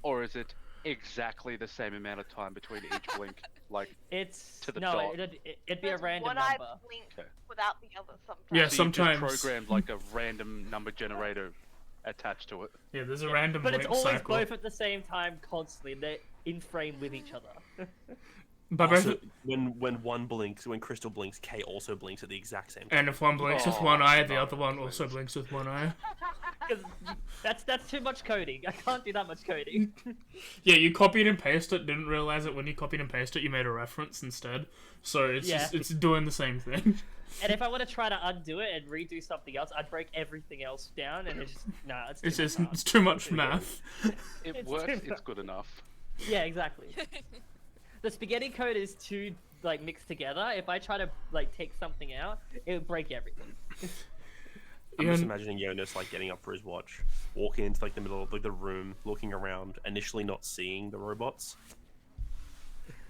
or is it exactly the same amount of time between each blink? Like, It's To the no, dot. it'd be a There's random one eye number. blink Okay. without the other sometimes. Yeah, so you've sometimes. just programmed like a random number generator attached to it. Yeah, there's a random But blink it's always cycle. both at the same time constantly. They're in frame with each other. But Also, when one blinks, when Crystal blinks, Kay also blinks at the exact same time. and if one blinks with Oh, one eye, the no, other one also please. blinks with one eye. 'Cause that's too much coding. I can't do that much coding. Yeah, you copied and pasted it, didn't realize it when you copied and pasted it, you made a reference instead. So it's Yeah. just, it's doing the same thing. And if I want to try to undo it and redo something else, I'd break everything else down, and it's just nah. It's too It's much just math. it's too much math. It It's works. too It's much. good enough. Yeah, exactly. The spaghetti code is too like mixed together. If I try to like take something out, it would break everything. I'm just Ian- imagining Jonas like getting up for his watch, walking into like the middle of like the room, looking around, initially not seeing the robots,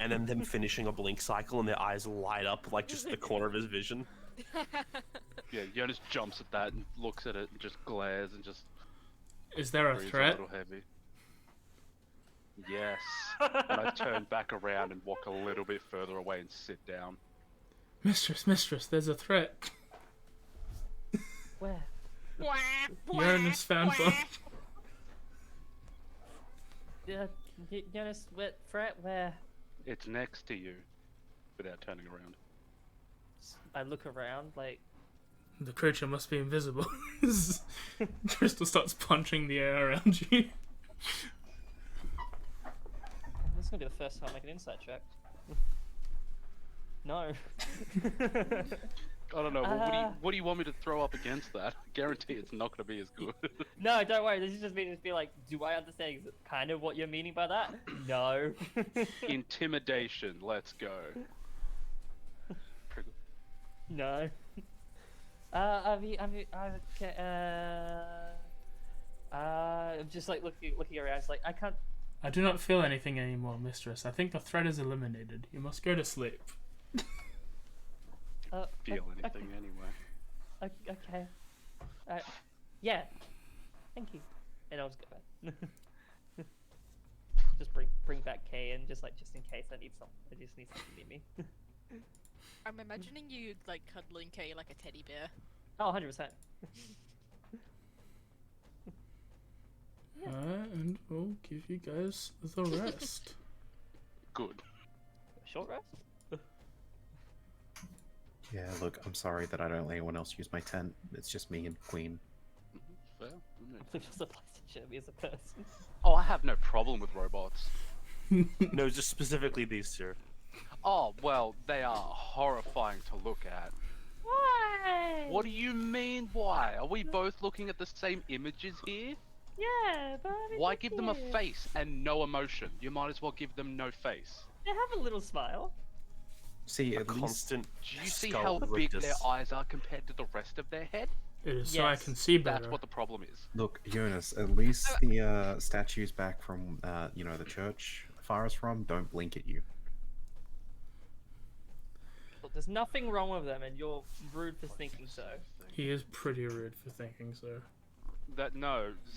and then them finishing a blink cycle and their eyes light up like just the corner of his vision. Yeah, Jonas jumps at that and looks at it and just glares and just Is there a breathes threat? a little heavy. Yes. And I turn back around and walk a little bit further away and sit down. Mistress, there's a threat. Where? Uranus Phantom. Jonas, what threat? Where? It's next to you, without turning around. I look around like. The creature must be invisible. Crystal starts punching the air around you. This is gonna be the first time I make an insight check. No. I don't know. What do you want me to throw up against that? I guarantee it's not going to be as good. No, don't worry. This is just me to be like, do I understand kind of what you're meaning by that? No. Intimidation. Let's go. No. Okay. I'm just like looking around. It's like I can't. I do not feel anything anymore, mistress. I think the threat is eliminated. You must go to sleep. Feel anything anyway. Okay. Yeah. Thank you. And I'll just go back. Just bring back Kay and just in case I just need something near me. I'm imagining you like cuddling Kay like a teddy bear. Oh, 100%. And we'll give you guys the rest. Good. Short rest? Yeah, look, I'm sorry that I don't let anyone else use my tent. It's just me and Queen. Fair. It just applies to Jeremy as a person. Oh, I have no problem with robots. No, just specifically these two. Oh, well, they are horrifying to look at. Why? What do you mean, why? Are we both looking at the same images here? Yeah, but I mean, Why look give them a here. face and no emotion? You might as well give them no face. They have a little smile. See, A at least constant. Do you see skull how big rictus. their eyes are compared to the rest of their head? It is so I Yes, can see better. That's what the problem is. look, Jonas. At least the statues back from the church far as from don't blink at you. Look, there's nothing wrong with them, and you're rude for thinking so. He is pretty rude for thinking so.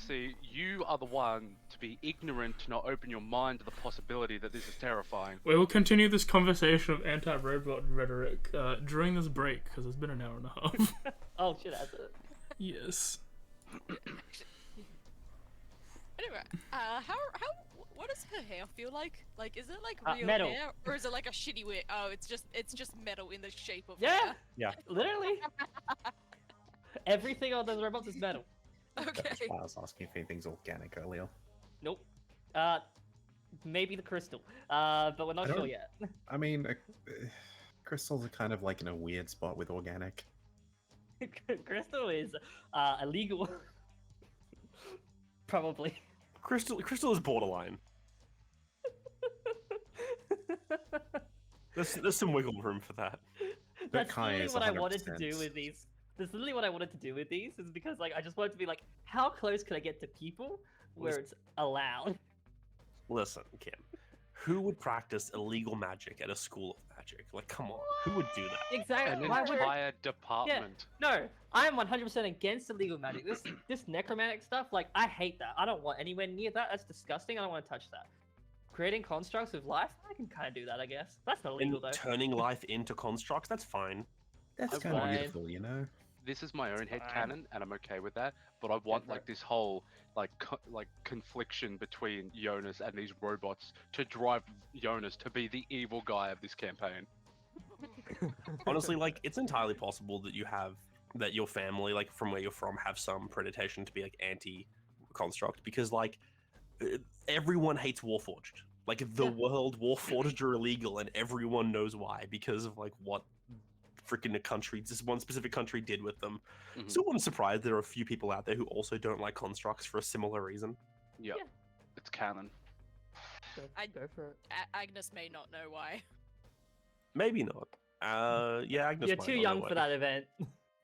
See, you are the one to be ignorant to not open your mind to the possibility that this is terrifying. We will continue this conversation of anti-robot rhetoric during this break, because it's been an hour and a half. Oh shit, has it? Yes. Anyway, what does her hair feel like? Like, is it like real metal. hair, or is it like a shitty wig? Oh, it's just metal in the shape of Yeah, hair. Yeah. literally. Everything on those robots is metal. Okay. That's why I was asking if anything's organic earlier. Nope. Maybe the crystal. But we're not I sure don't- yet. I mean, crystals are kind of like in a weird spot with organic. Crystal is illegal. Probably. Crystal is borderline. There's some wiggle room for that. That's Kai literally is what I wanted to do 100%. with these. That's literally what I wanted to do with these, is because like I just wanted to be like, how close could I get to people where it's allowed. Listen, Kim. Who would practice illegal magic at a school of magic? Like, come on. Who would do that? Exactly. An Why would entire department. No, I am 100% against illegal magic. This necromantic stuff, like, I hate that. I don't want anywhere near that. That's disgusting. I don't want to touch that. Creating constructs with life, I can kind of do that, I guess. That's not illegal, And though. turning life into constructs, that's fine. That's Fine. kind of beautiful, you know. This is my own head Fine. canon, and I'm okay with that. But I want for like it. this whole like confliction between Jonas and these robots to drive Jonas to be the evil guy of this campaign. Honestly, like, it's entirely possible that that your family, like, from where you're from, have some predation to be, like, anti-construct, because, like, everyone hates Warforged. Like, the world, Warforged are illegal, and everyone knows why, because of, like, what freaking this one specific country did with them. Mhm. So I'm surprised there are a few people out there who also don't like constructs for a similar reason. Yep. Yeah. It's canon. Go for it. Agnes may not know why. Maybe not. Yeah, Agnes You're might too not know young why. for that event.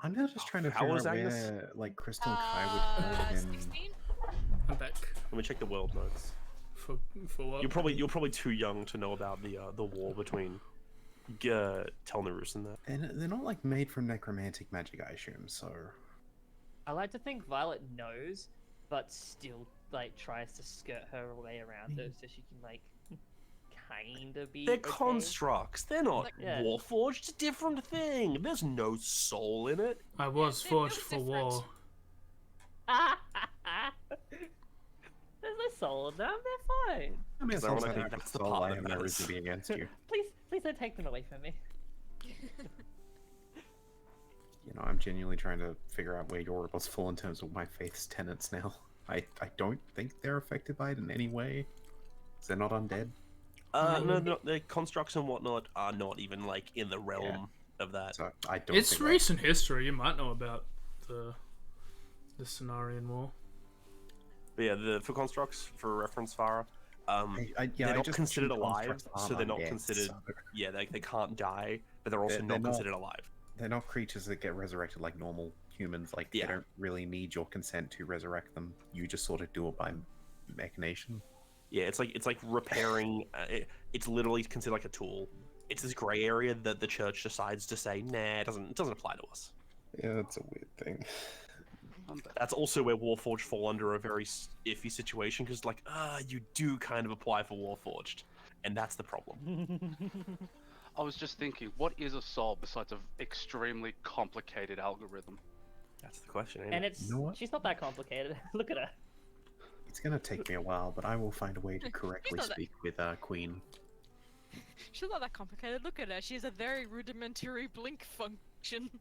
I'm now just trying to How figure old is out Agnes? where, like, Crystal and Kai would fall in. 16? I'm back. Let me check the world notes. For what? You're probably too young to know about the war between Telnerus and that. And they're not, like, made from necromantic magic, I assume, so... I like to think Violet knows, but still, like, tries to skirt her way around it so she can, like, kind of be They're okay. constructs. They're not Like- Yeah. Warforged. It's a different thing. There's no soul in it. I was they're forged built for different. war. There's no soul in them. They're fine. I mean, So as long as I I think don't have that's the the soul, part I that have no matters. reason to be against you. Please don't take them away from me. You know, I'm genuinely trying to figure out where your robots fall in terms of my faith's tenets now. I don't think they're affected by it in any way. 'Cause they're not undead. No, the constructs and whatnot are not even, like, in the realm of that. So I don't It's think recent history. You might know about the Cenarian War. But yeah, for constructs, for reference, Farah, I they're not just considered assume alive, constructs so aren't they're not undead, considered. so Yeah, they can't die, but they're also They're not not- considered alive. They're not creatures that get resurrected like normal humans. Like, Yeah. they don't really need your consent to resurrect them. You just sort of do it by machination. Yeah, it's like repairing. It's literally considered like a tool. It's this gray area that the church decides to say, nah, it doesn't apply to us. Yeah, that's a weird thing. That's also where Warforged fall under a very iffy situation, because, like, you do kind of apply for Warforged, and that's the problem. I was just thinking, what is a soul besides an extremely complicated algorithm? That's the question, ain't And it? it's You know what? she's not that complicated. Look at her. It's gonna take me a while, but I will find a way to correctly not that- speak with Queen. She's not that complicated. Look at her. She has a very rudimentary blink function.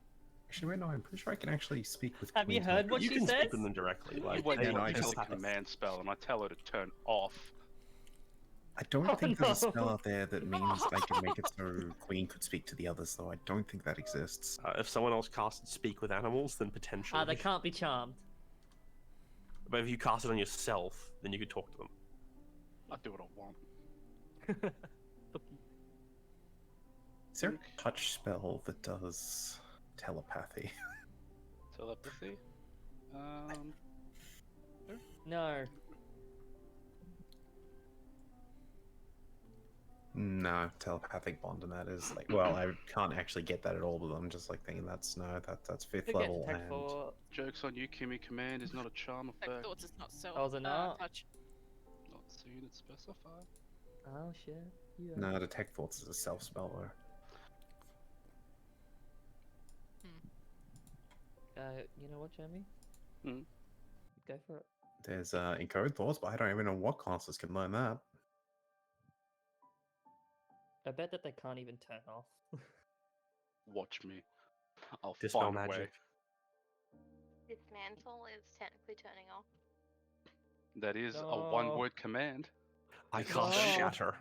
Actually, wait, no, I'm pretty sure I can actually speak with Have you Queen. heard what You she can says? speak with them directly. Like, When yeah, you no, I use just a have- command spell and I tell her to turn off. I don't Oh, think there's a no. spell out there that means I can make it so Queen could speak to the others, though. I don't think that exists. if someone else casted Speak with Animals, then potentially. They can't be charmed. But if you cast it on yourself, then you could talk to them. I do what I want. Is there a touch spell that does telepathy? Telepathy? No. No, telepathic bond and that is like, well, I can't actually get that at all, but I'm just like thinking that's that's 5th Forget level Tech and 4. Joke's on you, Kimmy. Command is not a charm Like, effect. thoughts is not self. Oh, is it not? Touch. Not seen it specified. Oh shit. Yeah. no, detect thoughts is a self spell though. You know what, Jeremy? Hmm. Go for it. There's encode thoughts, but I don't even know what classes can learn that. I bet that they can't even turn off. Watch me. I'll Dispel find a way. magic. Dismantle is technically turning off. That is a No. one-word command. I cast No. Shatter.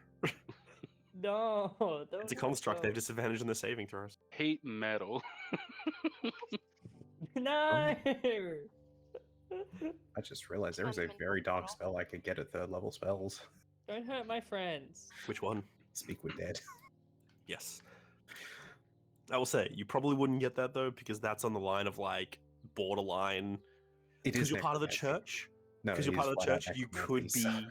No, don't It's a do construct. They have so. disadvantage on their saving throws. Heat metal. No. I just realized there is a Something very dark off. spell I could get at 3rd level spells. Don't hurt my friends. Which one? Speak with Dead. Yes. I will say, you probably wouldn't get that, though, because that's on the line of, like, borderline. It Because is you're part of the necromancy. church. No, Because you're it part is of the flat out church, you could necromancy, so- be.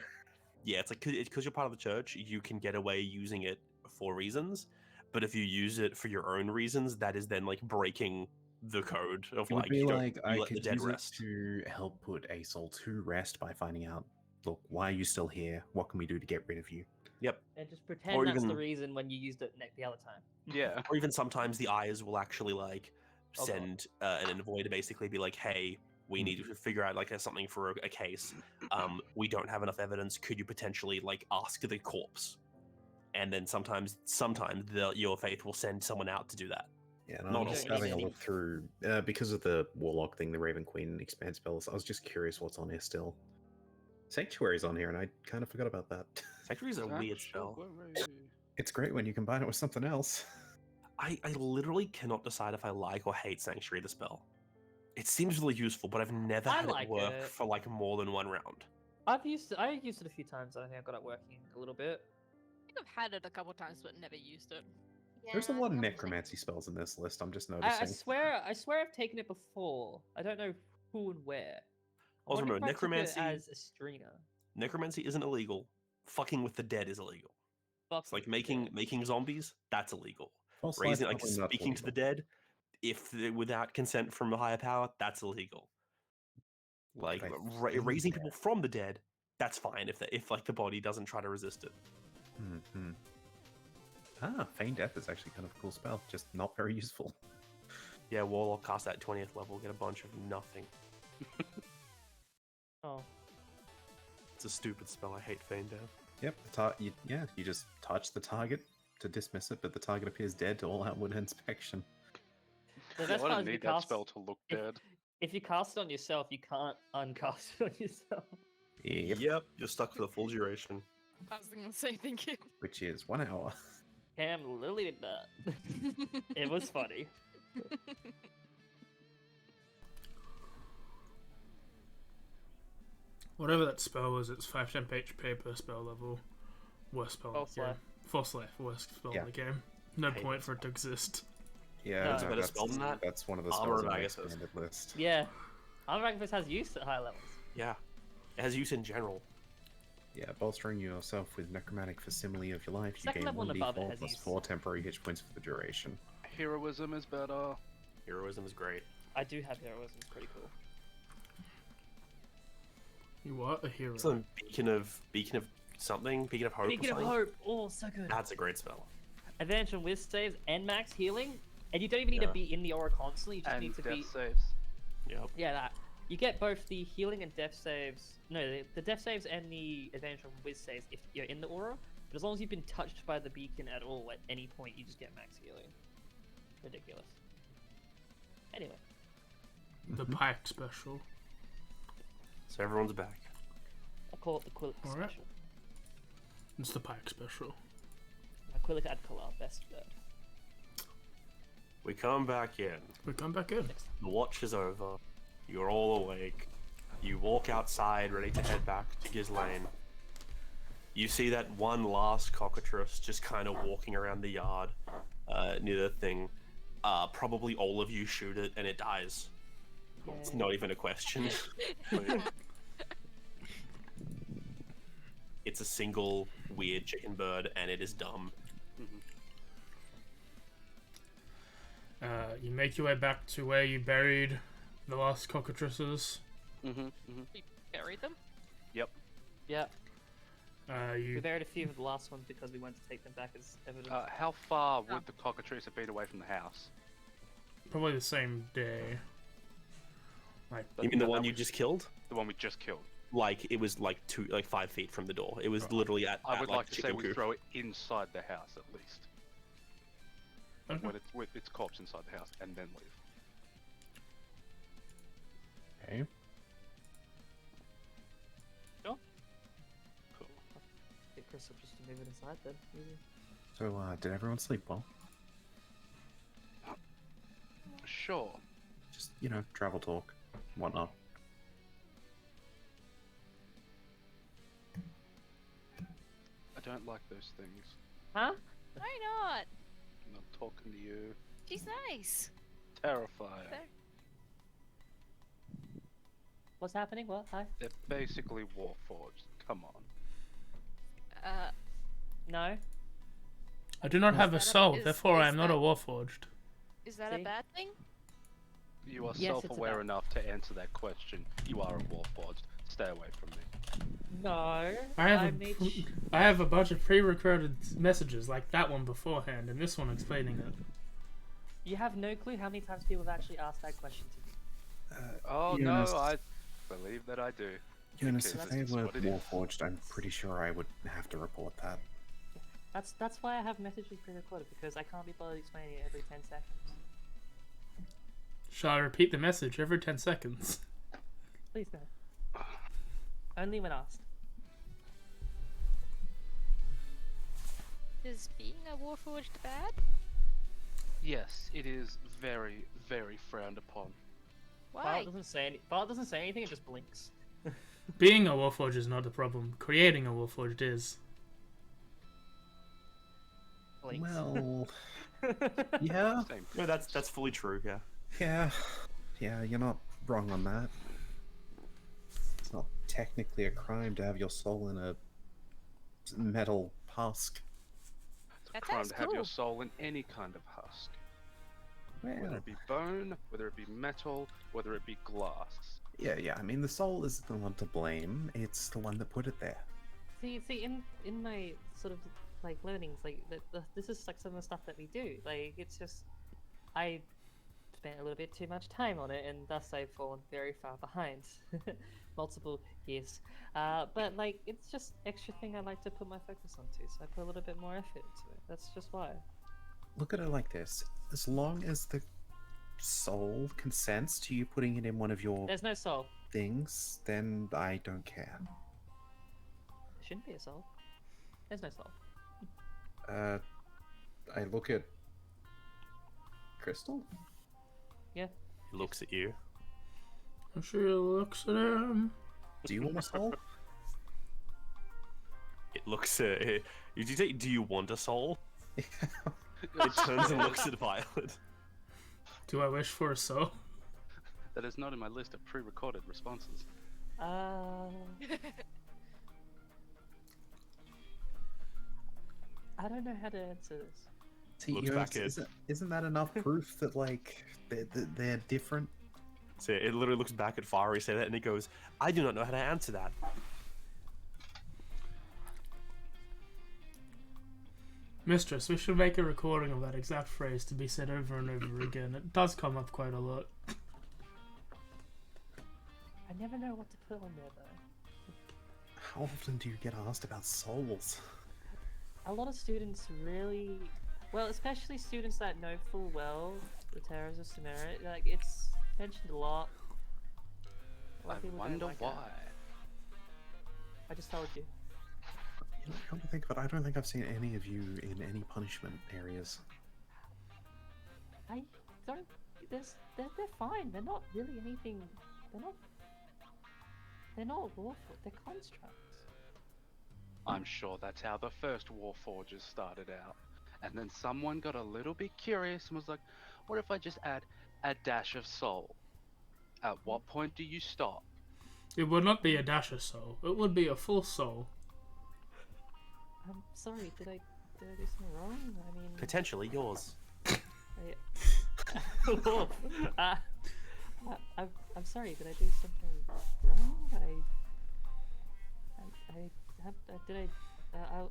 Yeah, it's like because you're part of the church, you can get away using it for reasons. But if you use it for your own reasons, that is then like breaking the code of It would like be you like don't you I let the could dead use rest. it to help put a soul to rest by finding out, look, why are you still here? What can we do to get rid of you? Yep. And just pretend Or that's the even- reason when you used it the other time. Yeah. Or even sometimes the eyes will actually like Oh, God. send an envoy to basically be like, hey, we need to figure out like something for a case. We don't have enough evidence. Could you potentially like ask the corpse? And then sometimes your faith will send someone out to do that. Yeah, and Not I'm just always. having a Any- look through because of the Warlock thing, the Raven Queen expand spells. I was just curious what's on here still. Sanctuary's on here, and I kind of forgot about that. Sanctuary is a weird spell. It's great when you combine it with something else. I literally cannot decide if I like or hate Sanctuary the spell. It seems really useful, but I've never I had like it work it. for like more than one round. I used it a few times. I think I got it working a little bit. I think I've had it a couple times, but never used it. There's a Yeah, lot of I'm necromancy spells in this list. I'm just I noticing. swear I've taken it before. I don't know who and where. I Also wonder remember, if I took it necromancy- as Estrina. Necromancy isn't illegal. Fucking with the dead is illegal. Fuck It's like the making dead. zombies. That's illegal. False Raising light like probably not speaking to the illegal. dead, without consent from a higher power, that's illegal. Like But I think raising that- people from the dead, that's fine if like the body doesn't try to resist it. Mhm. Ah, Feign Death is actually kind of a cool spell, just not very useful. Yeah, Warlock cast at 20th level, get a bunch of nothing. Oh, It's a stupid spell. I hate Feign Death. Yep, you just touch the target to dismiss it, but the target appears dead to all outward inspection. the I best part don't is if you need that cast spell to look if- dead. if you cast it on yourself, you can't uncast it on yourself. Yep. You're stuck for the full duration. I was gonna say, thank you. Which is 1 hour. Cam Lily did that. It was funny. Whatever that spell was, it's 5 temp HP per spell level. Worst spell False in the game. life. False life, worst spell Yeah. in the game. No Hate point that for it to exist. Yeah, No. It's a better spell than that. That's one of the Armor spells of on the Agathos. expanded list. Yeah, Armor has use at high levels. Yeah, it has use in general. Yeah, bolstering yourself with necromantic facsimile of your life, you Second gain level and above it 1d4 has plus use. 4 temporary hit points for the duration. Heroism is better. Heroism is great. I do have heroism. It's pretty cool. You are a hero. It's a beacon of something, beacon of hope. or Beacon of something. Hope. Oh, so good. That's a great spell. Advantage on whiz saves and max healing, and you don't even need Yeah. to be in the aura constantly. You just And need to death be. saves. Yep. Yeah, that. You get both the healing and death saves. No, the death saves and the advantage on whiz saves if you're in the aura. But as long as you've been touched by the beacon at all at any point, you just get max healing. Ridiculous. Anyway, The Pike special. So everyone's back. I call it the Quillic Alright. special. It's the Pike special. Quillic Adcola, best bet. We come back in. We come back in. Next time. The watch is over. You're all awake. You walk outside, ready to head back to Ghislaine. You see that one last cockatrice just kind of walking around the yard near the thing. Probably all of you shoot it, and it dies. It's Yay. not even a question. It's a single weird chicken bird, and it is dumb. You make your way back to where you buried the last cockatrices. We buried them. Yep. Yeah, we You buried a few of the last ones because we went to take them back as evidence. How far Oh. would the cockatrice have been away from the house? probably the same day. Like But- You mean the but one that you was just killed? The one we just killed. Like it was like 5 feet from the door. It was literally at. I would like like to say chicken we coop. throw it inside the house at least. Okay. With its corpse inside the house and then leave. Okay. Cool. I think Chris will just move it inside then. Maybe. So, did everyone sleep well? Sure. Just, travel talk, whatnot. I don't like those things. Huh? Why not? I'm not talking to you. She's nice. Terrifying. Fair. What's happening? What? Hi? They're basically Warforged. Come on. No? I do not have a that a- soul, is- therefore I is am not a that- warforged. Is that See? a bad thing? You are Yes, it's self-aware about- enough to answer that question. You are a Warforged. Stay away from me. No. I have made I have a bunch of pre-recorded messages like that one beforehand, and this one explaining it. You have no clue how many times people have actually asked that question to me. Oh Eunice. no, I believe that I do. Eunice, Okay, if that's they just were what it is. Warforged, I'm pretty sure I would have to report that. That's why I have messages pre-recorded, because I can't be bothered explaining it every 10 seconds. Shall I repeat the message every 10 seconds? Please no. Only when asked. Is being a Warforged bad? Yes, it is very, very frowned upon. Why? Barlet doesn't say anything, it just blinks. Being a warforged is not the problem. Creating a warforged is. Blinks. Well, yeah, Same. No, that's fully true. Yeah. yeah, you're not wrong on that. It's not technically a crime to have your soul in a metal husk. It's a That crime sounds to have your cool. soul in any kind of husk. Whether Well, it be bone, whether it be metal, whether it be glass. yeah. I mean, the soul is the one to blame. It's the one that put it there. See, in my sort of like learnings, like this is like some of the stuff that we do. Like it's just I spent a little bit too much time on it, and thus I've fallen very far behind. Multiple years, but like it's just extra thing I like to put my focus onto, so I put a little bit more effort into it. That's just why. Look at it like this: as long as the soul consents to you putting it in one of your There's no soul. things, then I don't care. There shouldn't be a soul. There's no soul. I look at Crystal. He looks at you. She looks at him. Do you want a soul? It looks at. Did you say, "Do you want a soul?" It turns and looks at Violet. Do I wish for a soul? That is not in my list of pre-recorded responses. I don't know how to answer this. See, Looks Eunice, back at- isn't that enough proof that like they're different? So it literally looks back at Fiery, say that, and he goes, "I do not know how to answer that." Mistress, we should make a recording of that exact phrase to be said over and over again. It does come up quite a lot. I never know what to put on there though. How often do you get asked about souls? A lot of students really, well, especially students that know full well the terrors of Sumeria, like it's mentioned a lot. A lot I of people don't wonder like why. it. I just told you. You know, come to think of it, I don't think I've seen any of you in any punishment areas. I don't. They're fine. They're not really anything. They're not awful. They're constructs. I'm sure that's how the first Warforgers started out. And then someone got a little bit curious and was like, what if I just add a dash of soul? At what point do you stop? It would not be a dash of soul. It would be a full soul. I'm sorry. Did I do something wrong? I mean, Potentially yours. I'm sorry. Did I do something wrong?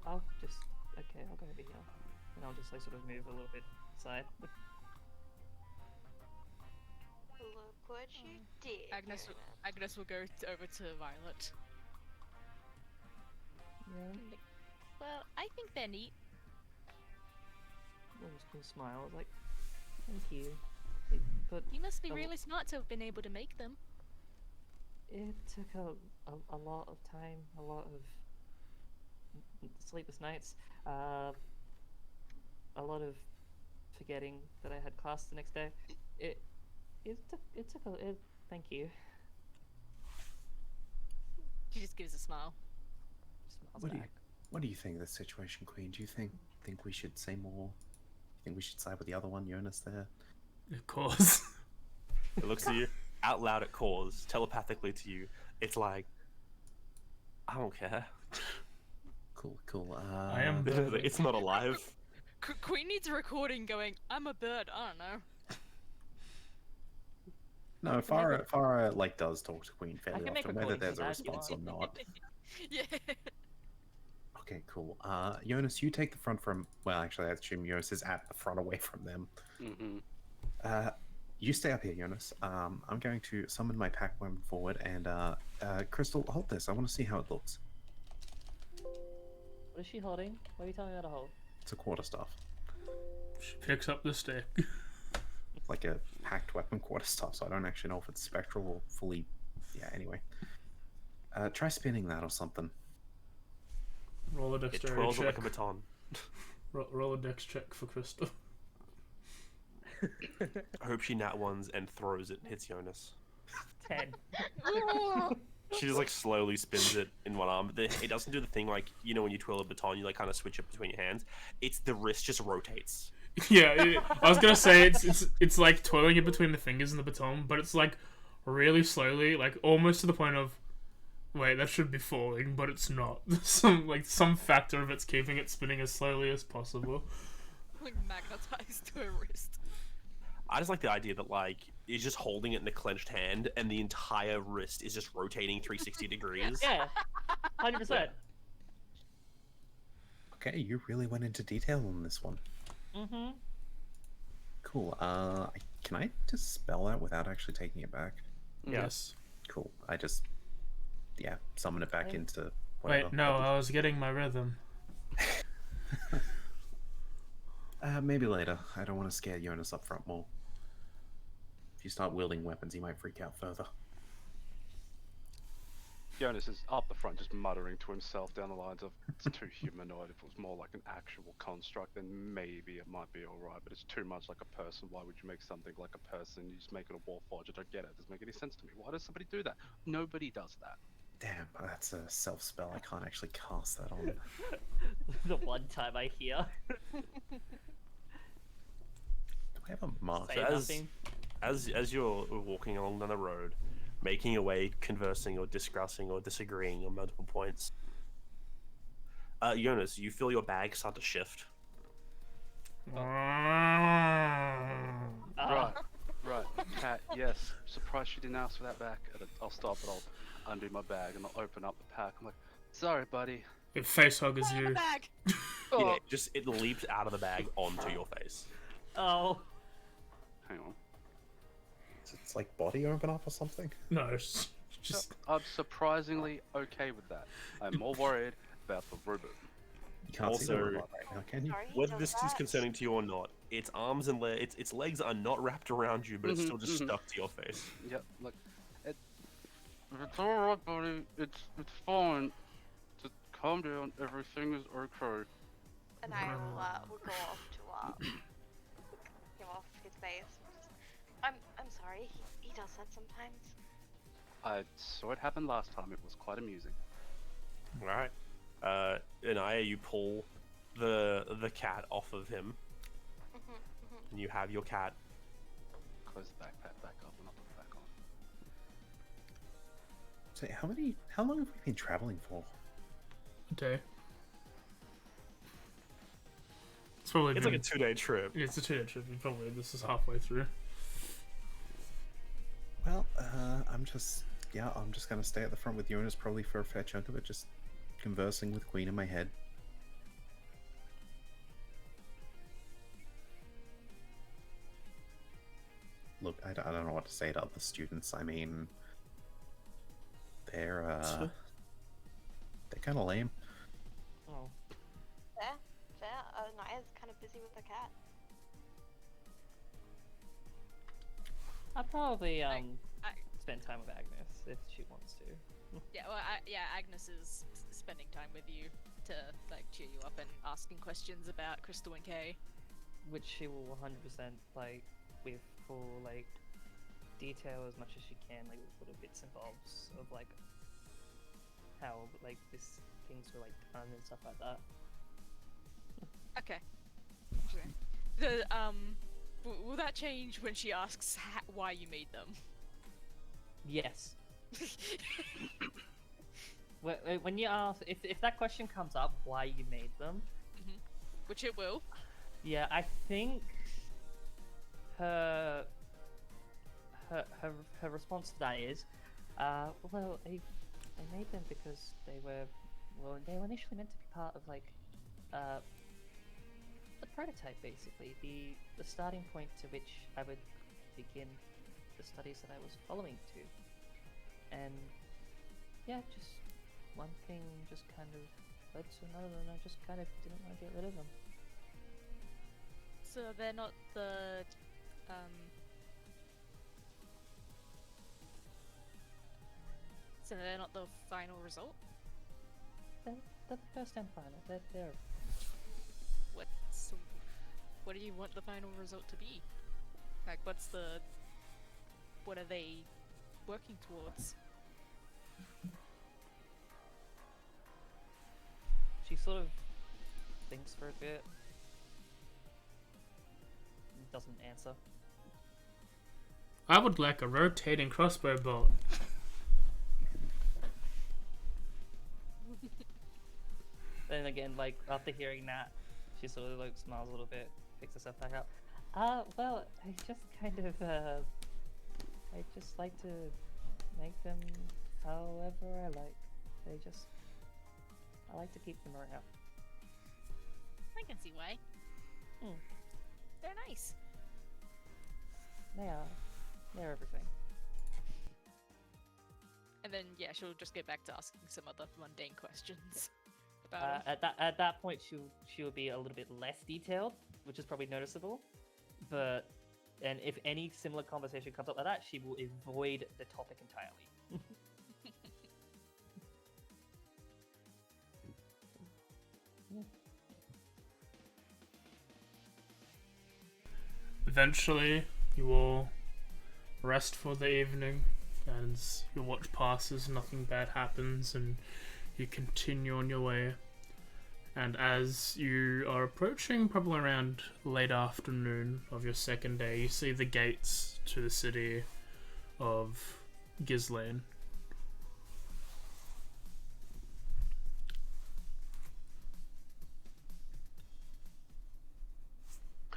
I'll just. Okay, I'll go over here, and I'll just like sort of move a little bit aside. Look what you did. Agnes will go over to Violet. Yeah. Well, I think they're neat. I was gonna smile. I was like, thank you. But You must be Oh. really smart to have been able to make them. it took a lot of time, a lot of sleepless nights, a lot of forgetting that I had class the next day. Thank you. She just gives a smile. Smiles What do you back. What do you think of this situation, Queen? Do you think we should say more? Think we should side with the other one, Jonas? There. Of course. It looks at you. out loud it calls telepathically to you. It's like, I don't care. Cool. I am birding. It's not alive. Queen needs a recording going, I'm a bird, I don't know. No, Farah like does talk to Queen fairly can make often, whether recordings there's of a that if you response or want. not. Yeah. Okay, cool. Jonas, you take the front from. Well, actually, I assume Jonas is at the front, away from them. You stay up here, Jonas. I'm going to summon my pack weapon forward, and Crystal, hold this. I want to see how it looks. What is she holding? What are you telling me how to hold? It's a quarterstaff, She picks up the stick. like a packed weapon quarterstaff. So I don't actually know if it's spectral or fully. Yeah. Anyway, try spinning that or something. Roll a It dexterity twirls it check. like a baton. Roll a dex check for Crystal. I hope she nat ones and throws it and hits Jonas. 10. She just like slowly spins it in one arm. It doesn't do the thing like, you know, when you twirl a baton, you like kind of switch it between your hands. It's the wrist just rotates. Yeah, I was gonna say it's like twirling it between the fingers and the baton, but it's like really slowly, like almost to the point of, wait, that should be falling, but it's not. Some factor of it's keeping it spinning as slowly as possible. Like magnetized to her wrist. I just like the idea that like it's just holding it in a clenched hand and the entire wrist is just rotating 360 degrees. Yeah, 100%. Okay, you really went into detail on this one. Mm-hmm. Cool. Can I just spell that without actually taking it back? Yes. Cool. I just, summon it back into. Whatever. Wait, no, I was getting my rhythm. Maybe later. I don't want to scare Jonas up front more. If you start wielding weapons, he might freak out further. Jonas is up the front just muttering to himself down the lines of, it's too humanoid. If it was more like an actual construct, then maybe it might be alright, but it's too much like a person. Why would you make something like a person? You just make it a warforged. I don't get it. It doesn't make any sense to me. Why does somebody do that? Nobody does that. Damn, that's a self spell. I can't actually cast that on. The one time I hear. Do I have a mark? Say as- nothing. As you're walking along down the road, making your way, conversing or discussing or disagreeing on multiple points, Jonas, you feel your bag start to shift. Right. Cat, yes. Surprised she didn't ask for that back. I'll stop and I'll undo my bag and I'll open up the pack. I'm like, sorry, buddy. It face hugs Put it in you. the bag. Yeah, it leaps out of the bag onto your face. Oh. Hang on. It's like body open up or something? No, it's just I'm surprisingly okay with that. I'm more worried about the robot. You can't see the Also- robot right now, can you? Sorry, he Whether does this is that. concerning to you or not, its arms and its legs are not wrapped around you, but it's still just Mhm. stuck to your face. Yep, look. It's alright, buddy. It's fine. Just calm down. Everything is okay. And I will go off to give off his face. I'm sorry. He does that sometimes. I saw it happen last time. It was quite amusing. Alright. Anaya, you pull the cat off of him, and you have your cat. Close the backpack back up and I'll put it back on. So how long have we been traveling for? a day. It's probably It's been, like a 2-day trip. it's a 2-day trip. Probably this is halfway through. Well, I'm just gonna stay at the front with Jonas probably for a fair chunk of it, just conversing with Queen in my head. Look, I don't know what to say to other students. I mean, they're kind of lame. Oh. Fair. Naya's kind of busy with the cat. I'd probably I- spend time with Agnes if she wants to. Yeah, well, Agnes is spending time with you to like cheer you up and asking questions about Crystal and Kay. Which she will 100% like with full like detail as much as she can, like with little bits and bobs of like how like this things were like done and stuff like that. Okay. The will that change when she asks why you made them? Yes. When you ask, if that question comes up, why you made them, Which it will. yeah, I think her response to that is, well, I made them because they were initially meant to be part of like, the prototype basically, the starting point to which I would begin the studies that I was following to, and yeah, just one thing just kind of led to another, and I just kind of didn't want to get rid of them. So they're not the So they're not the final result? They're the first and final. They're What do you want the final result to be? Like, what are they working towards? She sort of thinks for a bit, doesn't answer. I would like a rotating crossbow bolt. Then again, like, after hearing that, she sort of like smiles a little bit, picks herself back up. Well, I just kind of, I just like to make them however I like. I like to keep them around. I can see why. They're nice. They're everything. And then, yeah, she'll just get back to asking some other mundane questions about them. At that point, she'll be a little bit less detailed, which is probably noticeable. And if any similar conversation comes up like that, she will avoid the topic entirely. Eventually, you all rest for the evening, and your watch passes, nothing bad happens, and you continue on your way. And as you are approaching probably around late afternoon of your second day, you see the gates to the city of Ghislaine.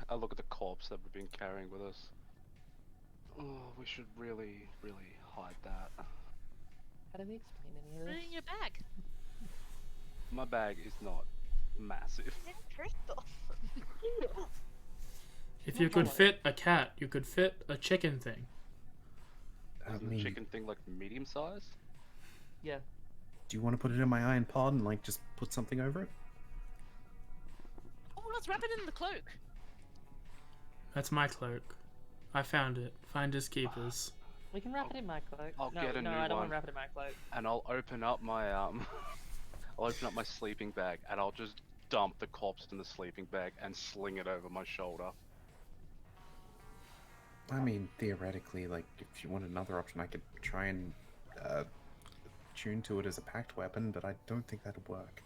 I look at the corpse that we've been carrying with us. Oh, we should really, really hide that. How do we explain any of Put this? it in your bag. My bag is not massive. Crystal. If you could fit a cat, you could fit a chicken thing. Isn't the chicken thing like medium size? Yeah. Do you want to put it in my iron pod and like just put something over it? Oh, let's wrap it in the cloak. That's my cloak. I found it. Finders keepers. We can wrap it in my cloak. I'll no, get a no, new I don't one. want to wrap it in my cloak. And I'll open up my I'll open up my sleeping bag and I'll just dump the corpse in the sleeping bag and sling it over my shoulder. I mean, theoretically, like, if you want another option, I could try and tune to it as a packed weapon, but I don't think that'd work.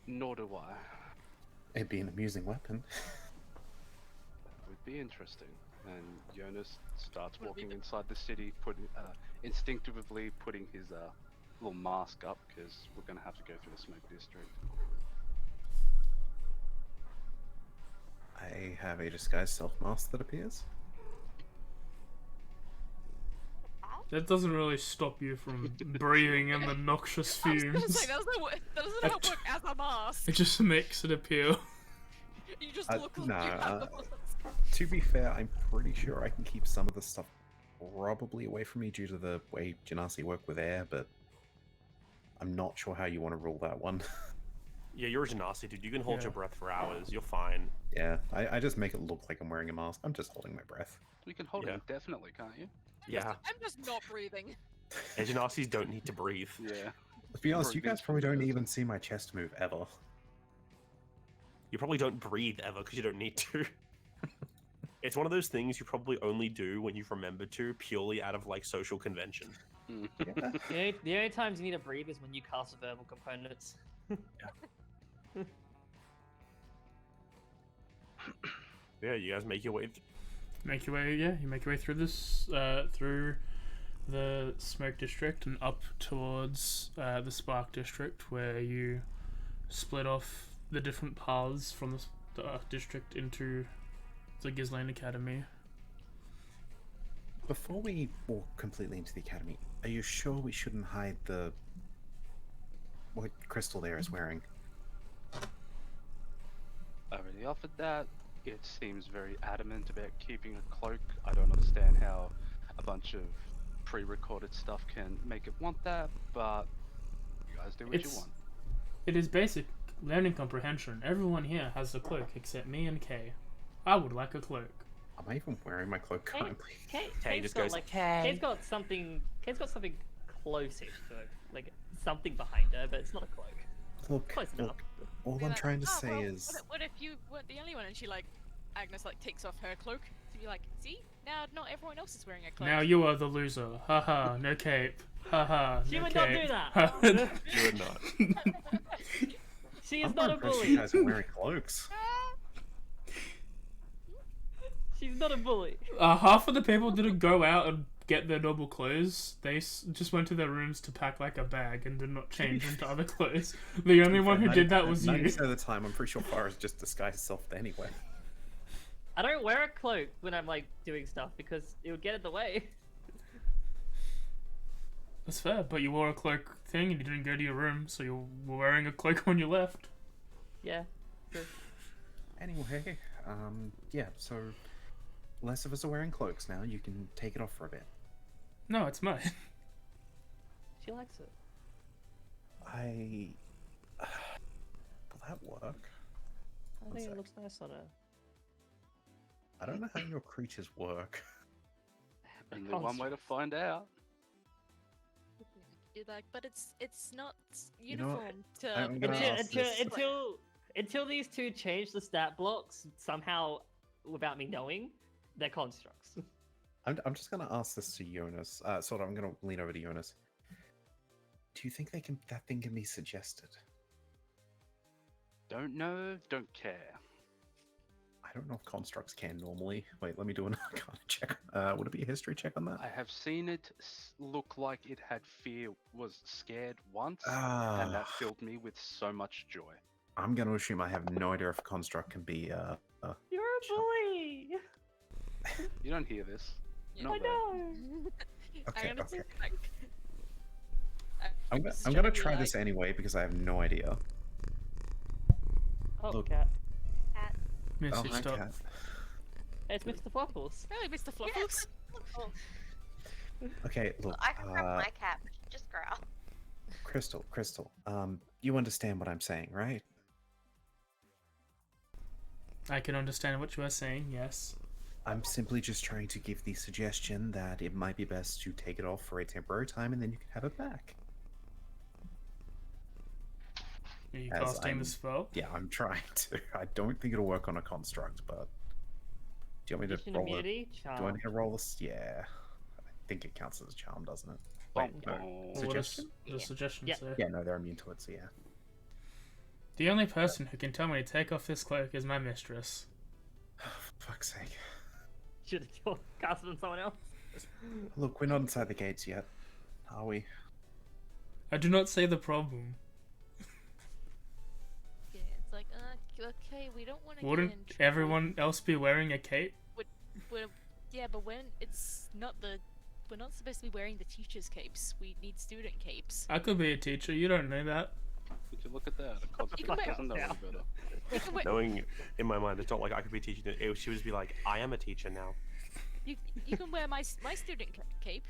Nor do I. It'd be an amusing weapon. Would be interesting. And Jonas starts Would it be walking the- inside the city, instinctively putting his little mask up because we're gonna have to go through the smoke district. I have a disguised self-mask that appears. That doesn't really stop you from breathing in the noxious I was gonna fumes. say, that doesn't help work as a mask. It just makes it appear. You just look like no, you have the mask. To be fair, I'm pretty sure I can keep some of the stuff probably away from me due to the way Genasi work with air, but I'm not sure how you want to rule that one. Yeah, you're a Genasi, dude. You can hold Yeah. your breath for hours. You're fine. Yeah, I just make it look like I'm wearing a mask. I'm just holding my breath. You can hold Yeah. it indefinitely, can't you? Yeah. I'm just not breathing. And Genasis don't need to breathe. Yeah. Let's be honest, you Breathing guys probably don't is- even see my chest move ever. You probably don't breathe ever because you don't need to. It's one of those things you probably only do when you've remembered to, purely out of like social convention. Mm. Yeah. The only times you need to breathe is when you cast verbal components. Yeah, you guys make your way. Make your way, yeah. You make your way through this, through the smoke district and up towards the spark district, where you split off the different paths from the district into the Ghislaine Academy. Before we walk completely into the academy, are you sure we shouldn't hide what Crystal there is wearing? I already offered that. It seems very adamant about keeping a cloak. I don't understand how a bunch of pre-recorded stuff can make it want that, but you guys do what you want. It is basic learning comprehension. Everyone here has a cloak except me and Kay. I would like a cloak. Am I even wearing my cloak currently? Kay's just got, goes, like, "Kay." Kay's got something close-ish to it, like something behind her, but it's not a cloak. Look, Close enough. all Be I'm like, trying to "Oh, say well, is... what if you weren't the only one?" And she like, Agnes like takes off her cloak to be like, "See, now not everyone else is wearing a cloak." Now you are the loser. Haha, no cape. Haha, She no would cape. not do that. You would not. She is I'm not a impressed bully. you guys are wearing cloaks. She's not a bully. Half of the people didn't go out and get their normal clothes. They just went to their rooms to pack like a bag and did not change into other clothes. The only one who did that was you. 90% of the time, I'm pretty sure Farah's just disguised herself anyway. I don't wear a cloak when I'm like doing stuff because it would get in the way. That's fair, but you wore a cloak thing and you didn't go to your room, so you were wearing a cloak when you left. Yeah, true. Anyway, yeah, so less of us are wearing cloaks now. You can take it off for a bit. No, it's mine. She likes it. Will that work? I One think sec. it looks nice on her. I don't know how your creatures work. Only one way to find out. You're like, but it's not You know what? uniform to. I'm gonna Until, ask this. until these two change the stat blocks somehow without me knowing, they're constructs. I'm just gonna ask this to Jonas. I'm gonna lean over to Jonas. Do you think that thing can be suggested? Don't know, don't care. I don't know if constructs can normally. Wait, let me do an arcana check. Would it be a history check on that? I have seen it look like it had fear, was scared once, and that Ah, filled me with so much joy. I'm gonna assume I have no idea if a construct can be. You're a bully. You don't hear this. Yeah. Not I bad. know. Okay, I'm gonna okay. like, I'm just gonna generally try like- this anyway because I have no idea. Oh, Look. cat. Missy, Oh, hi, stop. cat. Hey, it's Mr. Fluffles. Really, Mr. Fluffles? Okay, look. I can grab my cat, but she just growl. Crystal, you understand what I'm saying, right? I can understand what you are saying, yes. I'm simply just trying to give the suggestion that it might be best to take it off for a temporary time and then you can have it back. Are you As casting I'm- the spell? Yeah, I'm trying to. I don't think it'll work on a construct, but do you want me to Condition roll immunity, Do I charm. need to roll this? Yeah, I think it counts as a charm, doesn't it? Bum, Wait, no. bum. What does Suggestion? the suggestion Yeah. say? Yeah, no, they're immune to it, so yeah. The only person who can tell me to take off this cloak is my mistress. For fuck's sake. Should have cast it on someone else. Look, we're not inside the gates yet, are we? I do not see the problem. Yeah, it's like, okay, we don't want to Wouldn't get in trouble. everyone else be wearing a cape? Yeah, but when it's not we're not supposed to be wearing the teacher's capes. We need student capes. I could be a teacher, you don't know that. Would you look at that? A construct wear- doesn't know Yeah. any better. You can wear, Knowing in my mind, it's not like I could be teaching it. She would just be like, I am a teacher now. you can wear my student cape.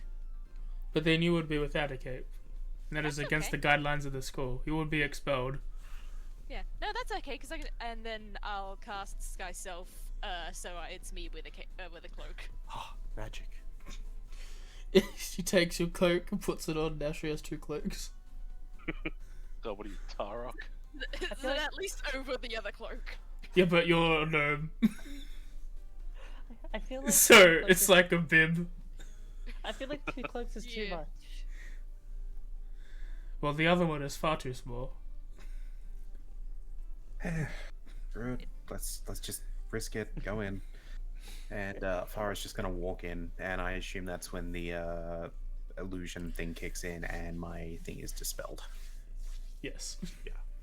But then you would be without a cape. And that is That's against okay. the guidelines of the school. You would be expelled. Yeah, no, that's okay. And then I'll cast Sky Self. So it's me with a cloak. Ah, magic. She takes your cloak and puts it on, now she has two cloaks. So what are you, Tarok? So at least over the other cloak. Yeah, but you're a gnome. I feel like So, two cloaks it's is- like a bib. I feel like 2 cloaks is too Yeah. much. Well, the other one is far too small. Screw it. Let's just risk it. Go in. And Farah's just gonna walk in, and I assume that's when the illusion thing kicks in and my thing is dispelled. Yes.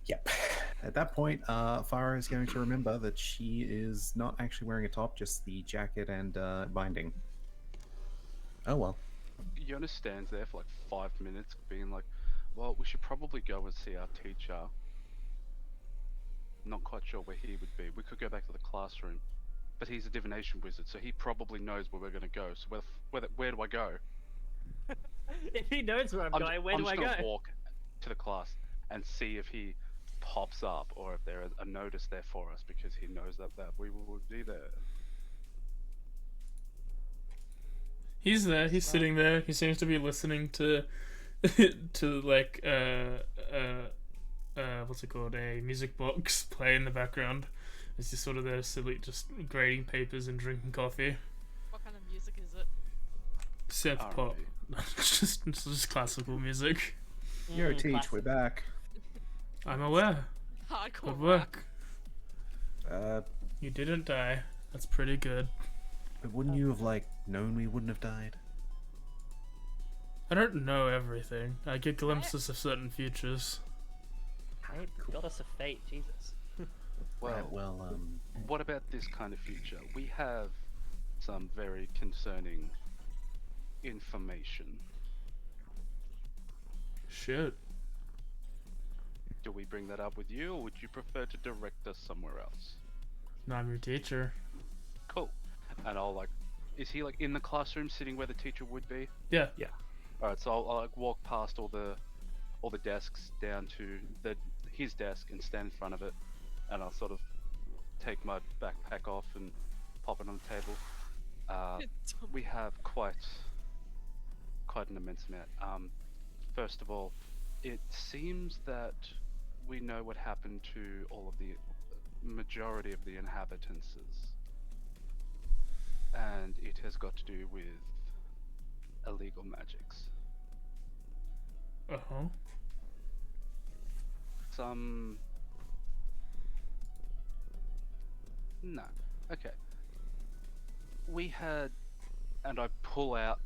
Yep. At that point, Farah is going to remember that she is not actually wearing a top, just the jacket and binding. Oh well. Yona stands there for like 5 minutes, being like, "Well, we should probably go and see our teacher. Not quite sure where he would be. We could go back to the classroom, but he's a divination wizard, so he probably knows where we're going to go. So where do I go? If he knows where I'm going, where do I I'm go? just gonna walk to the class and see if he pops up or if there is a notice there for us, because he knows that we will be there." He's there. He's sitting there. He seems to be listening to, to like what's it called? A music box play in the background. As he's sort of there, silly, just grading papers and drinking coffee. What kind of music is it? Synth pop. It's just classical music. Yo, Teach, classic. we're back. I'm aware. Hardcore Good rap. work. You didn't die. That's pretty good. But wouldn't you have, like, known we wouldn't have died? I don't know everything. I get glimpses of certain futures. Hey, goddess of fate, Jesus. Well, Right, well, what about this kind of future? We have some very concerning information. Shit. Do we bring that up with you, or would you prefer to direct us somewhere else? No, I'm your teacher. Cool. And I'll like, is he like in the classroom sitting where the teacher would be? Yeah. Alright, so I'll like walk past all the desks down to his desk and stand in front of it, and I'll sort of take my backpack off and pop it on the table. We have quite an immense amount. First of all, it seems that we know what happened to all of the majority of the inhabitants, and it has got to do with illegal magics. Uh-huh. No. Okay. We had, and I pull out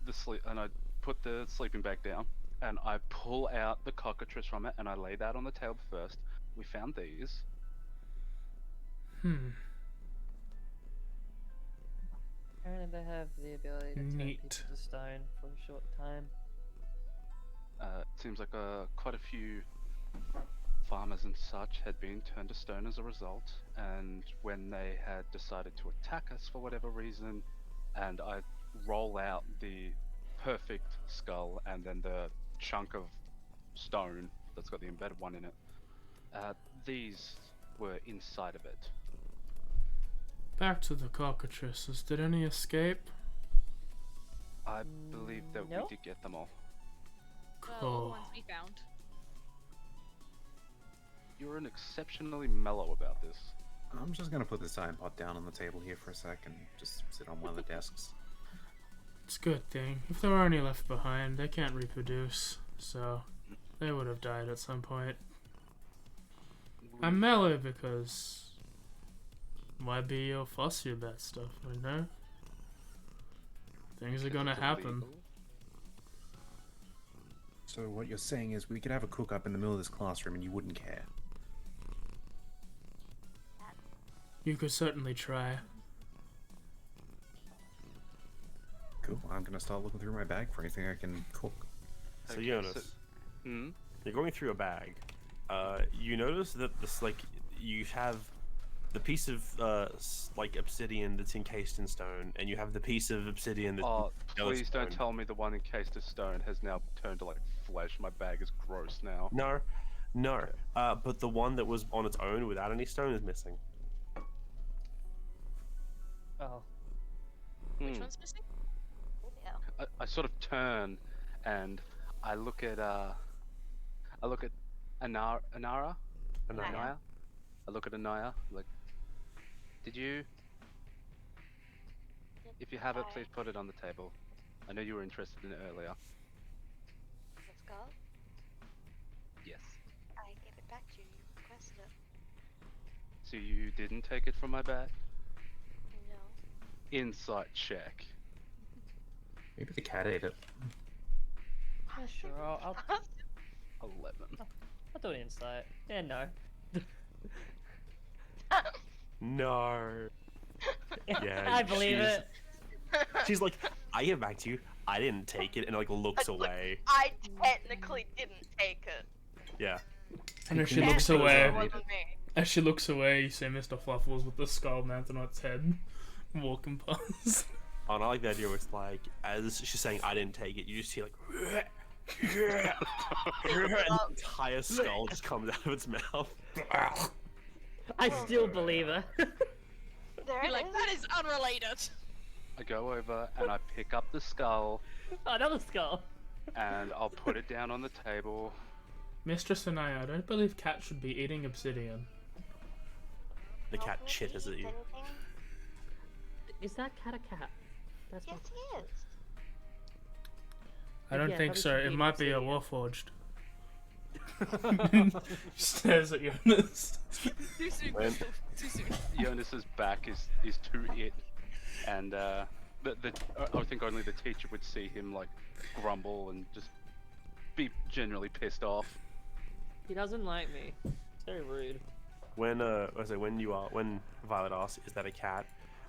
and I put the sleeping bag down, and I pull out the cockatrice from it, and I lay that on the table first. We found these. Apparently they have the ability to turn Neat. pieces of stone for a short time. It seems like quite a few farmers and such had been turned to stone as a result, and when they had decided to attack us for whatever reason, and I roll out the perfect skull and then the chunk of stone that's got the embedded one in it, these were inside of it. Back to the cockatrices. Did any escape? I believe that no. we did get them all. Well, Cool. the ones we found. You're an exceptionally mellow about this. I'm just gonna put this iron pot down on the table here for a sec and just sit on one of the desks. It's a good thing. If there are any left behind, they can't reproduce, so they would have died at some point. I'm mellow because why be all fussy about stuff, you know? Things are gonna It's happen. illegal. So what you're saying is we could have a cook up in the middle of this classroom and you wouldn't care? You could certainly try. Cool, I'm gonna start looking through my bag for anything I can cook. So Okay, Jonas, Hmm? you're going through a bag. You notice that this, like, you have the piece of like obsidian that's encased in stone, and you have the piece of obsidian that's Oh, no, it's please don't stone. tell me the one encased of stone has now turned to like flesh. My bag is gross now. No. But the one that was on its own without any stone is missing. Oh. Which Hmm. one's missing? Yeah. I sort of turn and I look at Anara. Anaya. Anaya. I look at Anaya like, did you? If you have it, please put it on the table. I know you were interested in it earlier. Let's go. Yes. I gave it back to you. You requested it. So you didn't take it from my bag? No. Insight check. Maybe the cat ate it. Yeah, sure. I'll 11. do an insight. Yeah, no. No. Yeah, I believe she's- it. She's like, I get back to you. I didn't take it, and like looks Look, away. I technically didn't take it. Yeah. And as she Technically, looks it was away, It wasn't me. as she looks away, you see Mr. Fluffles with the skull mounted on its head, walking past. And I like the idea where it's like, as she's saying, I didn't take it, you just hear like, and the entire skull just comes out of its mouth. I still believe her. There You're it like, is. that is unrelated. I go over and I pick up the skull Another skull. and I'll put it down on the table. Mistress Anaya, I don't believe cats should be eating obsidian. The cat Don't chitters at eat you. anything. Is that cat a cat? That's Yes, he is. I don't Yeah, think probably so. should It eat might be a obsidian. warforged. Stares at Jonas. Too soon, When- Crystal. Too soon. Jonas's back is to it, and I think only the teacher would see him like grumble and just be generally pissed off. He doesn't like me. It's very rude. When when Violet asks, "Is that a cat?"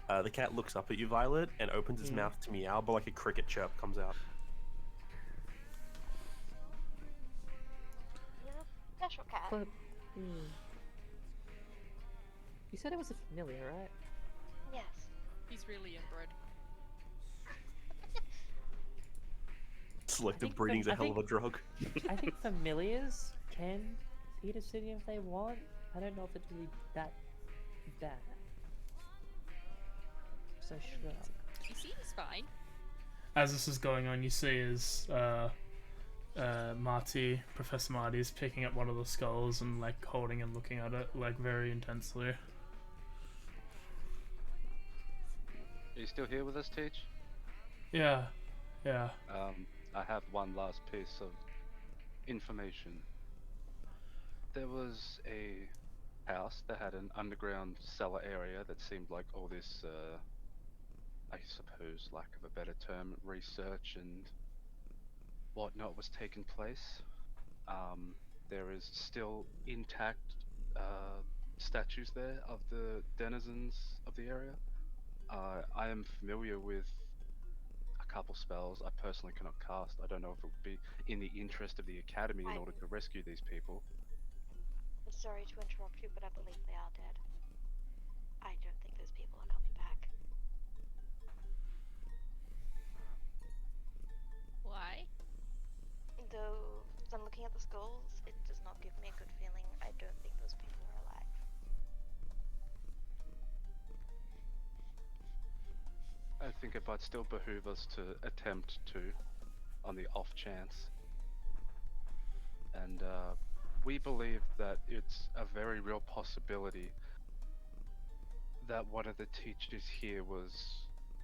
The cat looks up at you, Violet, and opens its mouth to meow, but like a cricket chirp comes out. He's a special cat. But, you said it was a familiar, right? Yes. He's really inbred. Selective think breeding's that- a I hell of a think- drug. I think familiars can eat obsidian if they want. I don't know if it's really that bad. So shrug. He seems fine. As this is going on, you see as Marty, Professor Marty, is picking up one of the skulls and like holding and looking at it like very intensely. Are you still here with us, Teach? Yeah, yeah. I have one last piece of information. There was a house that had an underground cellar area that seemed like all this, I suppose, lack of a better term, research and whatnot was taking place. There is still intact statues there of the denizens of the area. I am familiar with a couple spells I personally cannot cast. I don't know if it would be in the interest of the Academy in order to rescue these people. I'm sorry to interrupt you, but I believe they are dead. I don't think those people are coming back. Why? Though, as I'm looking at the skulls, it does not give me a good feeling. I don't think those people are alive. I think it might still behoove us to attempt to, on the off chance. And we believe that it's a very real possibility that one of the teachers here was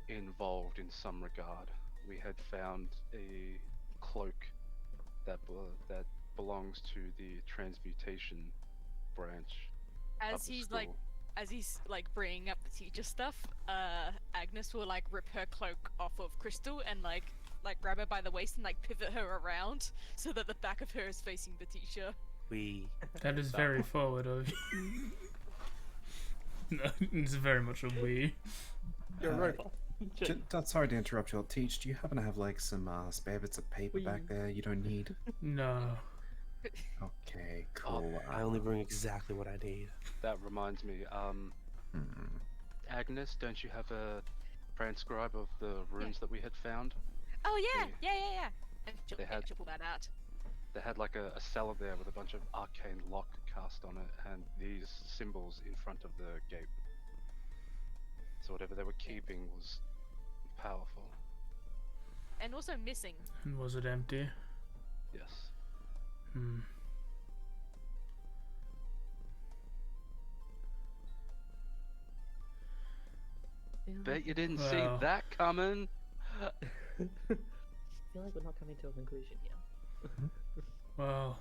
involved in some regard. We had found a cloak that belongs to the transmutation branch of As the he's school. like bringing up the teacher stuff, Agnes will like rip her cloak off of Crystal and like grab her by the waist and like pivot her around so that the back of her is facing the teacher. That is very forward of you. No, it's very much a we. You're a Uh, robot. Sorry to interrupt you. Teach, do you happen to have like some spare bits of paper back there you don't need? No. Okay, cool. I only bring exactly what I need. That reminds me, Agnes, don't you have a transcribe of the runes that we had found? Oh yeah, Yeah. yeah. And she'll pull that out. They had like a cellar there with a bunch of arcane lock cast on it and these symbols in front of the gate. So whatever they were keeping was powerful. And also missing. And was it empty? Yes. Hmm. Bet you didn't see Well. that coming. I feel like we're not coming to a conclusion here. Well,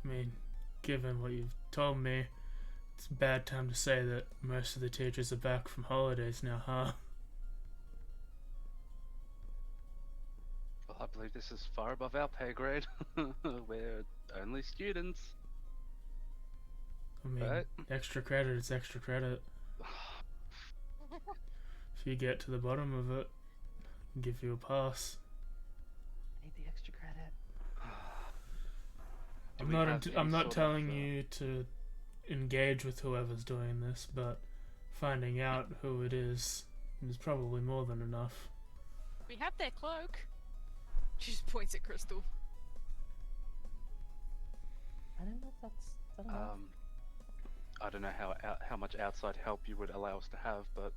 I mean, given what you've told me, it's a bad time to say that most of the teachers are back from holidays now, huh? Well, I believe this is far above our pay grade. We're only students. I mean, Right. extra credit is extra credit. If you get to the bottom of it, I'll give you a pass. I need the extra credit. Do I'm we not. have any I'm not sort telling of, you to engage with whoever's doing this, but finding out who it is probably more than enough. We have their cloak. She just points at Crystal. I don't know if that's. I don't know. I don't know how much outside help you would allow us to have, but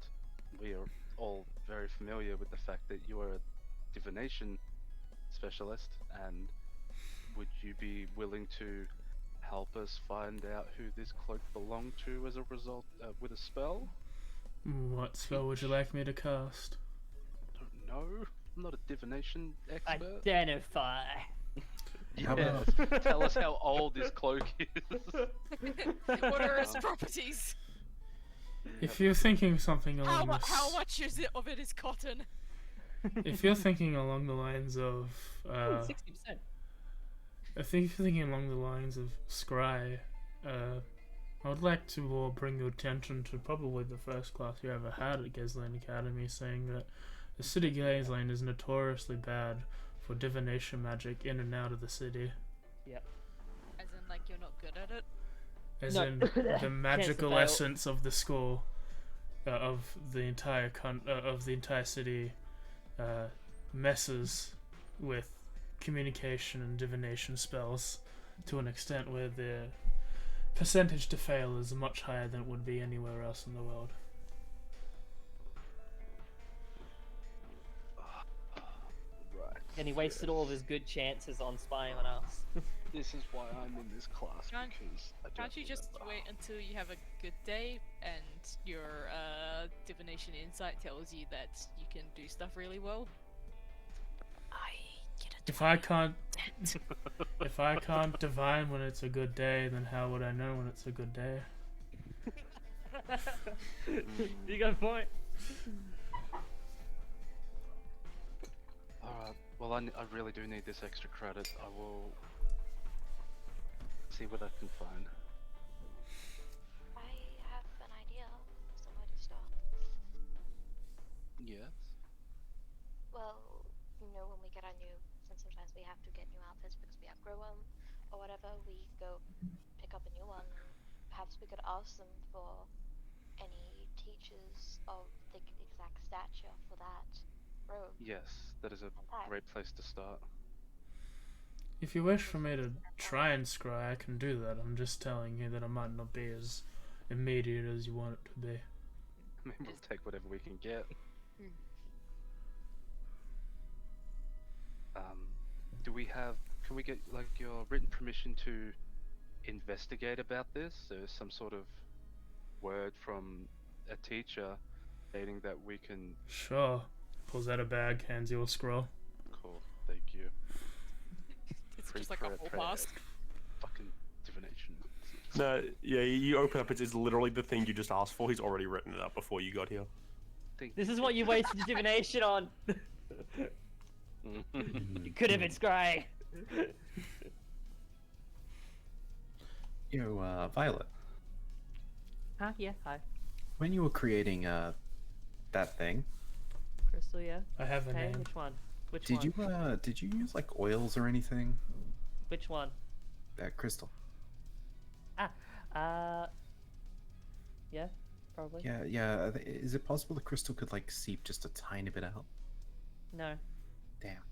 we are all very familiar with the fact that you are a divination specialist, and would you be willing to help us find out who this cloak belonged to as a result with a spell? What spell would you like me to cast? Don't know. I'm not a divination expert. Identify. How Yes. Tell us how old this cloak is. What are its properties? If you're thinking something How, along this, how much is it of it is cotton? if you're thinking along the lines of, 60%. if you're thinking along the lines of scry, I would like to bring your attention to probably the first class you ever had at Ghislaine Academy, saying that the city Ghislaine is notoriously bad for divination magic in and out of the city. As in, like, you're not good at it? As No. in the magical fail. essence of the school, of the entire city, messes with communication and divination spells to an extent where the percentage to fail is much higher than it would be anywhere else in the world. Right. And he wasted all of his good chances on spying on us. This is why I'm in this class, Can't- because I don't Can't you just remember. wait until you have a good day and your divination insight tells you that you can do stuff really well? If I can't divine when it's a good day, then how would I know when it's a good day? You got a point. Alright, well I really do need this extra credit. I will see what I can find. I have an idea of somewhere to start. Yes? Well, you know, when we get our new, since sometimes we have to get new outfits because we outgrow them or whatever, we go pick up a new one. Perhaps we could ask them for any teachers of the exact stature for that robe. Yes, that is a And that. great place to start. If you wish for me to try and scry, I can do that. I'm just telling you that it might not be as immediate as you want it to be. I mean, we'll take whatever we can get. Can we get like your written permission to investigate about this? There's some sort of word from a teacher stating that we can. Sure. Pulls out a bag, hands you a scroll. Cool, thank you. It's just like a whole pass. Fucking divination. No, yeah, you open up, it's literally the thing you just asked for. He's already written it up before you got here. This is what you wasted your divination on. You could have been scrying. Yo, Violet, Huh? Yeah. Hi. when you were creating that thing, Crystal. Yeah. I have a Okay. name. Which one? Which did one? you use like oils or anything? Which one? That crystal. Yeah. Probably. Yeah. Is it possible the crystal could like seep just a tiny bit out? No. Damn.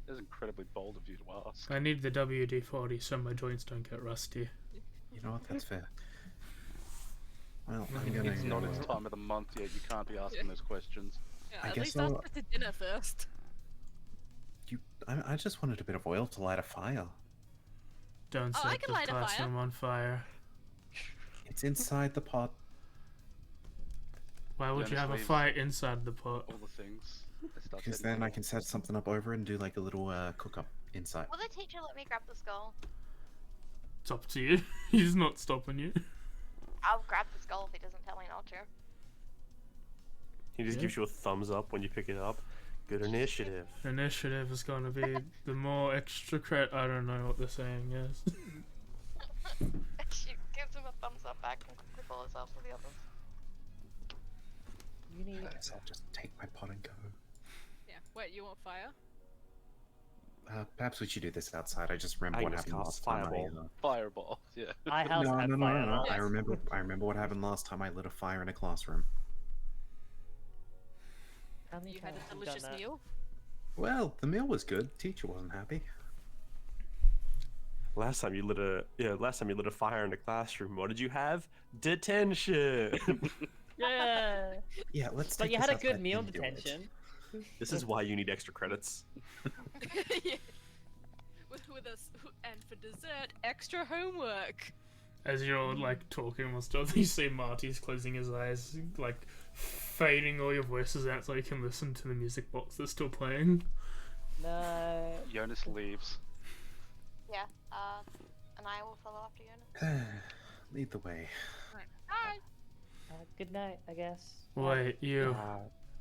That's incredibly bold of you to ask. I need the WD-40 so my joints don't get rusty. You know what? That's fair. Well, I'm It's gonna. It's not its uh, time of the month yet. You can't be asking those questions. Yeah, I at guess least ask I'll- us to dinner first. I just wanted a bit of oil to light a fire. Don't Oh, I set can the light a fire. classroom on fire. It's inside the pot. Why would Yeah, you have a just leave- fire inside the pot? All the things. They start Because setting then I up. can set something up over it and do like a little cook up inside. Will the teacher let me grab the skull? It's up to you. He's not stopping you. I'll grab the skull if he doesn't tell me not to. He just Yeah. gives you a thumbs up when you pick it up. Good initiative. Initiative is going to be the more extra credit. I don't know what the saying is. She gives him a thumbs up back and quickly follows after the others. You need. I guess I'll just take my pot and go. Yeah. Wait, you want fire? Perhaps we should do this outside. I just remember what Agnes happened last cast time. fireball. Fireball. Yeah. My house No, had no, no, fire. no, no. Yes. I remember what happened last time. I lit a fire in a classroom. How many You had times a have you delicious done that? meal. Well, the meal was good. Teacher wasn't happy. Last time you lit a fire in the classroom. What did you have? Detention. Yeah. Yeah, let's. But take you this had a outside good meal and do it. detention. This is why you need extra credits. Yeah. With us, and for dessert, extra homework. As you're like talking and stuff, you see Marty's closing his eyes, like fading all your voices out so you can listen to the music box that's still playing. No. Jonas leaves. Yeah, and I will follow after Jonas. Lead the way. Hi. Good night, I guess. Wait, you.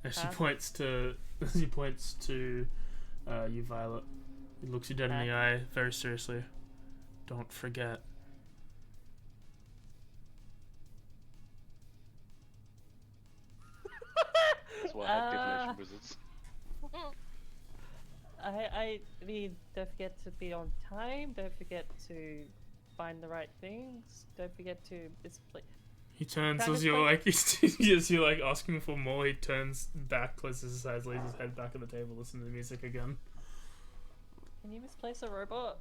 As she Huh? points to you, Violet. He looks you dead in the eye, very seriously. Don't forget. That's why I have divination wizards. I mean, don't forget to be on time. Don't forget to find the right things. Don't forget to. He turns Kind as of you're like- as you're like asking for more. He turns back, closes his eyes, lays his head back on the table, listens to the music again. Can you misplace a robot?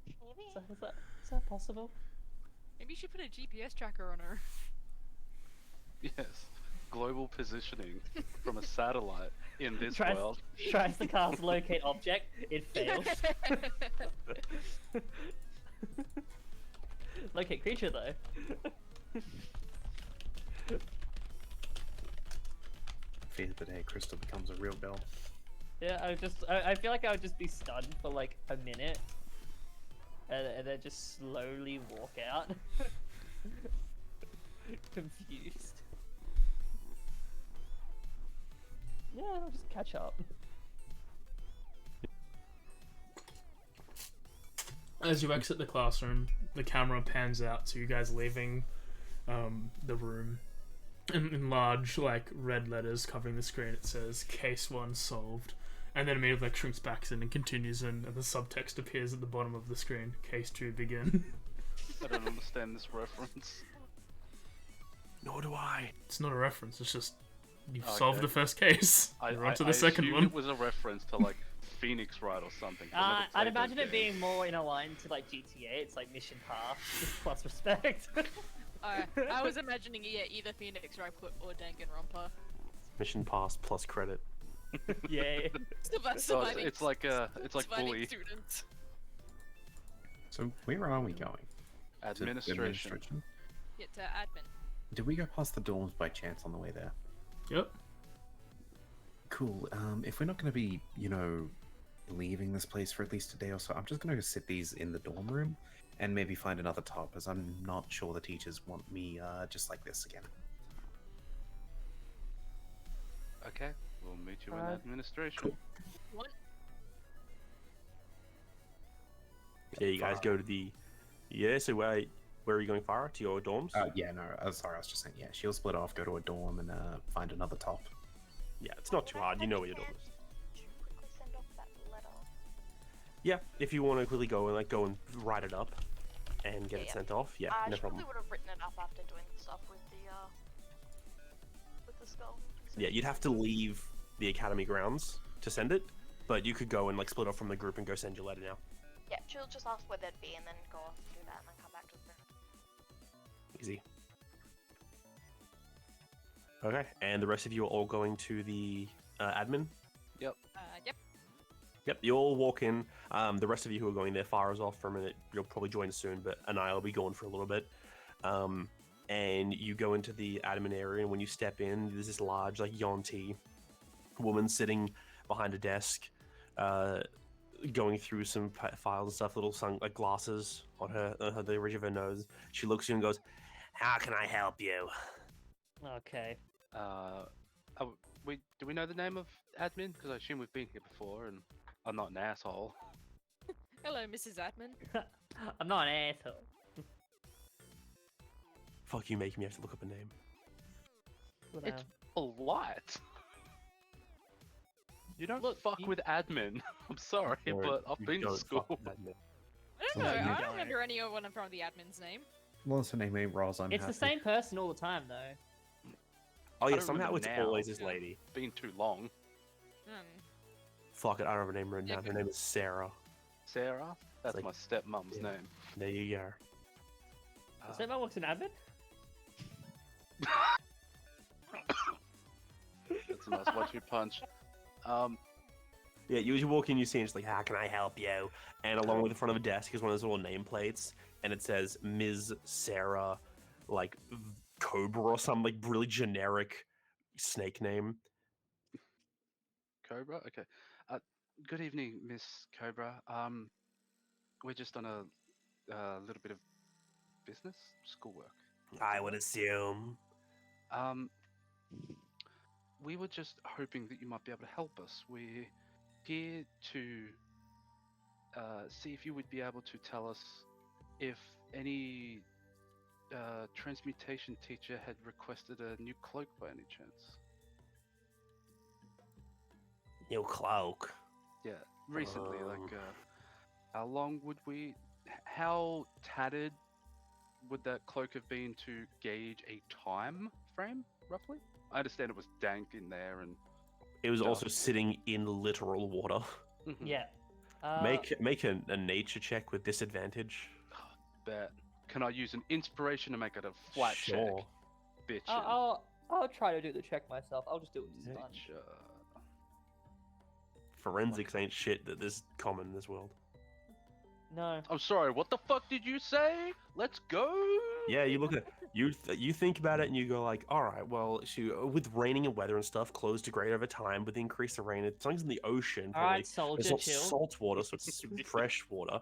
Maybe. Is that possible? Maybe you should put a GPS tracker on her. Yes. Global positioning from a satellite in this Tries- world. Tries to cast locate object. It fails. Locate creature though. Fear the day Crystal becomes a real girl. Yeah, I feel like I would just be stunned for like a minute, and then just slowly walk out, confused. Yeah, I'll just catch up. As you exit the classroom, the camera pans out to you guys leaving the room. In large, like, red letters covering the screen, it says, Case 1 solved. And then immediately like, shrinks back in and continues in, and the subtext appears at the bottom of the screen. Case 2 begin. I don't understand this reference. Nor do I. It's not a reference, it's just, you've Okay. solved the first case. You're on to the second assumed one. It was a reference to like Phoenix Wright or something. I've never I'd played imagine those it being games. more in a line to like GTA. It's like mission pass plus respect. I was imagining either Phoenix Wright or Danganronpa. Mission pass plus credit. Yeah. So it's like surviving bully student. So where are we going? To administration. Get to admin. Did we go past the dorms by chance on the way there? Yep. Cool. If we're not going to be, leaving this place for at least a day or so, I'm just going to go sit these in the dorm room and maybe find another top, as I'm not sure the teachers want me just like this again. Okay, we'll meet you in Uh, administration. cool. What? Yeah, you guys go to the. Yeah, so where are you going, Farah? To your dorms? Yeah, no, sorry, I was just saying, yeah, she'll split off, go to a dorm, and find another top. Yeah, it's not too hard. You know where your dorm is. Should we quickly send off that letter? Yeah, if you want to quickly go and write it up and get it Yeah. sent off. Yeah, no She problem. probably would have written it up after doing stuff with the skull. So Yeah, you'd have to leave the academy grounds to send it, but you could go and like split off from the group and go send your letter now. Yeah, she'll just ask where they'd be and then go off and do that and then come back to the room. Easy. Okay, and the rest of you are all going to the admin. Yep. Yep, you all walk in. The rest of you who are going there, Farah's off for a minute. You'll probably join soon, but Anaya will be gone for a little bit. And you go into the admin area, and when you step in, there's this large, like, Yonti woman sitting behind a desk, going through some files and stuff, little like glasses on the ridge of her nose. She looks at you and goes, "How can I help you?" Okay. do we know the name of admin? Because I assume we've been here before, and I'm not an asshole. Hello, Mrs. Admin. I'm not an asshole. Fuck you, making me have to look up a name. But, It's polite. You don't Look, fuck you- with admin. I'm sorry, Or but I've you been to don't fuck school. with that name. I don't So know. you I don't. don't remember anyone from the admin's name. Once her name ain't Roz, I'm it's happy. the same person all the time, though. Oh I yeah, don't somehow remember it's now. always this Yeah. lady. Been too long. Fuck it, I don't have her name written Yeah, down. Her go. name is Sarah. Sarah? That's like- my stepmom's yeah. name. There you go. Is that man works in admin? That's a nice 1-2 punch. Yeah, you walk in, you see, and it's like, how can I help you? And along with the front of a desk is one of those little nameplates, and it says Ms. Sarah, like Cobra or some like really generic snake name. Cobra? Okay. Good evening, Miss Cobra. We're just on a little bit of business, schoolwork. I would assume. We were just hoping that you might be able to help us. We're here to see if you would be able to tell us if any transmutation teacher had requested a new cloak by any chance. New cloak. Yeah, recently. How long would how tattered would that cloak have been to gauge a time frame, roughly? I understand it was dank in there and It was also Dust. sitting in literal water. Mhm. Yeah. Make a nature check with disadvantage. Bet. Can I use an inspiration to make it a flat Sure. check? Bitch. I'll try to do the check myself. I'll just do it with Yeah. sponge. Forensics ain't shit that is common in this world. No. I'm sorry, what the fuck did you say? Let's go! Yeah, you look at you think about it and you go like, all right, well, with raining and weather and stuff, clothes degrade over time. With the increase of rain, it's something's in the ocean. All Probably. right, It's soldier, not chill. salt water, so it's fresh water.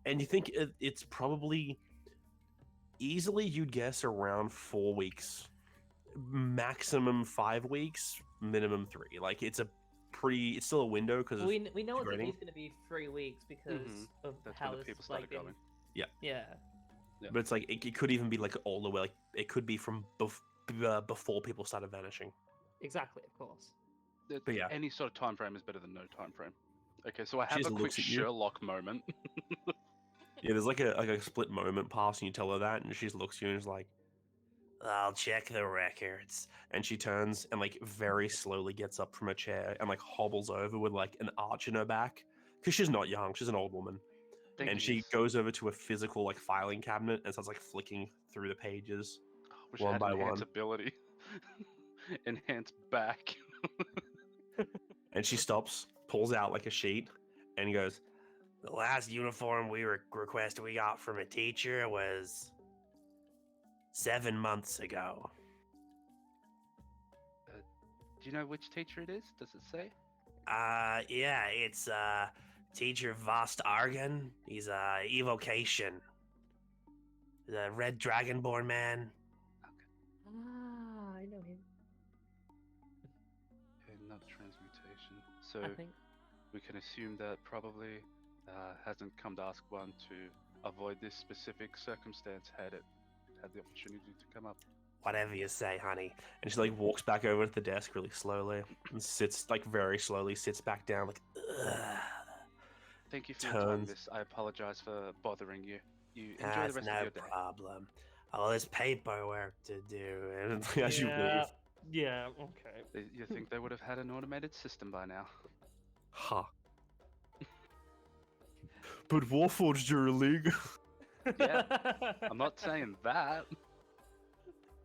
And you think it's probably easily, you'd guess, around 4 weeks, maximum 5 weeks, minimum 3. Like it's still a window because Well, we know it's at degrading. least going to be 3 weeks because of That's how when the this people has, started like, been... going. Yeah. Yeah. Yeah. But it's like it could even be like all the way, like it could be from before people started vanishing. Exactly, of course. But yeah. Any sort of time frame is better than no time frame. Okay, so I She have just a quick looks at you. Sherlock moment. Yeah, there's like a split moment pass, and you tell her that, and she just looks at you and is like, "I'll check the records." And she turns and like very slowly gets up from her chair and like hobbles over with like an arch in her back because she's not young, she's an old woman. Thank And you, she miss. goes over to a physical like filing cabinet and starts like flicking through the pages. Wish one I had by enhance one. ability. Enhance back. And she stops, pulls out like a sheet, and goes, "The last uniform request we got from a teacher was 7 months ago." Do you know which teacher it is? Does it say? Yeah, it's teacher Vost Argon. He's evocation. The red dragonborn man. Ah, I know him. Okay, not transmutation. So I think. we can assume that probably hasn't come to ask one to avoid this specific circumstance had it had the opportunity to come up. Whatever you say, honey. And she like walks back over to the desk really slowly and sits like very slowly, sits back down like, ugh. Thank you for your time, Turns. miss. I apologize for bothering you. You enjoy the That's rest no of your day. problem. Oh, there's paperwork to do. And as you Yeah. leave, Yeah, okay. You think they would have had an automated system by now? ha. But Warforged, you're illegal. Yeah. I'm not saying that.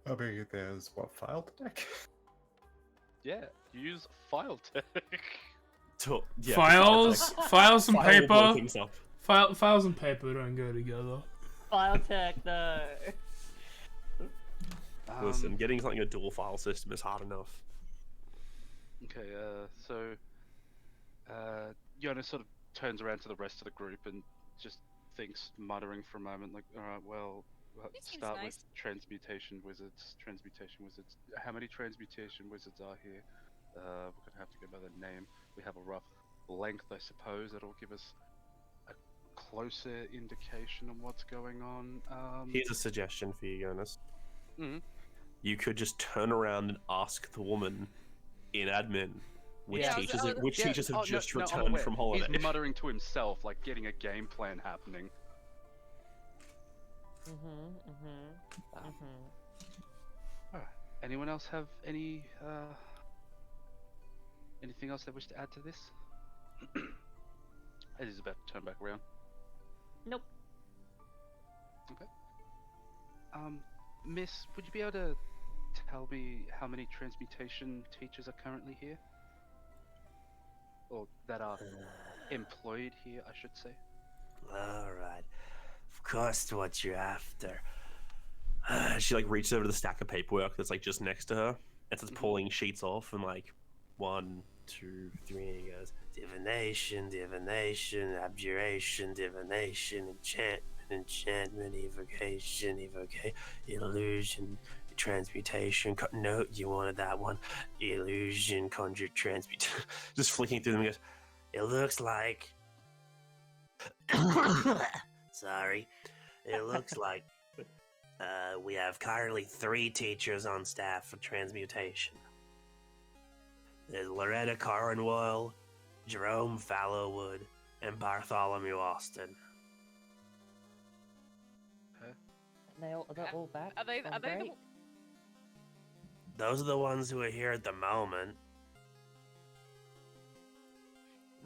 I mean, there's what, file tech? Yeah, use file tech. Yeah, Files, files and File will blow paper. things up. Files and paper don't go together. File tech, no. Listen, getting something a dual file system is hard enough. Okay, so Jonas sort of turns around to the rest of the group and just thinks, muttering for a moment, like, all right, well, He seems start nice. with transmutation wizards. How many transmutation wizards are here? We're gonna have to go by the name. We have a rough length, I suppose. That'll give us a closer indication of what's going on. Here's a suggestion for you, Jonas. Mhm. You could just turn around and ask the woman in admin which Yeah, I was- teachers I was- which Yeah, teachers have oh, just I'm returned aware. from holiday. He's muttering to himself, like getting a game plan happening. Alright. Anyone else have anything else they wish to add to this? Eddie's about to turn back around. Nope. Okay. Miss, would you be able to tell me how many transmutation teachers are currently here? Or that are employed here, I should say. Alright. Of course, what you're after. She like reaches over to the stack of paperwork that's like just next to her and starts pulling sheets off and like 1, 2, 3, and he goes divination, divination, abjuration, divination, enchantment, evocation, illusion, transmutation. No, you wanted that one. Illusion, conjure, transmutation. Just flicking through them, he goes, it looks like. Sorry. It looks like we have currently 3 teachers on staff for transmutation. There's Loretta Cornwall, Jerome Fallowwood, and Bartholomew Austin. They're all back. Are they? from Are they the? break? Those are the ones who are here at the moment.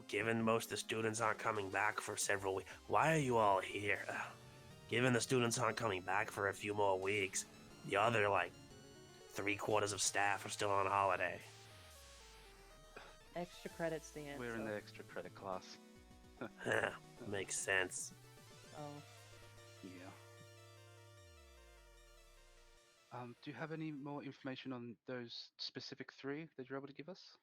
Given most of the students aren't coming back for several weeks, why are you all here? Given the students aren't coming back for a few more weeks, the other, like, 3/4 of staff are still on holiday. Extra credits the answer. We're in the extra credit class. Makes sense. Oh. Yeah. Do you have any more information on those specific 3 that you're able to give us?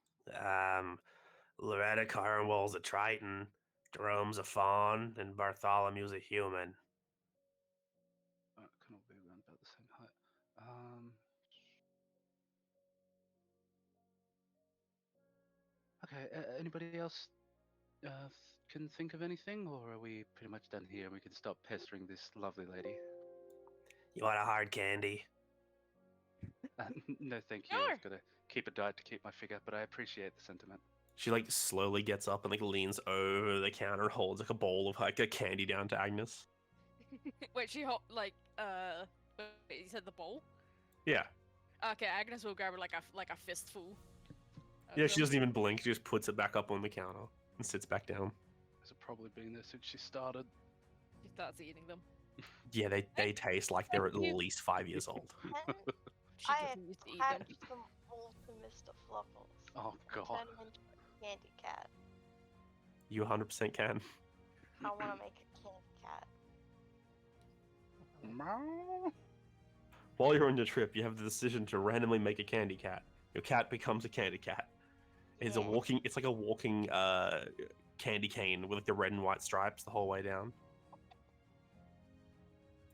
Loretta Cornwall's a Triton, Jerome's a Fawn, and Bartholomew's a human. Can all be around about the same height. Okay. Anybody else can think of anything, or are we pretty much done here? We can stop pestering this lovely lady. You want a hard candy? No, thank you. Sure. I've got to keep a diet to keep my figure, but I appreciate the sentiment. She like slowly gets up and like leans over the counter and holds like a bowl of like a candy down to Agnes. Wait, wait, you said the bowl? Yeah. Okay, Agnes will grab like a fistful. of Yeah, she them. doesn't even blink. She just puts it back up on the counter and sits back down. It's probably been there since she started. She starts eating them. Yeah, they taste like they're at Thank you. least 5 years old. She I continues to eat them. attached them all to Mr. Fluffles. Oh, God. Turn him into a candy cat. You 100% can. I want to make a candy cat. Meow. While you're on your trip, you have the decision to randomly make a candy cat. Your cat becomes a candy cat. It's Yeah. it's like a walking candy cane with like the red and white stripes the whole way down.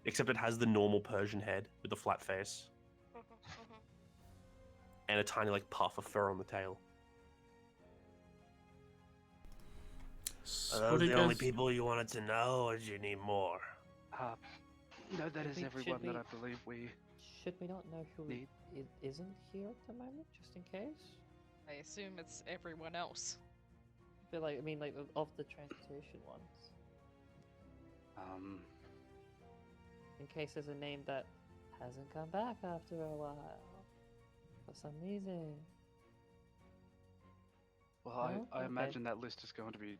Except it has the normal Persian head with the flat face and a tiny like puff of fur on the tail. So Are what those do you the only guys- people you wanted to know, or do you need more? No, that is Should everyone that we- I believe we Should we not know who need. isn't here at the moment, just in case? I assume it's everyone else. But like, I mean, like of the transportation ones, in case there's a name that hasn't come back after a while for some reason. Well, No? I Okay. imagine that list is going to be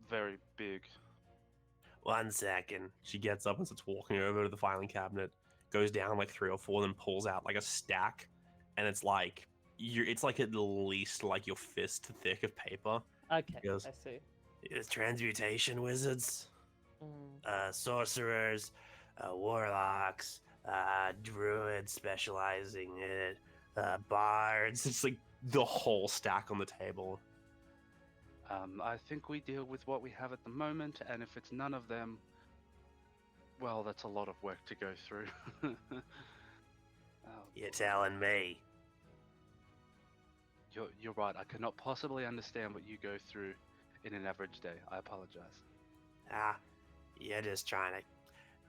very big. 1 second. She gets up and starts walking over to the filing cabinet, goes down like 3 or 4, then pulls out like a stack, and it's like it's like at least like your fist thick of paper. Okay, Yes. I see. It's transmutation wizards, Mm. sorcerers, warlocks, druids specializing in it, bards. It's like the whole stack on the table. I think we deal with what we have at the moment, and if it's none of them, well, that's a lot of work to go through. Oh, You're telling me. you're right. I cannot possibly understand what you go through in an average day. I apologize. Ah, you're just trying to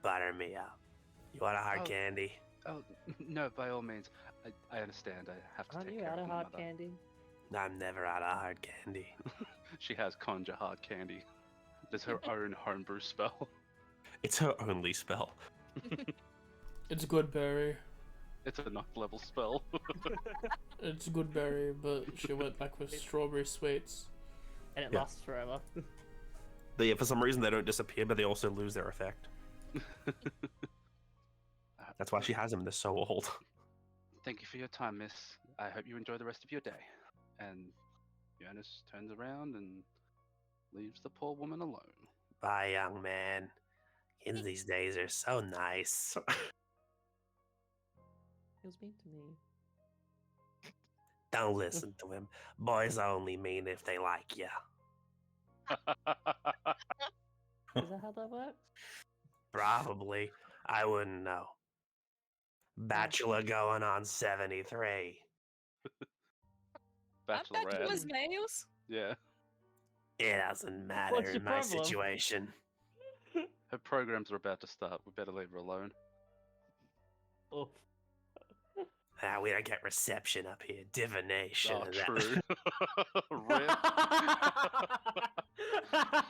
butter me up. You want a hard Oh. candy? Oh no, by all means. I understand. I have to Aren't take you care out of of my hard mother. candy? I'm never out of hard candy. She has conjure hard candy. There's her own homebrew spell. It's her only spell. It's good berry. It's a ninth level spell. It's good berry, but she went back with strawberry sweets. And it Yeah. lasts forever. Yeah, for some reason they don't disappear, but they also lose their effect. That's why she has them. They're so old. Thank you for your time, miss. I hope you enjoy the rest of your day. And Jonas turns around and leaves the poor woman alone. Bye, young man. Kids these days are so nice. He was mean to me. Don't listen to him. Boys only mean if they like you. Is that how that works? Probably. I wouldn't know. Bachelor going on 73. Aren't Bachelorette. bachelors males? Yeah. It doesn't matter What's in your my problem? situation. Her programs are about to start. We better leave her alone. Oh. We don't get reception up here. Divination. Oh, and that. true.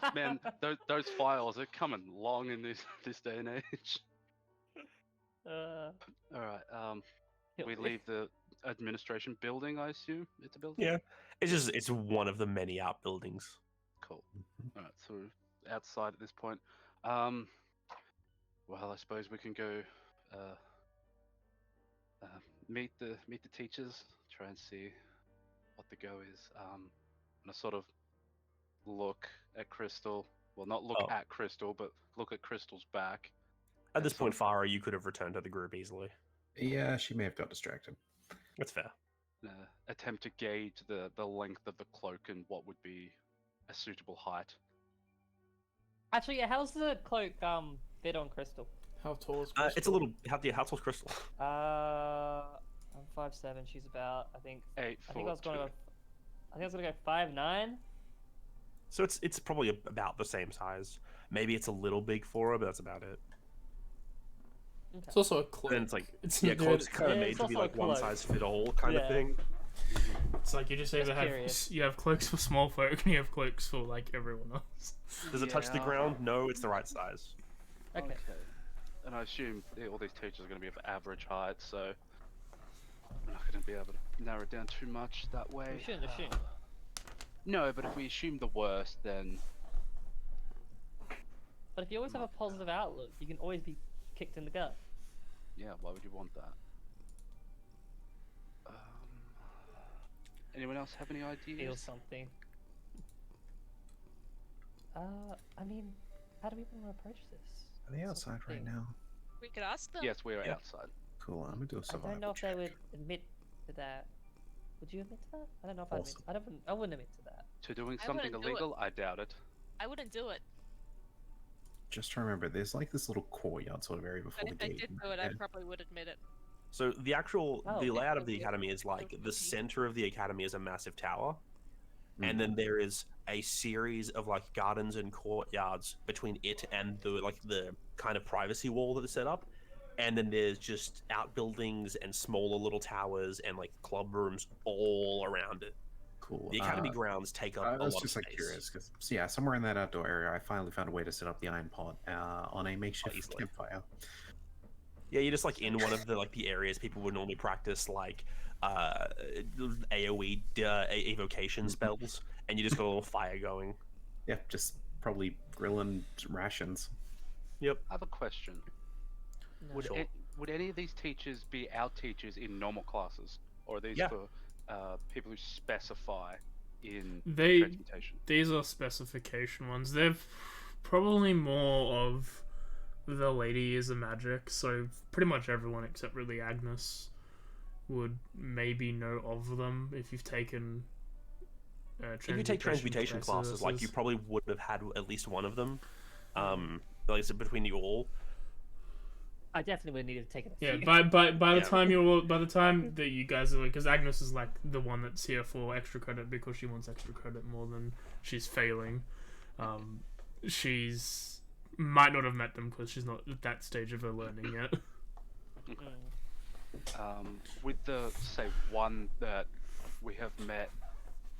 Rip. Man, those files are coming long in this day and age. All right. We leave the administration building. I assume it's a building. Yeah. It's one of the many outbuildings. Cool. All right. So we're outside at this point. Well, I suppose we can go meet the teachers. Try and see what the go is. And I sort of look at Crystal. Well, not look Oh. at Crystal, but look at Crystal's back. At this And sort point, Farah, you could have returned to the group easily. Yeah, she may have got distracted. That's fair. attempt to gauge the length of the cloak and what would be a suitable height. Actually, yeah, how's the cloak fit on Crystal? How tall is It's a Crystal? little. How tall's Crystal? I'm 5'7". She's about, I think. 8 I think I was foot gonna two. go. I think I was gonna go 5'9". So it's probably about the same size. Maybe it's a little big for her, but that's about it. It's also a cloak. And it's like it's yeah, dude, cloaks kind of Yeah, made it's to be also a like one cloak. size fit all kind of Yeah. thing. It's like you just either Just have curious. you have cloaks for small folk and you have cloaks for like everyone else. Does it touch the Yeah. ground? No, it's the right size. Okay. And I assume all these teachers are going to be of average height, so I'm not going to be able to narrow it down too much that way. We shouldn't assume. No, but if we assume the worst, then But if you always have a positive outlook, you can always be kicked in the gut. yeah, why would you want that? Anyone else have any Feel ideas? something. I mean, how do we even approach this? Are they That's the outside right thing. now? We could ask them. Yes, we are Yeah. outside. Cool, I'm gonna do a I survival don't know if check. they would admit to that. Would you admit to that? I don't know if I'd admit. Awesome. I wouldn't admit to that. To doing I something wouldn't do it. illegal, I doubt it. I wouldn't do it. Just remember, there's like this little courtyard sort of area before But the if I gate. did and- do it, I and- probably would admit it. So the actual Oh, the yeah. layout of the Okay. academy is like the Okay. center of the academy is a massive tower, Mm. and then there is a series of like gardens and courtyards between it and the kind of privacy wall that is set up, and then there's just outbuildings and smaller little towers and like club rooms all around it. Cool. The academy grounds take up I a was lot just of like space. curious because yeah, somewhere in that outdoor area, I finally found a way to set up the iron pot on a makeshift easily. campfire. Yeah, you're just like in one of the areas people would normally practice like AOE evocation spells, and you just got a little fire going. Yeah, just probably grilling rations. Yep. I have a question. No. Would, Sure. would any of these teachers be our teachers in normal classes? Or are these Yeah. for people who specify in They transmutation? these are specification ones. They're probably more of the lady years of magic, so pretty much everyone except really Agnes would maybe know of them if you've taken. If you take transmutation classes, like you probably would have had at least one of them. Like I said, between you all. I definitely would need to take it. Yeah, by the Yeah. time by the time that you guys are, because Agnes is like the one that's here for extra credit because she wants extra credit more than she's failing. She's might not have met them because she's not at that stage of her learning yet. With the say one that we have met,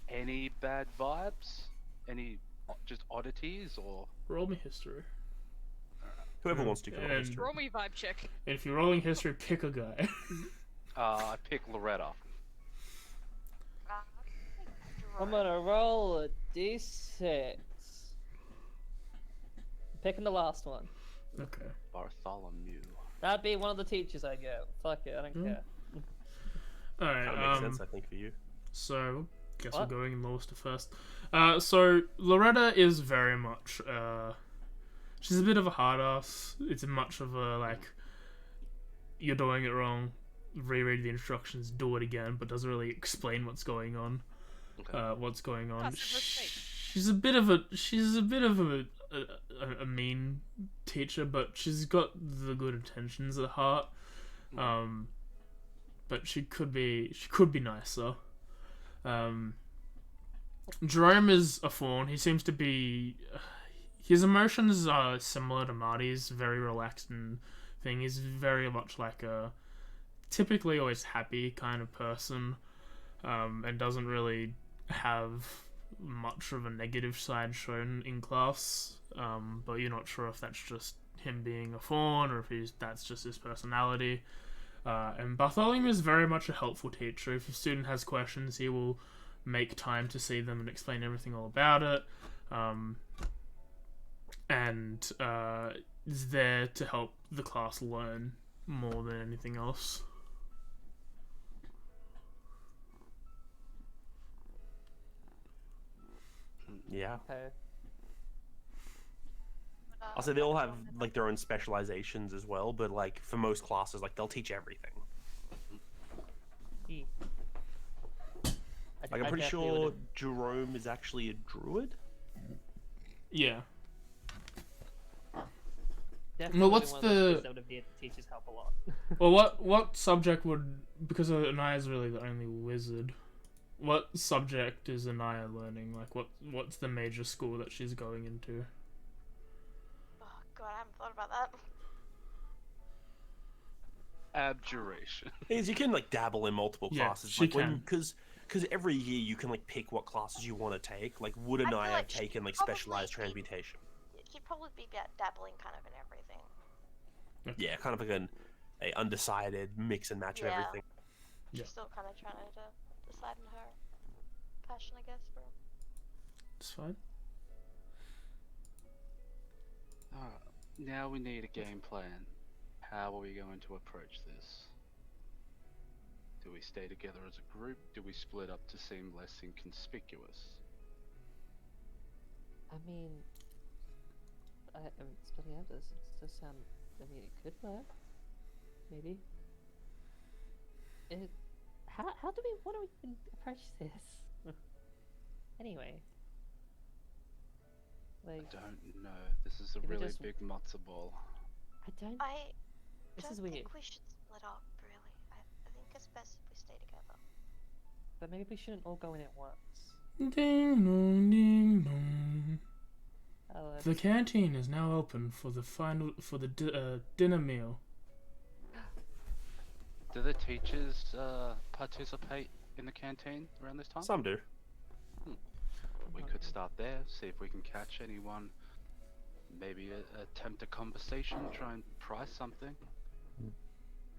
any bad vibes, any just oddities, or Roll me history. Whoever wants to go on And- history. Roll me vibe check. And if you're rolling history, pick a guy. I pick Loretta. I'm gonna roll a d6. Picking the last one. Okay. Bartholomew. That'd be one of the teachers I get. Fuck it, I don't care. All right. Kind of makes sense, I think, for you. So, guess What? we're going in lowest to first. So Loretta is very much, she's a bit of a hard ass. It's much of a, like, you're doing it wrong, reread the instructions, do it again, but doesn't really explain what's going on. Okay. That's the first mate. She's a bit of a mean teacher, but she's got the good intentions at heart. But she could be nicer. Jerome is a fawn. He seems to be. His emotions are similar to Marty's, very relaxed and thing. He's very much like a typically always happy kind of person, and doesn't really have much of a negative side shown in class. But you're not sure if that's just him being a fawn or if that's just his personality. And Bartholomew is very much a helpful teacher. If a student has questions, he will make time to see them and explain everything all about it. And is there to help the class learn more than anything else. Yeah. Okay. I'll say they all have like their own specializations as well, but like for most classes, like they'll teach everything. Like I'm pretty sure Jerome is actually a druid. Yeah. Definitely Well, what's one of those the- that would be the teachers help a lot. Well, what subject would, because Anaya's really the only wizard, what subject is Anaya learning? Like, what's the major school that she's going into? Oh god, I haven't thought about that. Abjuration. Is you can like dabble in multiple Yeah, classes. she like can. because every year you can like pick what classes you want to take. Like would I feel Anaya like have she taken like probably specialized be- transmutation? She'd probably be dabbling kind of in everything. Yeah, kind of like a undecided mix and match of Yeah. everything. She's Yeah. still kind of trying to decide on her passion, I guess, for It's fine. Now we need a game plan. How are we going to approach this? Do we stay together as a group? Do we split up to seem less inconspicuous? I mean, splitting up does sound. I mean, it could work. Maybe. How do we want to even approach this? Anyway. I Like, don't know. This is a If we really just- big matzo ball. I don't. I This don't is weird. think we should split up, really. I think it's best if we stay together. But maybe we shouldn't all go in at once. Ding dong, ding dong. Oh, The canteen is now open for the dinner meal. Do the teachers participate in the canteen around this time? Some do. We could start there, see if we can catch anyone. Maybe attempt a conversation, try and pry something.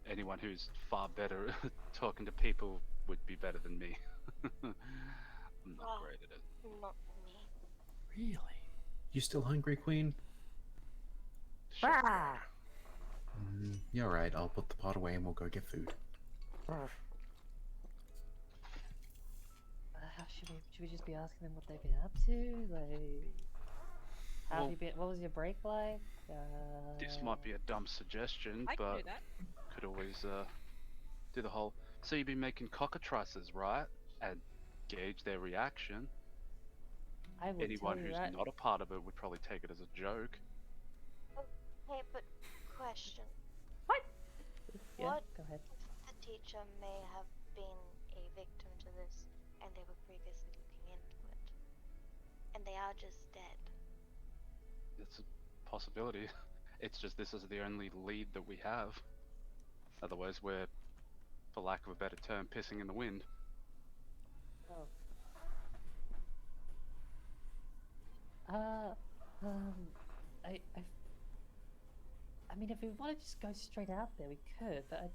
Anyone who's far better at talking to people would be better than me. I'm not Well, great at it. Not me. Really? You still hungry, Queen? You're right. I'll put the pot away and we'll go get food. Should we just be asking them what they've been up to? Like, how have Well- you been? What was your break like? This might be a dumb suggestion, I can but do that. could always do the whole. So you've been making cockatrices, right? And gauge their reaction. I will Anyone tell you who's that. not a part of it would probably take it as a joke. Hey, but question. Yeah, What go ahead. if the teacher may have been a victim to this and they were previously looking into it? And they are just dead. It's a possibility. It's just this is the only lead that we have. Otherwise, we're, for lack of a better term, pissing in the wind. Oh. Uh, um, I mean, if we want to just go straight out there, we could, but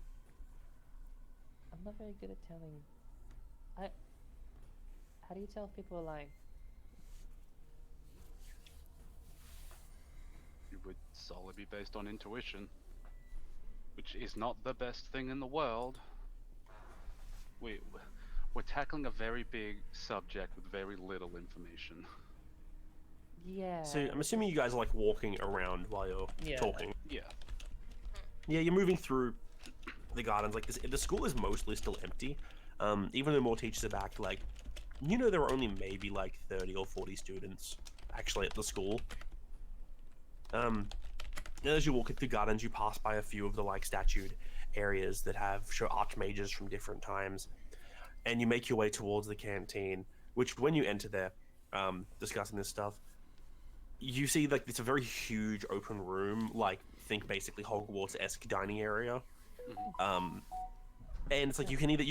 I'm not very good at telling. How do you tell if people are lying? It would solely be based on intuition, which is not the best thing in the world. We're tackling a very big subject with very little information. Yeah. So I'm assuming you guys are like walking around while you're talking. Yeah. Yeah, you're moving through the gardens. Like this, the school is mostly still empty. Even though more teachers are back, like, you know, there are only maybe like 30 or 40 students actually at the school. And as you walk through gardens, you pass by a few of the like statued areas that show archmages from different times, and you make your way towards the canteen. Which, when you enter there, discussing this stuff, you see like it's a very huge open room, like think basically Hogwarts-esque dining area. And it's like you can either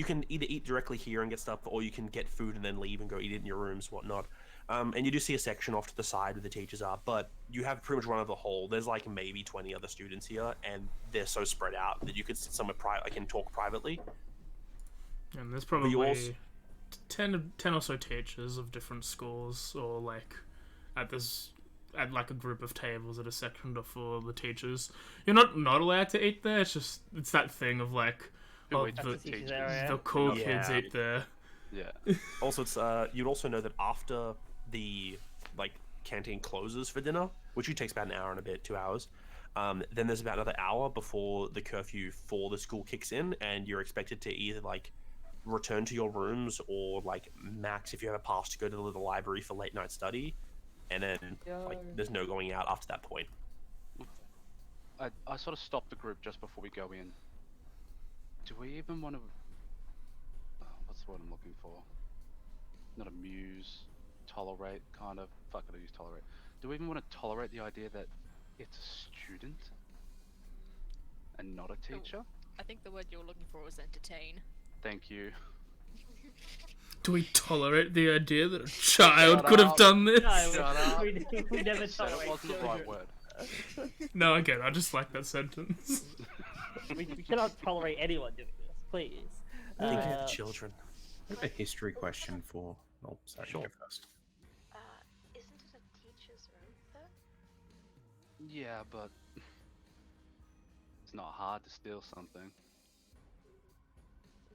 eat directly here and get stuff, or you can get food and then leave and go eat it in your rooms, whatnot. And you do see a section off to the side where the teachers are, but you have pretty much run of the whole. There's like maybe 20 other students here, and they're so spread out that you could sit somewhere private, and talk privately. And there's probably 10 or so teachers of different schools, or like at like a group of tables at a section for the teachers. You're not allowed to eat there. It's that thing of like, oh, the cool kids eat there. Yeah. Also, it's you'd also know that after the like canteen closes for dinner, which usually takes about an hour and a bit, 2 hours, then there's about another hour before the curfew for the school kicks in, and you're expected to either like return to your rooms, or like max if you have a pass to go to the library for late night study, and then like there's no going out after that point. I sort of stopped the group just before we go in. Do we even want to... what's the word I'm looking for? Not amuse, tolerate, kind of. Fuck it, I use tolerate. Do we even want to tolerate the idea that it's a student and not a teacher? I think the word you're looking for was entertain. Thank you. Do we tolerate the idea that a child could have done this? No, Shut up. we never Said tolerate it wasn't the right children. word. No, again, I just like that sentence. We cannot tolerate anyone doing this, please. Think of the children. I have a history question for... Oh, sorry, Sure. you go first. Isn't it a teacher's room, though? Yeah, but it's not hard to steal something.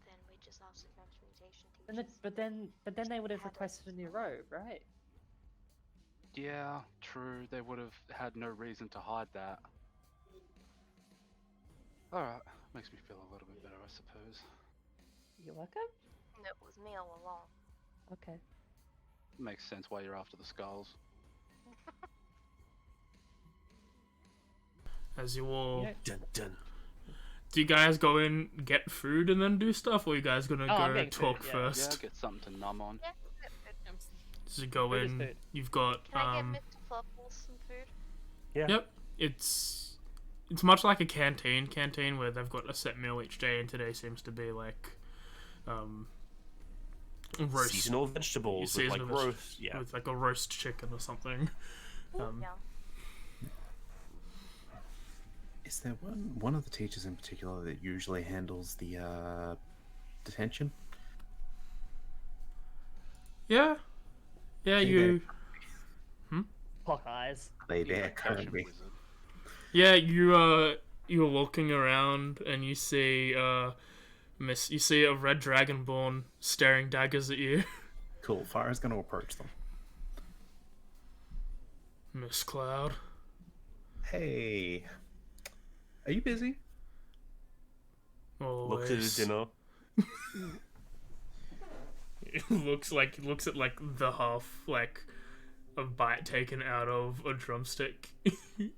Then we just ask the transmutation And teachers. but then they would have requested a new robe, right? Yeah, true. They would have had no reason to hide that. Alright, makes me feel a little bit better, I suppose. You're welcome? It was me all along. Okay. Makes sense why you're after the skulls. As you all... Yeah. Dun dun. Do you guys go in, get food, and then do stuff, or are you guys gonna Oh, I'm go getting talk food, yeah. first? Yeah, get something to numb on. Yeah. So you go Food is in, food. you've got... Can I get Mr. Fluffles some food? Yeah. Yep, it's much like a canteen where they've got a set meal each day, and today seems to be like roast Seasonal vegetables with like seasonal veg- roast. Yeah. with like a roast chicken or something. Yeah. Is there one of the teachers in particular that usually handles the detention? Yeah, Hey you. Clock eyes. Are they there Detention currently? wizard. Yeah, you're walking around and you see you see a red dragonborn staring daggers at you. Cool. Fire's going to approach them. Miss Cloud. Hey, are you busy? Looks at his Always. dinner. looks at like the half like a bite taken out of a drumstick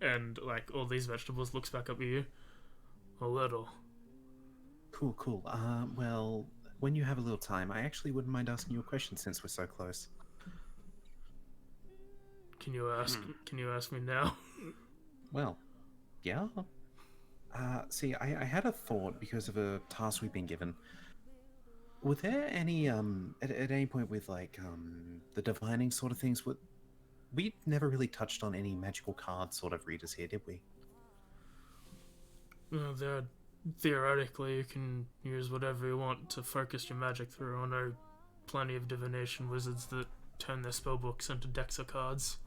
and like all these vegetables, looks back up at you. A little. Cool, cool. Well, when you have a little time, I actually wouldn't mind asking you a question since we're so close. Can you ask? Can you ask me now? Well, yeah. See, I had a thought because of a task we've been given. Were there any at any point with like the divining sort of things? We never really touched on any magical card sort of readers here, did we? Well, theoretically, you can use whatever you want to focus your magic through. I know plenty of divination wizards that turn their spellbooks into decks of cards.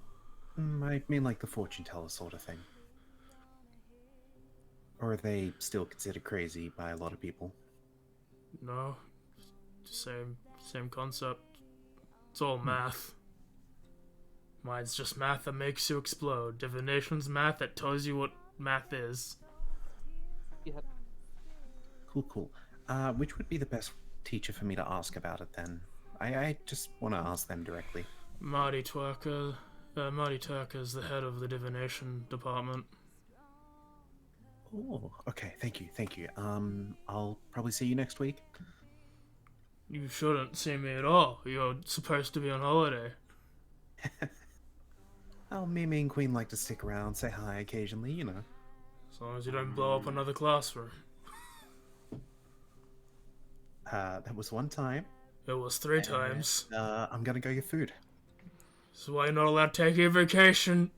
I mean like the fortune teller sort of thing. Or are they still considered crazy by a lot of people? No, same concept. It's all math. Mine's just math that makes you explode. Divination's math that tells you what math is. Yep. Cool. Which would be the best teacher for me to ask about it then? I just want to ask them directly. Marty Twerker is the head of the divination department. Oh, okay. Thank you. I'll probably see you next week. You shouldn't see me at all. You're supposed to be on holiday. Oh, me and Queen like to stick around, say hi occasionally, you know. As long as you don't blow up another classroom. That was one time. It was 3 times. I'm gonna go get food. That's why you're not allowed to take your vacation.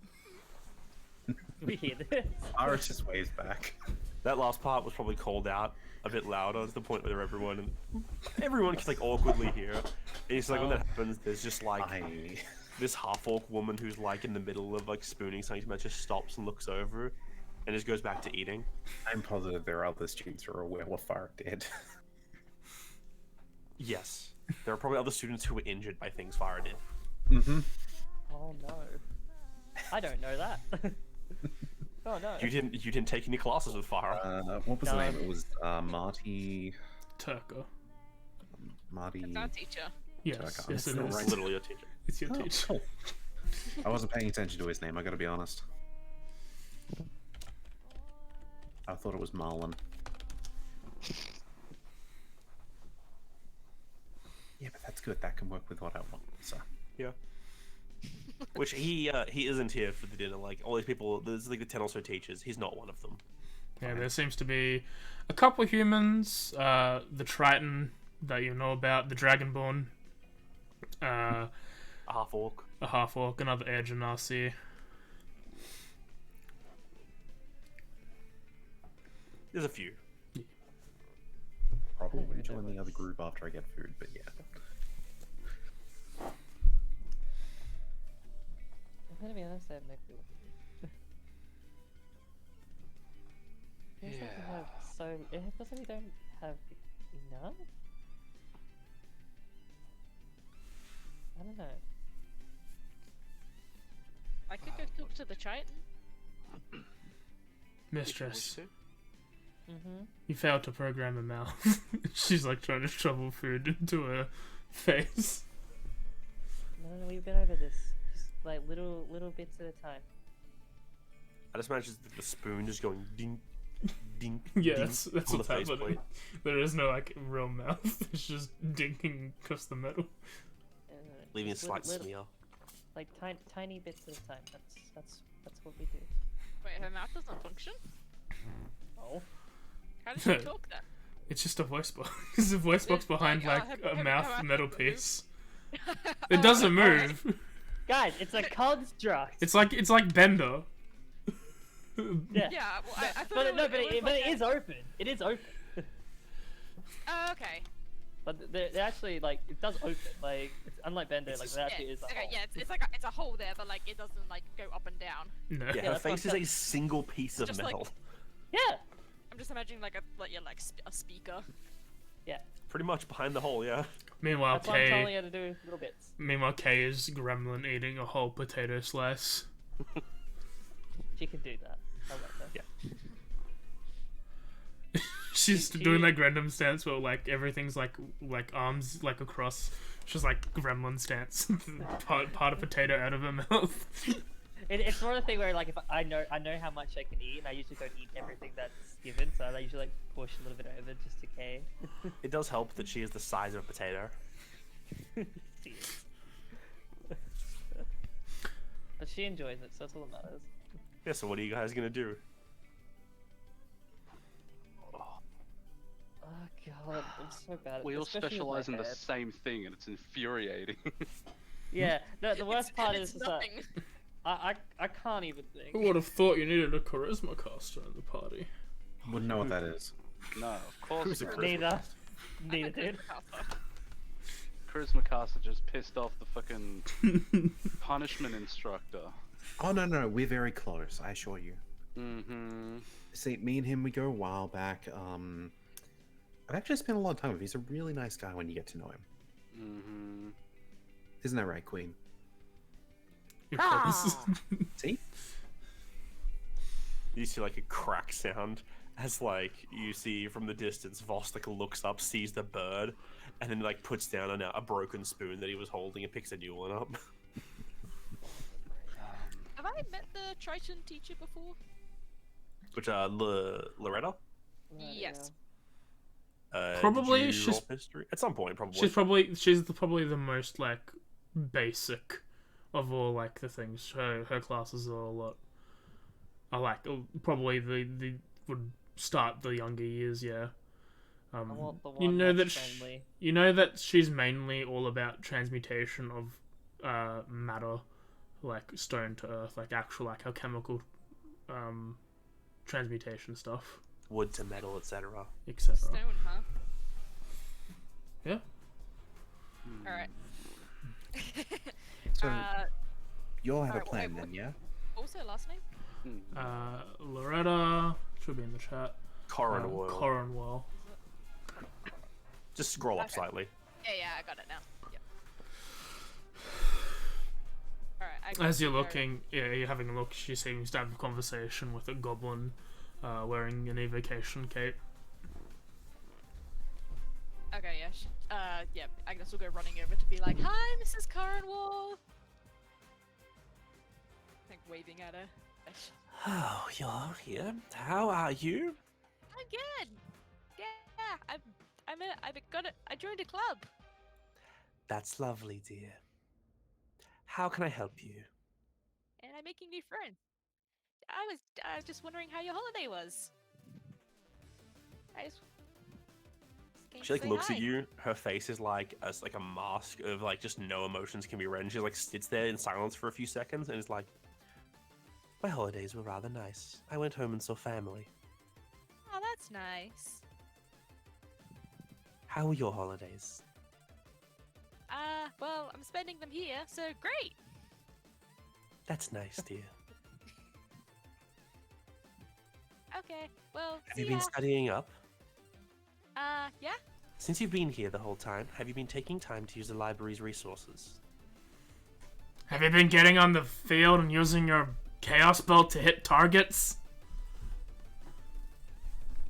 We hear this. Iris just waves back. That last part was probably called out a bit louder to the point where everyone can like awkwardly hear. And it's like when that happens, there's just like this half-orc woman who's like in the middle of like spooning something that just stops and looks over and just goes back to eating. I'm positive there are other students who are aware what Farah did. Yes. There are probably other students who were injured by things Farah did. Mm-hmm. Oh no. I don't know that. Oh no. You didn't take any classes with Farah. What was the No. name? It was Marty... Turker. Marty... That's our teacher. Yes, Turker. yes it I'm is. right. Literally a teacher. It's your Oh, teacher. cool. I wasn't paying attention to his name, I gotta be honest. I thought it was Marlon. Yeah, but that's good. That can work with what I want. So Yeah. Which he isn't here for the dinner. Like all these people, there's like the 10 or so teachers. He's not one of them. Yeah, there seems to be a couple humans, the Triton that you know about, the Dragonborn, A half orc. a half-orc, another Air Genasi. There's a few. probably even know join the what- other group after I get food. But yeah, I'm gonna be honest, I have no clue. Feels like we have so. It feels like we don't have enough. I don't know. I could go talk to the Triton. Mistress, Mm-hmm. you failed to program a mouth. She's like trying to shovel food into her face. No, we've been over this. Just like little bits at a time. I just imagine the spoon just going ding, ding. Yeah, ding that's on what's the faceplate. happening. There is no like real mouth. It's just dinking across the metal. Leaving a Just slight little- smear. Like tiny bits at a time. That's what we do. Wait, her mouth doesn't function? Oh. How does she talk then? It's just a voice box. It's a voice box It's behind like, like her a mouth mouth metal doesn't move. piece. It doesn't move. Guys, it's a construct. It's like Bender. Yeah. Yeah, well, I thought But it no, was, but it like is open. It is open. Oh, okay. But they're actually like it does open. Like it's unlike Bender, It's like just- there actually is a okay, hole. yeah, it's like it's a hole there, but like it doesn't like go up and down. No. Yeah, Yeah, her that's what face is I'm a single piece of Just like- metal. Yeah. I'm just imagining like a speaker. Yeah. Pretty much behind the hole, yeah. Meanwhile, That's why I'm telling Kay. you to do little bits. Meanwhile, Kay is gremlin eating a whole potato slice. She can do that. I like that. Yeah. She's She- doing like random stance where like everything's like arms like across. She's like gremlin stance. part of potato out of her mouth. It's more of a thing where like if I know how much I can eat, and I usually don't eat everything that's given, so I usually like push a little bit over just to K. It does help that she is the size of a potato. She is. But she enjoys it, so that's all that matters. Yeah, so what are you guys gonna do? Oh god, I'm so bad at We all especially with my specialize in the head. same thing, and it's infuriating. Yeah, the worst part It's is that nothing. I can't even think. Who would have thought you needed a charisma caster in the party? Wouldn't know what that is. No, of course Who's a not. charisma Neither. I'm Neither, a dude. Charisma caster just pissed off the fucking punishment instructor. Oh no, we're very close. I assure you. Mm-hmm. See, me and him, we go a while back. I've actually spent a lot of time with him. He's a really nice guy when you get to know him. Mm-hmm. Isn't that right, Queen? See? You see like a crack sound as like you see from the distance Voss like looks up, sees the bird, and then like puts down a broken spoon that he was holding and picks a new one up. Have I met the Triton teacher before? Which Loretta? Yes. Probably, did you she's- roll history at some point. Probably. She's probably the most like basic of all like the things. Her classes are a lot. Probably the would start the younger years. Yeah. I want the one You know that's that friendly. you know that she's mainly all about transmutation of matter, like stone to earth, like actual like alchemical transmutation stuff, Wood to metal, etc. etc. Stone, huh? Yeah. Alright. So you all have a alright, plan what- then, yeah? What was her last name? Loretta should be in the chat. Cornwall. Cornwall. Just scroll up Okay. slightly. Yeah, I got it now. Yep. Alright, I As you're got her. looking, yeah, you're having a look. She seems to have a conversation with a goblin wearing an evocation cape. Okay, yeah. Yeah, Agnes will go running over to be like, "Hi, Mrs. Cornwall." Like waving at her. Oh, you're here. How are you? I'm good. Yeah, I joined a club. That's lovely, dear. How can I help you? And I'm making new friends. I was just wondering how your holiday was. I just came She to like say looks hi. at you. Her face is like as like a mask of like just no emotions can be read. And she like sits there in silence for a few seconds and is like, "My holidays were rather nice. I went home and saw family. Oh, that's nice. How were your holidays?" Well, I'm spending them here, so great. That's nice, dear. Okay, well, Have see you been ya. studying up? Yeah. Since you've been here the whole time, have you been taking time to use the library's resources? Have you been getting on the field and using your chaos belt to hit targets?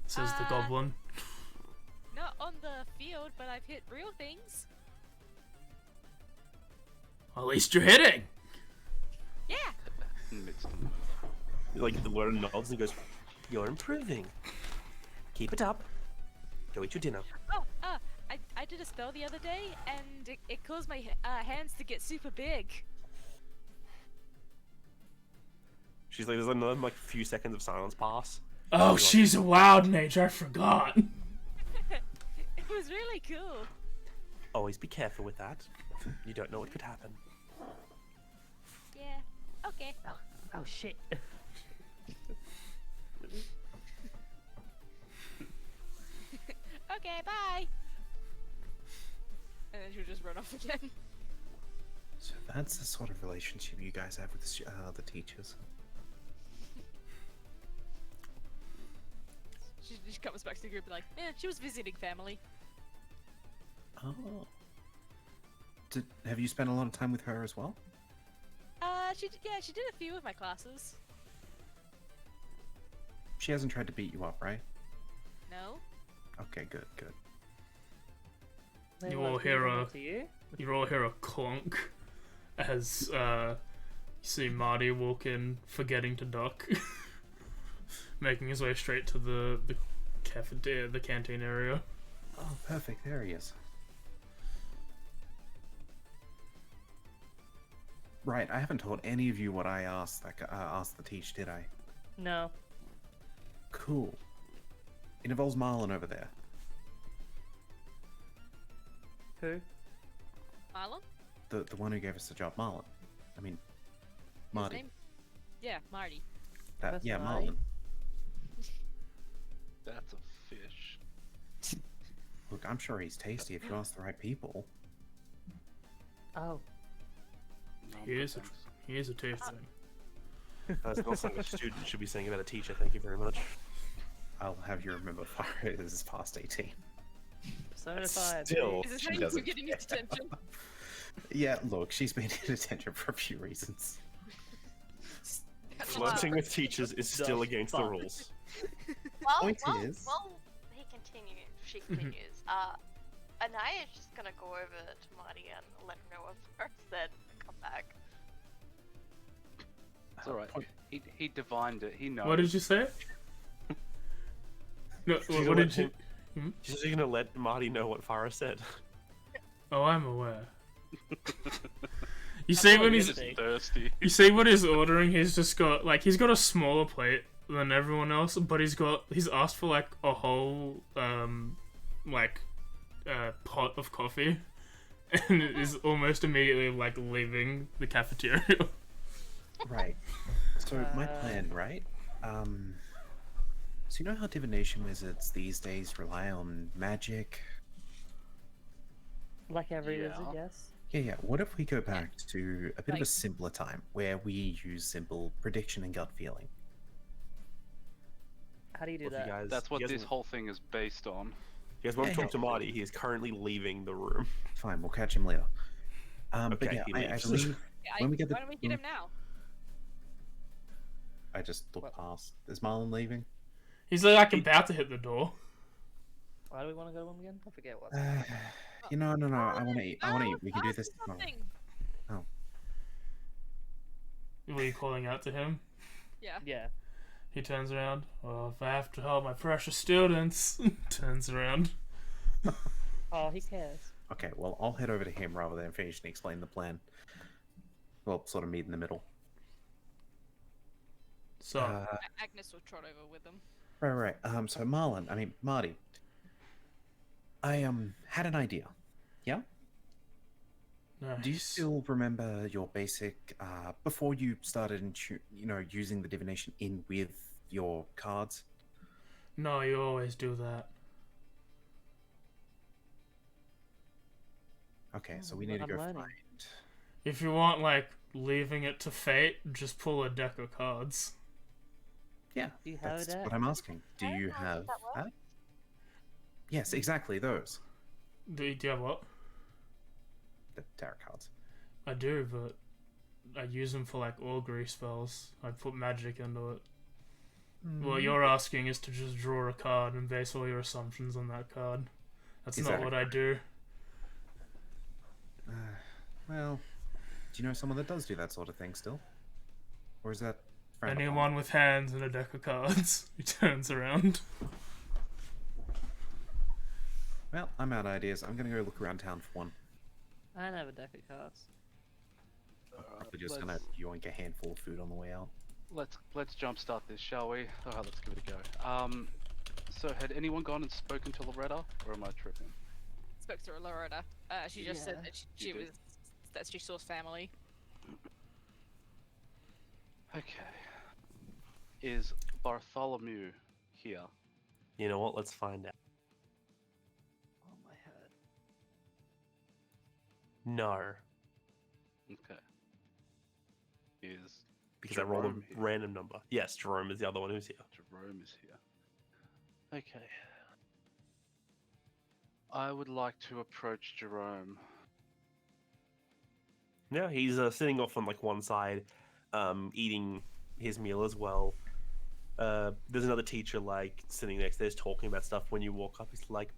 Says the goblin. Not on the field, but I've hit real things. At least you're hitting. Yeah. Like the word nods and goes, "You're improving. Keep it up. Go eat your dinner." Oh, I did a spell the other day, and it caused my hands to get super big. She's like, there's another like few seconds of silence pass. Oh, she's a wild mage. I forgot. It was really cool. Always be careful with that. You don't know what could happen. Yeah. Okay. Oh shit. Okay, bye. And then she'll just run off again. So that's the sort of relationship you guys have with the teachers. She comes back to the group and be like, "Yeah, she was visiting family." Oh. Have you spent a lot of time with her as well? She did a few of my classes. She hasn't tried to beat you up, right? No. Okay, good. They You were all hear giving a- it to you? You all hear a clunk as see Marty walk in, forgetting to duck, making his way straight to the cafeteria, the canteen area. Oh, perfect. There he is. Right, I haven't told any of you what I asked asked the teach, did I? No. Cool. It involves Marlon over there. Who? Marlon? The one who gave us the job, Marlon. I mean, His Marty. name? Yeah, Marty. That's Yeah, Marty. Marlon. That's a fish. Look, I'm sure he's tasty if you ask the right people. Oh. No, He is a thanks. he is a tasting. That's not something a student should be saying about a teacher. Thank you very much. I'll have you remember Fire is past 18. Persona 5. Still, Is this she how you doesn't keep getting his attention? Yeah, look, she's been in detention for a few reasons. flirting with teachers is still against the fuck? rules. Well, Point well, is- well, he continues. She continues. Anaya is just gonna go over to Marty and let him know what Ferris said and come back. It's alright. He divined it. He knows. What did you say? No, She's what gonna did let you? him- She's just gonna let Marty know what Farah said. Oh, I'm aware. You I see thought when he he's was thirsty. you see what he's ordering. He's just got he's got a smaller plate than everyone else, but he's asked for like a whole pot of coffee, and is almost immediately like leaving the cafeteria. Right. So my plan, right? So you know how divination wizards these days rely on magic? Like every Yeah. lizard, yes. Yeah. What if we go back to a bit of a Like- simpler time where we use simple prediction and gut feeling? How do you do Well, if you that? guys, That's what you this guys, whole thing is based on. You guys want to Yeah, talk to Marty? He is currently leaving the room. Fine, we'll catch him later. But Okay, yeah, he I leaves. believe Yeah, when we get why the don't we get him now? I just looked What? past. Is Marlon leaving? He's like about to hit the door. Why do we want to go to him again? I forget what. No. I want to eat. I want to eat. We can do Ask this tomorrow. something. Were you calling out to him? Yeah. Yeah. He turns around. Oh, if I have to help my precious students. Turns around. Oh, he cares. Okay, well, I'll head over to him rather than finish and explain the plan. Well, sort of meet in the middle. So, Agnes will trot over with him. Right. So Marty. I had an idea. Yeah? Do you nice. still remember your basic before you started using the divination in with your cards? No, you always do that. Okay, so Oh, we need to I'm go learning. find. If you want, leaving it to fate, just pull a deck of cards. Yeah, Do you have that's that? what I'm asking. Do I don't you know if have that that? Yes, exactly those. Do you have what? The tarot cards. I do, but I use them for augury spells. I put magic into it. What you're asking is to just draw a card and base all your assumptions on that card. That's Is not that a what I do. Well, do you know someone that does do that sort of thing still? Or is that frowned upon? Anyone with hands and a deck of cards. He turns around. Well, I'm out of ideas. I'm gonna go look around town for one. I don't have a deck of cards. Probably just gonna yoink a handful of food on the way out. Let's jumpstart this, shall we? Alright, let's give it a go. So had anyone gone and spoken to Loretta, or am I tripping? Spoke to Loretta. She just said Yeah. that You did? that she saw family. Okay. Is Bartholomew here? You know what? Let's find out. Oh my head. No, Okay. Is because I rolled Jerome a here? random number. Yes, Jerome is the other one who's here. Jerome is here. Okay. I would like to approach Jerome. Yeah, he's sitting off on one side, eating his meal as well. There's another teacher sitting next there, talking about stuff. When you walk up, he's like,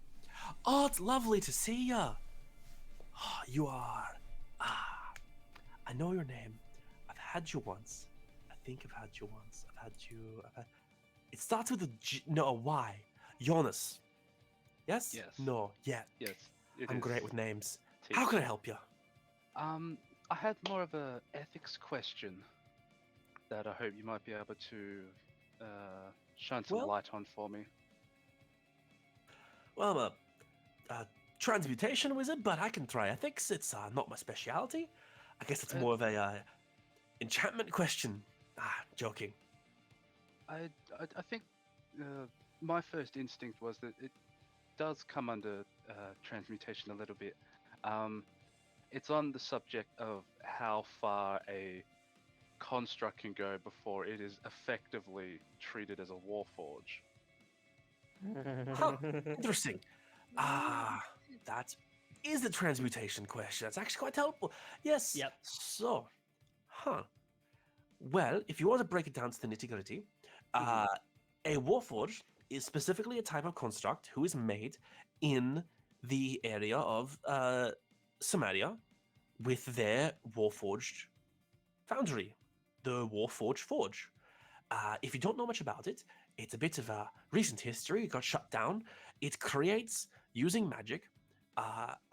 "Oh, it's lovely to see you. You are. I know your name. I've had you once. I think I've had you once. I've had you. It starts with a G, no, a Y. Jonas. Yes? Yes. No. Yeah. Yes. it I'm is great with names. Teach. How can I help you? I had more of a ethics question that I hope you might be able to shine some Well- light on for me. Well, I'm a transmutation wizard, but I can try ethics. It's not my specialty. I guess it's more of a enchantment question. Joking. I think my first instinct was that it does come under transmutation a little bit. It's on the subject of how far a construct can go before it is effectively treated as a warforge. Huh, interesting. That is the transmutation question. That's actually quite helpful. Yes. Yep. So, well, if you want to break it down to the nitty-gritty, a warforge is specifically a type of construct who is made in the area of Samaria with their warforged foundry, the Warforged Forge. If you don't know much about it, it's a bit of a recent history. It got shut down. It creates, using magic,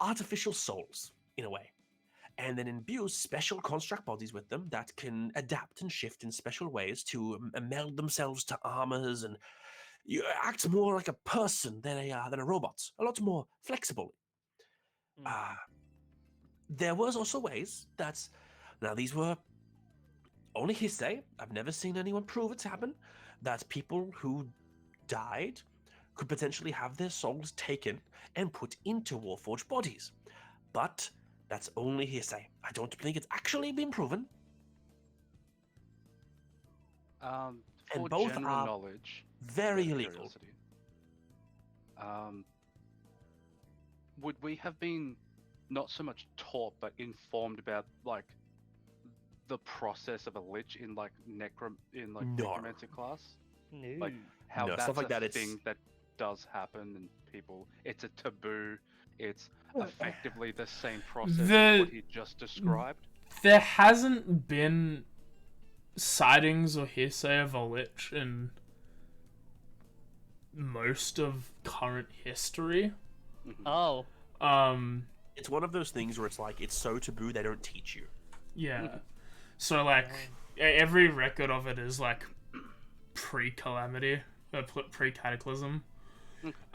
artificial souls, in a way, and then imbues special construct bodies with them that can adapt and shift in special ways to meld themselves to armors and act more like a person than a robot, a lot more flexible. There was also ways that, now these were only hearsay, I've never seen anyone prove it's happened, that people who died could potentially have their souls taken and put into warforged bodies. But that's only hearsay. I don't think it's actually been proven. For both general are knowledge, Very out of illegal. curiosity, would we have been not so much taught but informed about like the process of a lich in like No. necromancy class? No. Like how No, that's stuff like a that, it's- thing that does happen and people, it's a taboo. It's effectively the same process as what he just described. There hasn't been sightings or hearsay of a lich in most of current history. Oh. It's one of those things where it's like, it's so taboo they don't teach you. Yeah. So, like, every record of it is, like, pre-calamity, pre-cataclysm.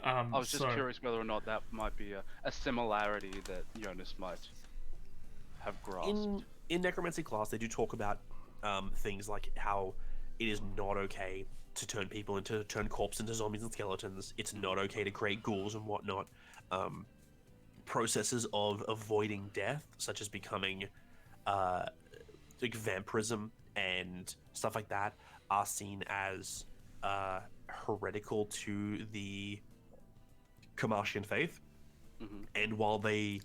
I was just curious whether or not that might be a similarity that Jonas might have grasped. In necromancy class, they do talk about things like how it is not okay to turn corpses into zombies and skeletons. It's not okay to create ghouls and whatnot. Processes of avoiding death, such as becoming like vampirism and stuff like that, are seen as heretical to the Kamashian faith. And while the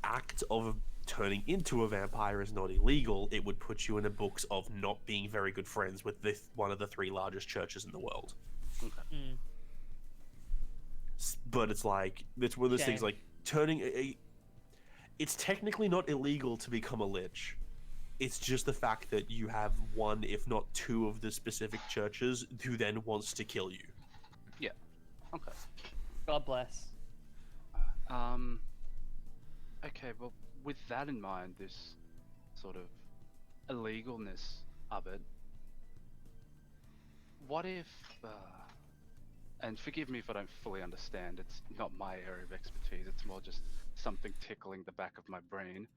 act of turning into a vampire is not illegal, it would put you in the books of not being very good friends with one of the 3 largest churches in the world. But it's like, it's one of those things Shame. like turning it's technically not illegal to become a lich. It's just the fact that you have one, if not 2 of the specific churches who then wants to kill you. Yeah. Okay. God bless. Okay, well, with that in mind, this sort of illegalness of it, what if, and forgive me if I don't fully understand, it's not my area of expertise, it's more just something tickling the back of my brain.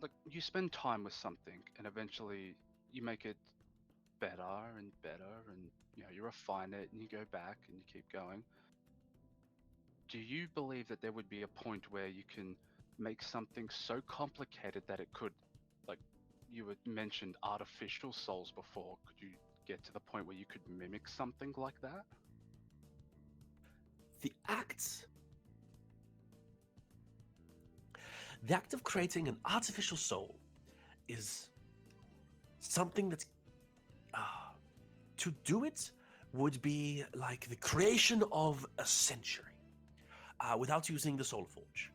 Like, you spend time with something and eventually you make it better and better, and you refine it and you go back and you keep going. Do you believe that there would be a point where you can make something so complicated that it could, like you had mentioned artificial souls before, could you get to the point where you could mimic something like that? The act of creating an artificial soul is something that's to do it would be like the creation of a century without using the soul forge.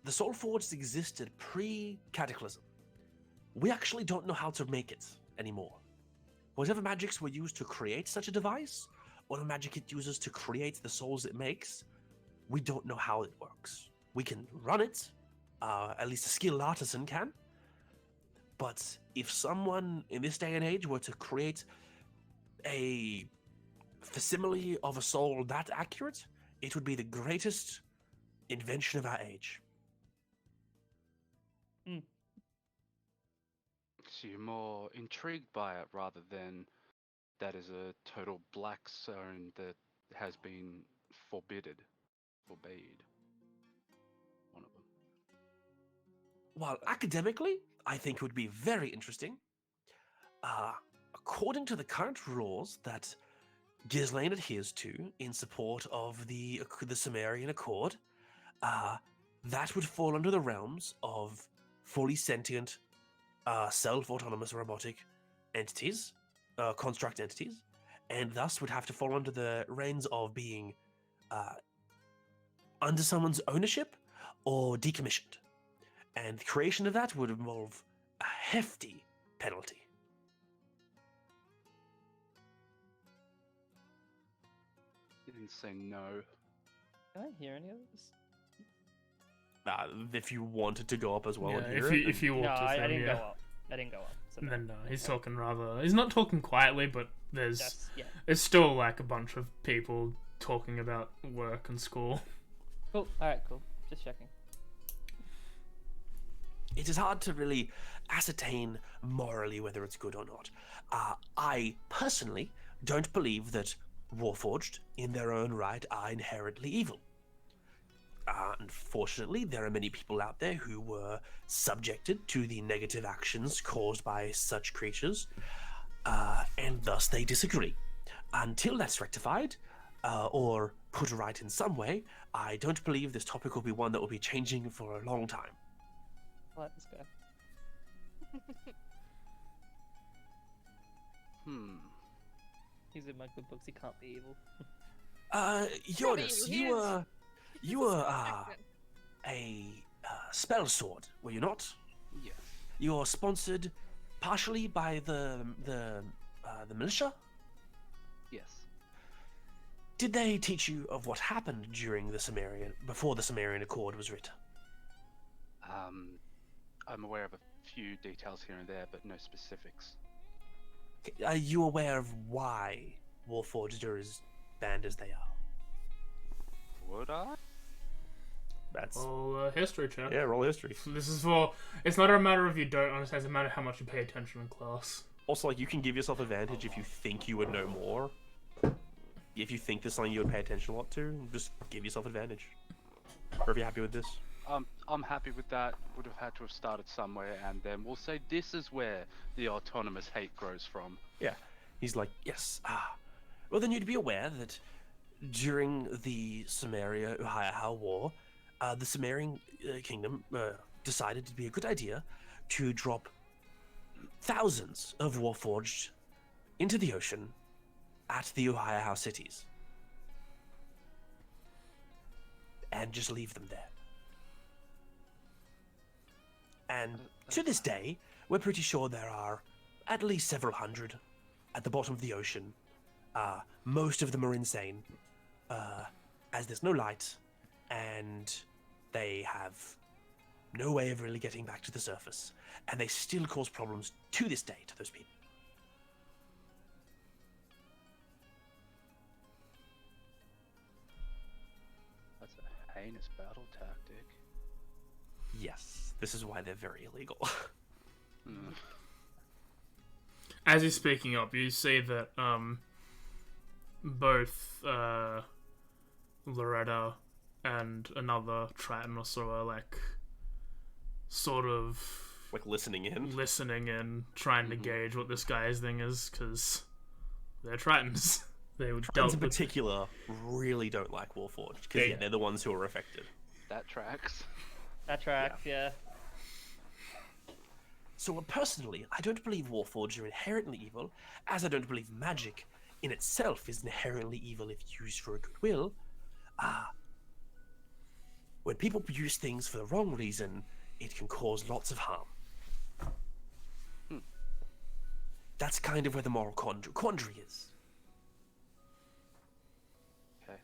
the Soul Forges existed pre-Cataclysm. We actually don't know how to make it anymore. Whatever magics were used to create such a device, or the magic it uses to create the souls it makes, we don't know how it works. We can run it, at least a skilled artisan can, but if someone in this day and age were to create a facsimile of a soul that accurate, it would be the greatest invention of our age. So you're more intrigued by it rather than that is a total black zone that has been forbade. One of them. While academically, I think it would be very interesting. According to the current rules that Ghislaine adheres to in support of the Sumerian Accord, that would fall under the realms of fully sentient, self-autonomous robotic entities, construct entities, and thus would have to fall under the reins of being under someone's ownership or decommissioned. And the creation of that would involve a hefty penalty. You didn't say no. Can I hear any of this? If you wanted to go up as well Yeah, and hear if you No, walked with I him, didn't yeah. go up. I didn't go up. So no. Then no, he's Okay. talking rather. He's not talking quietly, but there's Yes, yeah. it's still like a bunch of people talking about work and school. Cool. Alright, cool. Just checking. it is hard to really ascertain morally whether it's good or not. I personally don't believe that Warforged, in their own right, are inherently evil. Unfortunately, there are many people out there who were subjected to the negative actions caused by such creatures, and thus they disagree. Until that's rectified, or put right in some way, I don't believe this topic will be one that will be changing for a long time. Let's go. He's in my good books. He can't be evil. Jonas, he you is. were, you He's a were, Spartan. a spell sword, were you not? Yes. You're sponsored partially by the militia. Yes. Did they teach you of what happened during before the Sumerian Accord was written? I'm aware of a few details here and there, but no specifics. Are you aware of why Warforged are as banned as they are? Would I? That's Roll history check. yeah, roll history. This is for. It's not a matter of you don't understand. It's a matter of how much you pay attention in class. Also, like, you can give yourself advantage if you think you would know more. If you think there's something you would pay attention a lot to, just give yourself advantage. Or if you're happy with this. I'm happy with that. Would have had to have started somewhere, and then we'll say this is where the autonomous hate grows from. Yeah. He's like, yes. Well, then you'd be aware that during the Sumeria-Uhaihao War, the Sumerian kingdom decided it'd be a good idea to drop thousands of Warforged into the ocean at the Uhaihao cities. And just leave them there. And to this day, we're pretty sure there are at least several hundred at the bottom of the ocean. Most of them are insane, as there's no light, and they have no way of really getting back to the surface. And they still cause problems to this day to those people. That's a heinous battle tactic. Yes, this is why they're very illegal. As he's speaking up, you see that both Loretta and another Triton or so are like sort of Like listening in. listening and trying to gauge what this guy's thing is, because they're Tritons. They would Tritons dealt in with particular really don't like Warforged, because Yeah. they're the ones who are affected. That tracks. That tracks, yeah. So personally, I don't believe Warforged are inherently evil, as I don't believe magic in itself is inherently evil if used for a goodwill. when people use things for the wrong reason, it can cause lots of harm. That's kind of where the moral quandary is. Okay.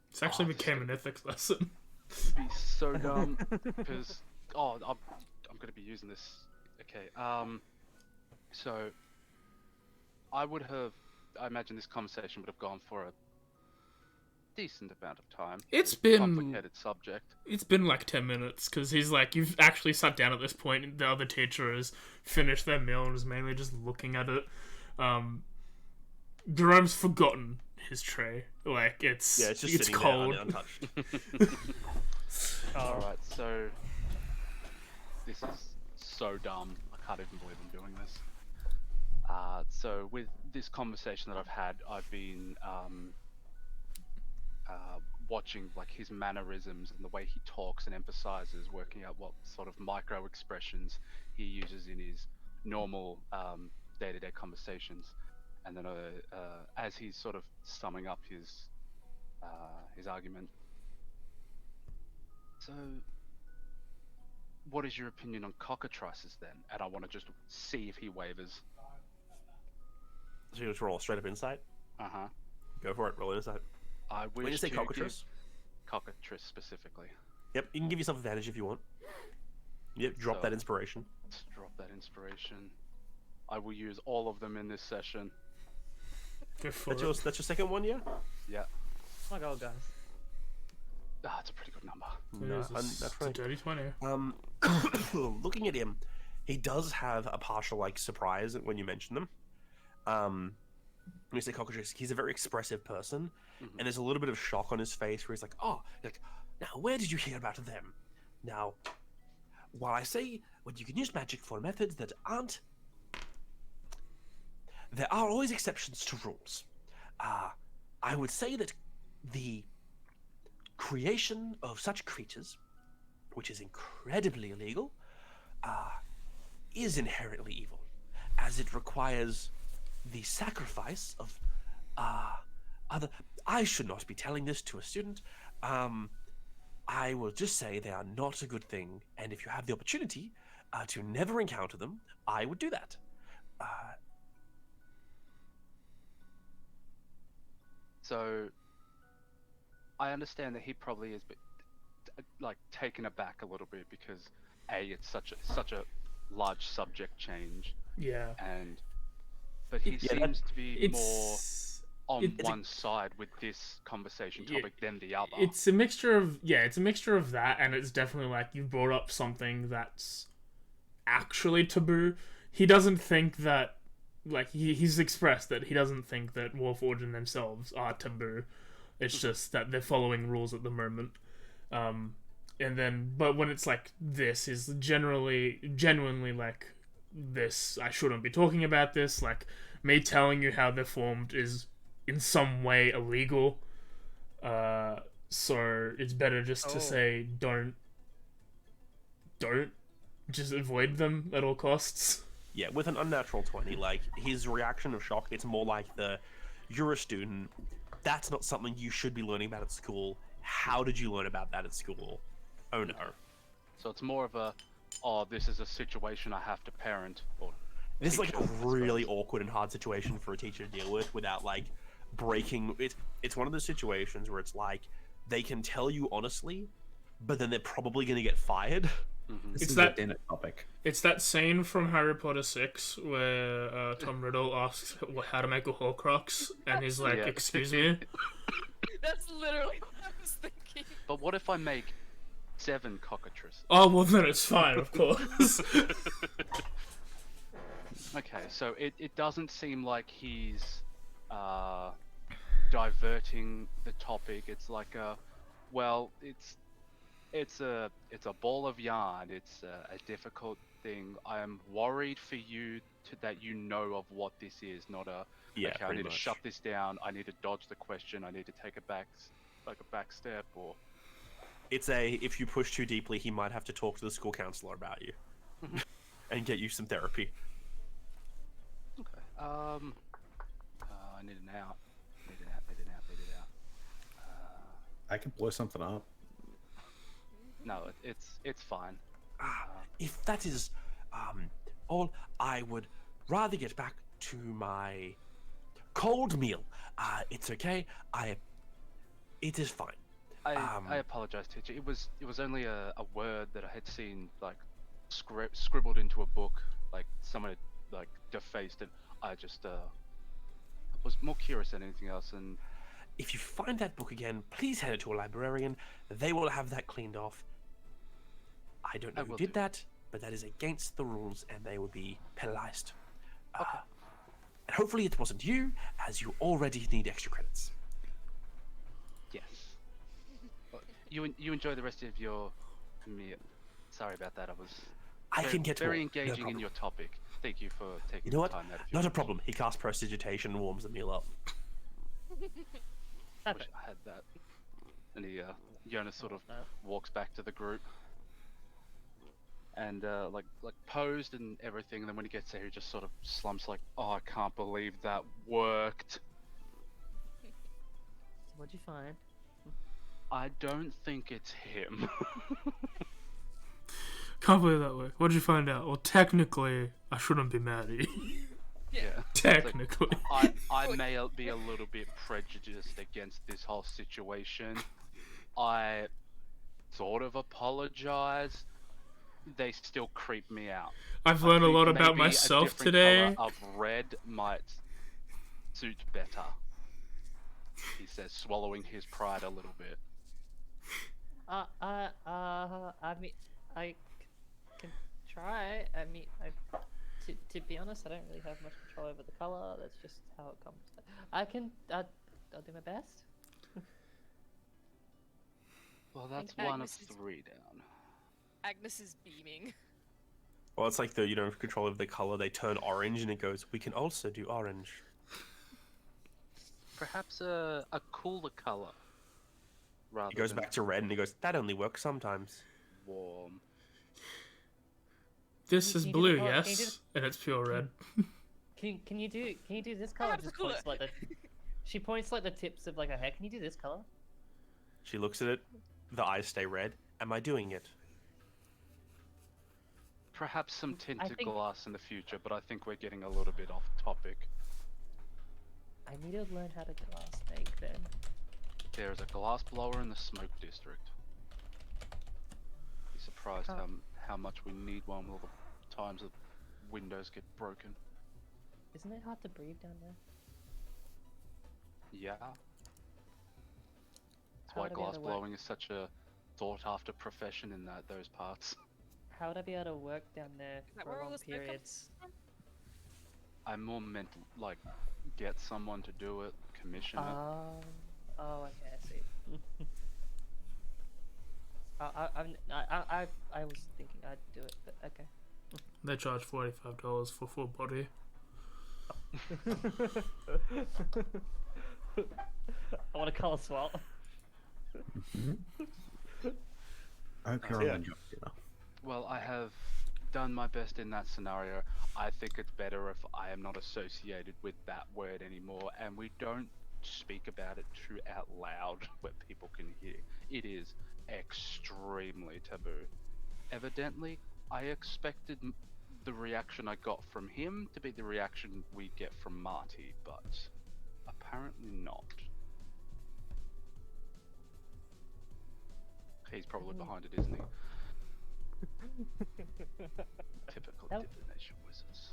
It's actually this is became an ethics lesson. be so dumb because I'm gonna be using this. Okay. So I imagine this conversation would have gone for a decent amount of time. It's been Complicated subject. It's been like 10 minutes, because he's like, you've actually sat down at this point, and the other teacher has finished their meal and is mainly just looking at it. Jerome's forgotten his tray. Like, it's Yeah, it's just it's sitting cold. there untouched. Alright, so this is so dumb. I can't even believe I'm doing this. So with this conversation that I've had, I've been watching like his mannerisms and the way he talks and emphasizes, working out what sort of micro expressions he uses in his normal day-to-day conversations, and then as he's sort of summing up his argument. So, what is your opinion on cockatrices then? And I want to just see if he wavers. So you just roll straight up insight. Go for it. Roll insight. I wish When you say to cockatrice? give cockatrice specifically. Yep, you can give yourself advantage if you want. Yep, drop So- that inspiration. Let's drop that inspiration. I will use all of them in this session. Go for That's it. your second one, yeah? Yeah. Oh my god, guys. It's a pretty good number. No, It's that's a right. dirty 20. Looking at him, he does have a partial like surprise when you mention them. When you say cockatrice, he's a very expressive person, and there's a little bit of shock on his face where he's like, "Oh, like, now where did you hear about them?" Now, while I say well, you can use magic for methods that aren't, there are always exceptions to rules. I would say that the creation of such creatures, which is incredibly illegal, is inherently evil, as it requires the sacrifice of other. I should not be telling this to a student. I will just say they are not a good thing, and if you have the opportunity to never encounter them, I would do that. So, I understand that he probably is, like taken aback a little bit because it's such a large subject change, Yeah. but he Yeah, seems to be more It's on it's a- one side with this conversation Yeah, topic than the other. it's a mixture of that, and it's definitely like you brought up something that's actually taboo. He doesn't think that, like, he's expressed that he doesn't think that Warforged themselves are taboo. It's just that they're following rules at the moment. But when it's like this is genuinely like this, I shouldn't be talking about this. Like, me telling you how they're formed is in some way illegal. So it's better just to say don't just avoid them at all costs. Yeah, with an unnatural 20, like, his reaction of shock, it's more like you're a student, that's not something you should be learning about at school. How did you learn about that at school? Oh no. So it's more of a, this is a situation I have to parent or. This is like teach a it, I really suppose. awkward and hard situation for a teacher to deal with without like breaking it. It's one of those situations where it's like they can tell you honestly, but then they're probably going to get fired. This It's is that- a dinner topic. It's that scene from Harry Potter 6 where Tom Riddle asks how to make a Horcrux, and he's like, Yeah. "Excuse me." That's literally what I was thinking. But what if I make 7 cockatrices? Oh well, then it's fine, of course. Okay, so it doesn't seem like he's diverting the topic. It's like it's a ball of yarn. It's a difficult thing. I am worried for you that you know of what this is, not a Yeah, okay, I pretty need much. to shut this down. I need to dodge the question. I need to take a back step or. It's if you push too deeply, he might have to talk to the school counselor about you and get you some therapy. Okay. I need an out. Need an out. I can blow something up. No, it's fine. If that is all, I would rather get back to my cold meal. It's okay. It is fine. I apologize, teacher. It was only a word that I had seen like scribbled into a book, like someone had like defaced it. I just was more curious than anything else. And If you find that book again, please hand it to a librarian. They will have that cleaned off. I don't know who will did do. that, but that is against the rules, and they will be penalized. And hopefully it wasn't you, as you already need extra credits. yes, Well, you enjoy the rest of your meal. Sorry about that. I was I can get very more. No engaging in problem. your topic. Thank you for taking You know the what? time out of your Not a problem. He casts prestidigitation and warms the meal up. Wish I had that. And he Jonas sort of walks back to the group and like posed and everything, and then when he gets there he just sort of slumps like, oh, I can't believe that worked. What'd you find? I don't think it's him. Can't believe that way. What did you find out? Well, technically, I shouldn't be mad at you. Yeah. Technically. I may be a little bit prejudiced against this whole situation. I sort of apologize. They still creep me out. I've I learned a think lot about maybe a myself different today. Color of red might suit better. He says, swallowing his pride a little bit. I mean, I can try. I mean, to be honest, I don't really have much control over the color. That's just how it comes. I'll do my best. Well, that's think one of Agnes is- 3 down. Agnes is beaming. Well, it's like you don't have control of the color. They turn orange, and it goes, we can also do orange. Perhaps a cooler color. Rather He goes than back to red, and he goes, that only works sometimes. warm. This Can is you do blue, the color- can you do yes? And it's pure red. Can you do this color? have the Just cooler. points like the. She points like the tips of like her hair. Can you do this color? She looks at it. The eyes stay red. Am I doing it? Perhaps some tinted think- glass in the future, but I think we're getting a little bit off topic. I need to learn how to glass make then. There is a glass blower in the smoke district. Be surprised Oh. how much we need one with all the times that windows get broken. Isn't it hard to breathe down there? Yeah. That's How why would I be able glass to work- blowing is such a sought-after profession in those parts. How would I be able to work down there that for where all long the smoke comes periods? I'm more meant to, like, get someone to do it, commission it. Oh, okay, I see. I was thinking I'd do it, but okay. They charge $45 for full body. I want a color swap. I hope you're Yeah. on the job dinner. Well, I have done my best in that scenario. I think it's better if I am not associated with that word anymore, and we don't speak about it too out loud where people can hear. It is extremely taboo. Evidently, I expected the reaction I got from him to be the reaction we get from Marty, but apparently not. He's probably behind it, isn't he? Typical That- divination wizards.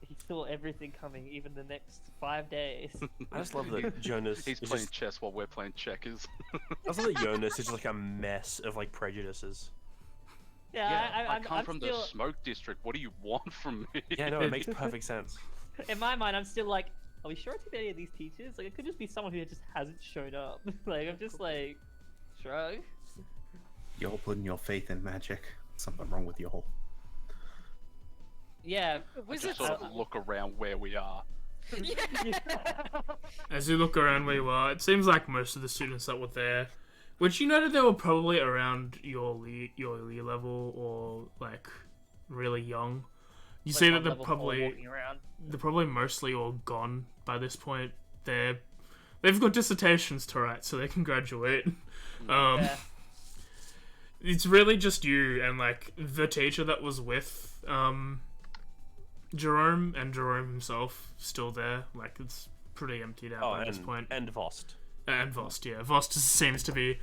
He saw everything coming, even the next 5 days. I just love that Jonas He's is playing just, chess while we're playing checkers. I just love that Jonas is just like a mess of like prejudices. Yeah, I come I'm from still, the smoke district. What do you want from me? Yeah, no, it makes perfect sense. in my mind, I'm still like, are we sure it's any of these teachers? Like, it could just be someone who just hasn't shown up. Like, I'm just like, shrug. You're putting your faith in magic. Something wrong with y'all. Yeah. I Wizards. just sort of look around where we are. Yeah. As you look around where you are, it seems like most of the students that were there, which you noted they were probably around your year level or like really young. You see that level 4 walking around. they're probably mostly all gone by this point. They're they've got dissertations to write, so they can graduate. Yeah. It's really just you and like the teacher that was with Jerome, and Jerome himself still there. Like it's pretty emptied out by this point. And Vost. And Vost, yeah. Vost seems to be.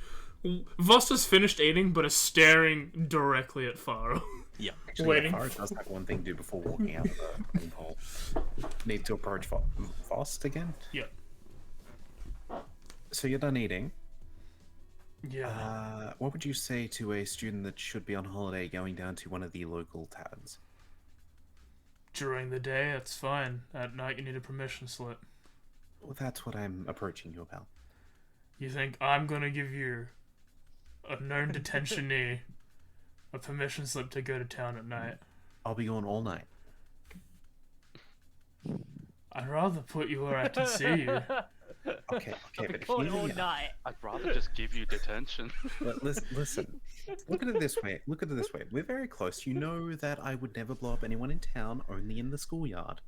Vost has finished eating, but is staring directly at Faro. Yeah. Actually, Waiting. Faro does have one thing to do before walking out of the room hole. Need to approach Vost again. Yep. So you're done eating. Yeah. What would you say to a student that should be on holiday going down to one of the local taverns? During the day, it's fine. At night, you need a permission slip. Well, that's what I'm approaching you about. You think I'm gonna give you, a known detentionee, a permission slip to go to town at night? I'll be gone all night. I'd rather put you where I can see you. Okay, I'll but be if gone you all night. I'd rather just give you detention. listen. Look at it this way. We're very close. You know that I would never blow up anyone in town, only in the schoolyard.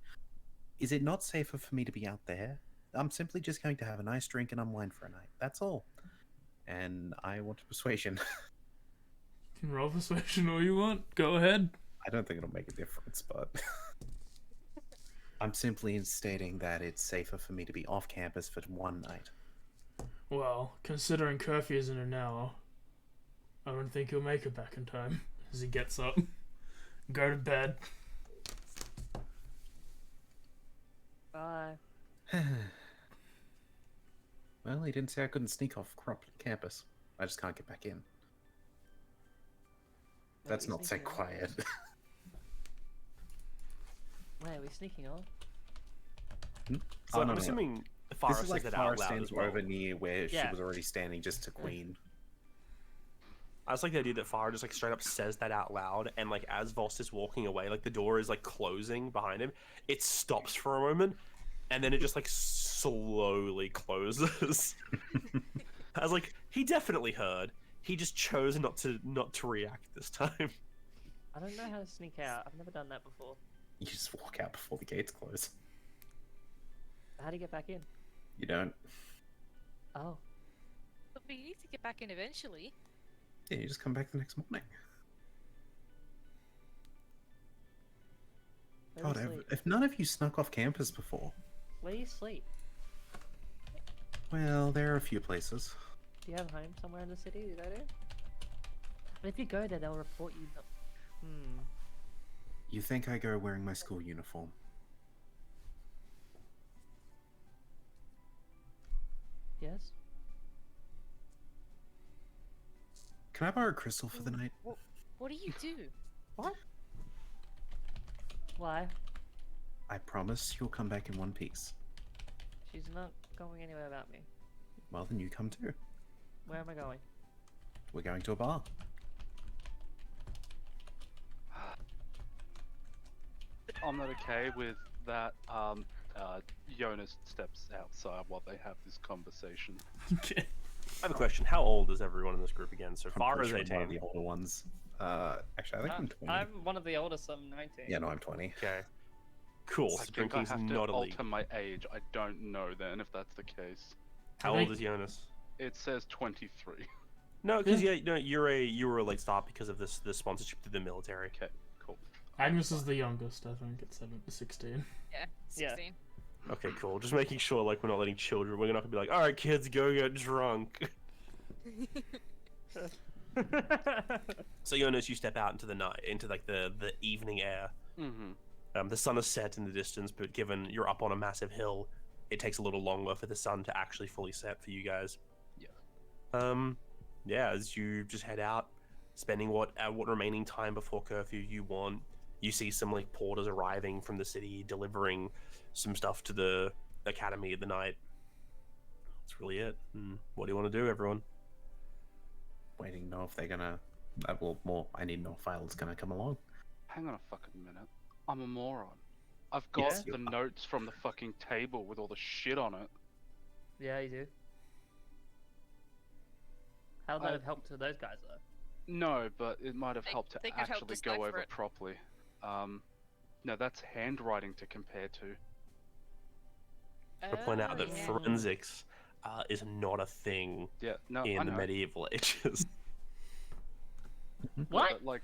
Is it not safer for me to be out there? I'm simply just going to have a nice drink and unwind for a night. That's all. And I want a persuasion. You can roll persuasion all you want. Go ahead. I don't think it'll make a difference, but I'm simply stating that it's safer for me to be off campus for one night. Well, considering curfew's in an hour, I don't think you'll make it back in time. As he gets up, go to bed. Bye. Well, he didn't say I couldn't sneak off campus. I just can't get back in. That's we not so sneaking on? quiet. Wait, are we sneaking on? So Oh, no, I'm no. assuming This Farah is says like that Farah out loud stands as well. over near where she Yeah. was already standing just to Queen. I just like the idea that Farah just like straight up says that out loud, and like as Vost is walking away, like the door is like closing behind him. It stops for a moment, and then it just like slowly closes. I was like, he definitely heard. He just chose not to react this time. I don't know how to sneak out. I've never done that before. You just walk out before the gates close. How do you get back in? You don't. Oh. But we need to get back in eventually. Yeah, you just come back the next morning. Where do God, you sleep? if none of you snuck off campus before. Where do you sleep? Well, there are a few places. Do you have home somewhere in the city? Do they do? But if you go there, they'll report you. You think I go wearing my school uniform? Yes. Can I borrow a crystal for the night? What do you do? What? Why? I promise you'll come back in one piece. She's not going anywhere without me. Well, then you come too. Where am I going? We're going to a bar. I'm not okay with that. Jonas steps outside while they have this conversation. Okay. I have a question. How old is everyone in this group again? So I'm Farah pretty is sure I'm one 18. of the older ones. Actually, I think I'm 20. I'm one of the oldest. I'm 19. Yeah, no, I'm 20. Okay. Cool. I So think I drinking's have to not illegal. alter my age. I don't know then if that's the case. How I old think- is Jonas? It says 23. No, because you were a late start because of the sponsorship to the military. Okay, cool. Agnes is the youngest, I think, at 16. Yeah, Yeah. 16. Okay, cool. Just making sure like we're not letting children. We're not gonna be like, all right, kids, go get drunk. So Jonas, you step out into the night, into like the evening air. Mm-hmm. The sun is set in the distance, but given you're up on a massive hill, it takes a little longer for the sun to actually fully set for you guys. Yeah. Yeah, as you just head out, spending what remaining time before curfew you want, you see some like porters arriving from the city, delivering some stuff to the academy at the night. That's really it. What do you want to do, everyone? Waiting to know if they're gonna. I need to know if Violet's gonna come along. Hang on a fucking minute. I'm a moron. I've got Yes, you the are. notes from the fucking table with all the shit on it. Yeah, you do. How would that have helped to those guys though? No, but it might have They- helped to they could help actually decipher go over it. properly. No, that's handwriting to compare to. I point out that Oh, yeah. forensics is not a thing Yeah, no, I in the know. medieval ages. What? But, like,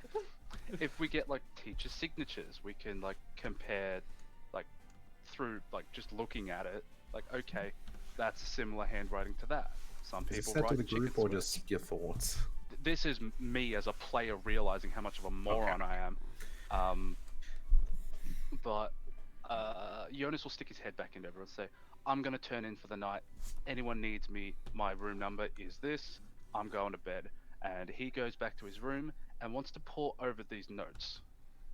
if we get like teacher signatures, we can like compare, like, through like just looking at it. Like, okay, that's a similar handwriting to that. Some Is it people set write to the chicken group or sweat. just your thoughts? This is me as a player realizing how much of a moron I am. But Jonas will stick his head back into everyone and say, I'm going to turn in for the night. Anyone needs me, my room number is this. I'm going to bed. And he goes back to his room and wants to pore over these notes.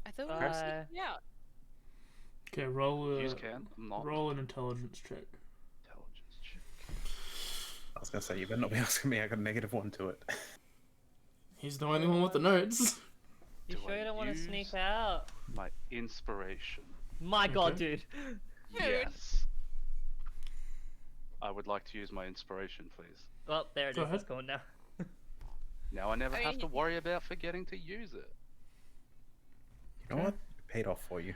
I thought we were sneaking out. Okay, roll Use can, I'm not. roll an intelligence check. Intelligence check. I was gonna say, you better not be asking me. I got a -1 to it. He's the only one with the notes. You Do sure I you don't want to use- sneak out? My inspiration. My god, Okay. dude. Dude. Yes. I would like to use my inspiration, please. Well, there it Go is. It's ahead. going now. Now I never I have mean, to worry about forgetting to use it. You know what? It paid off for you.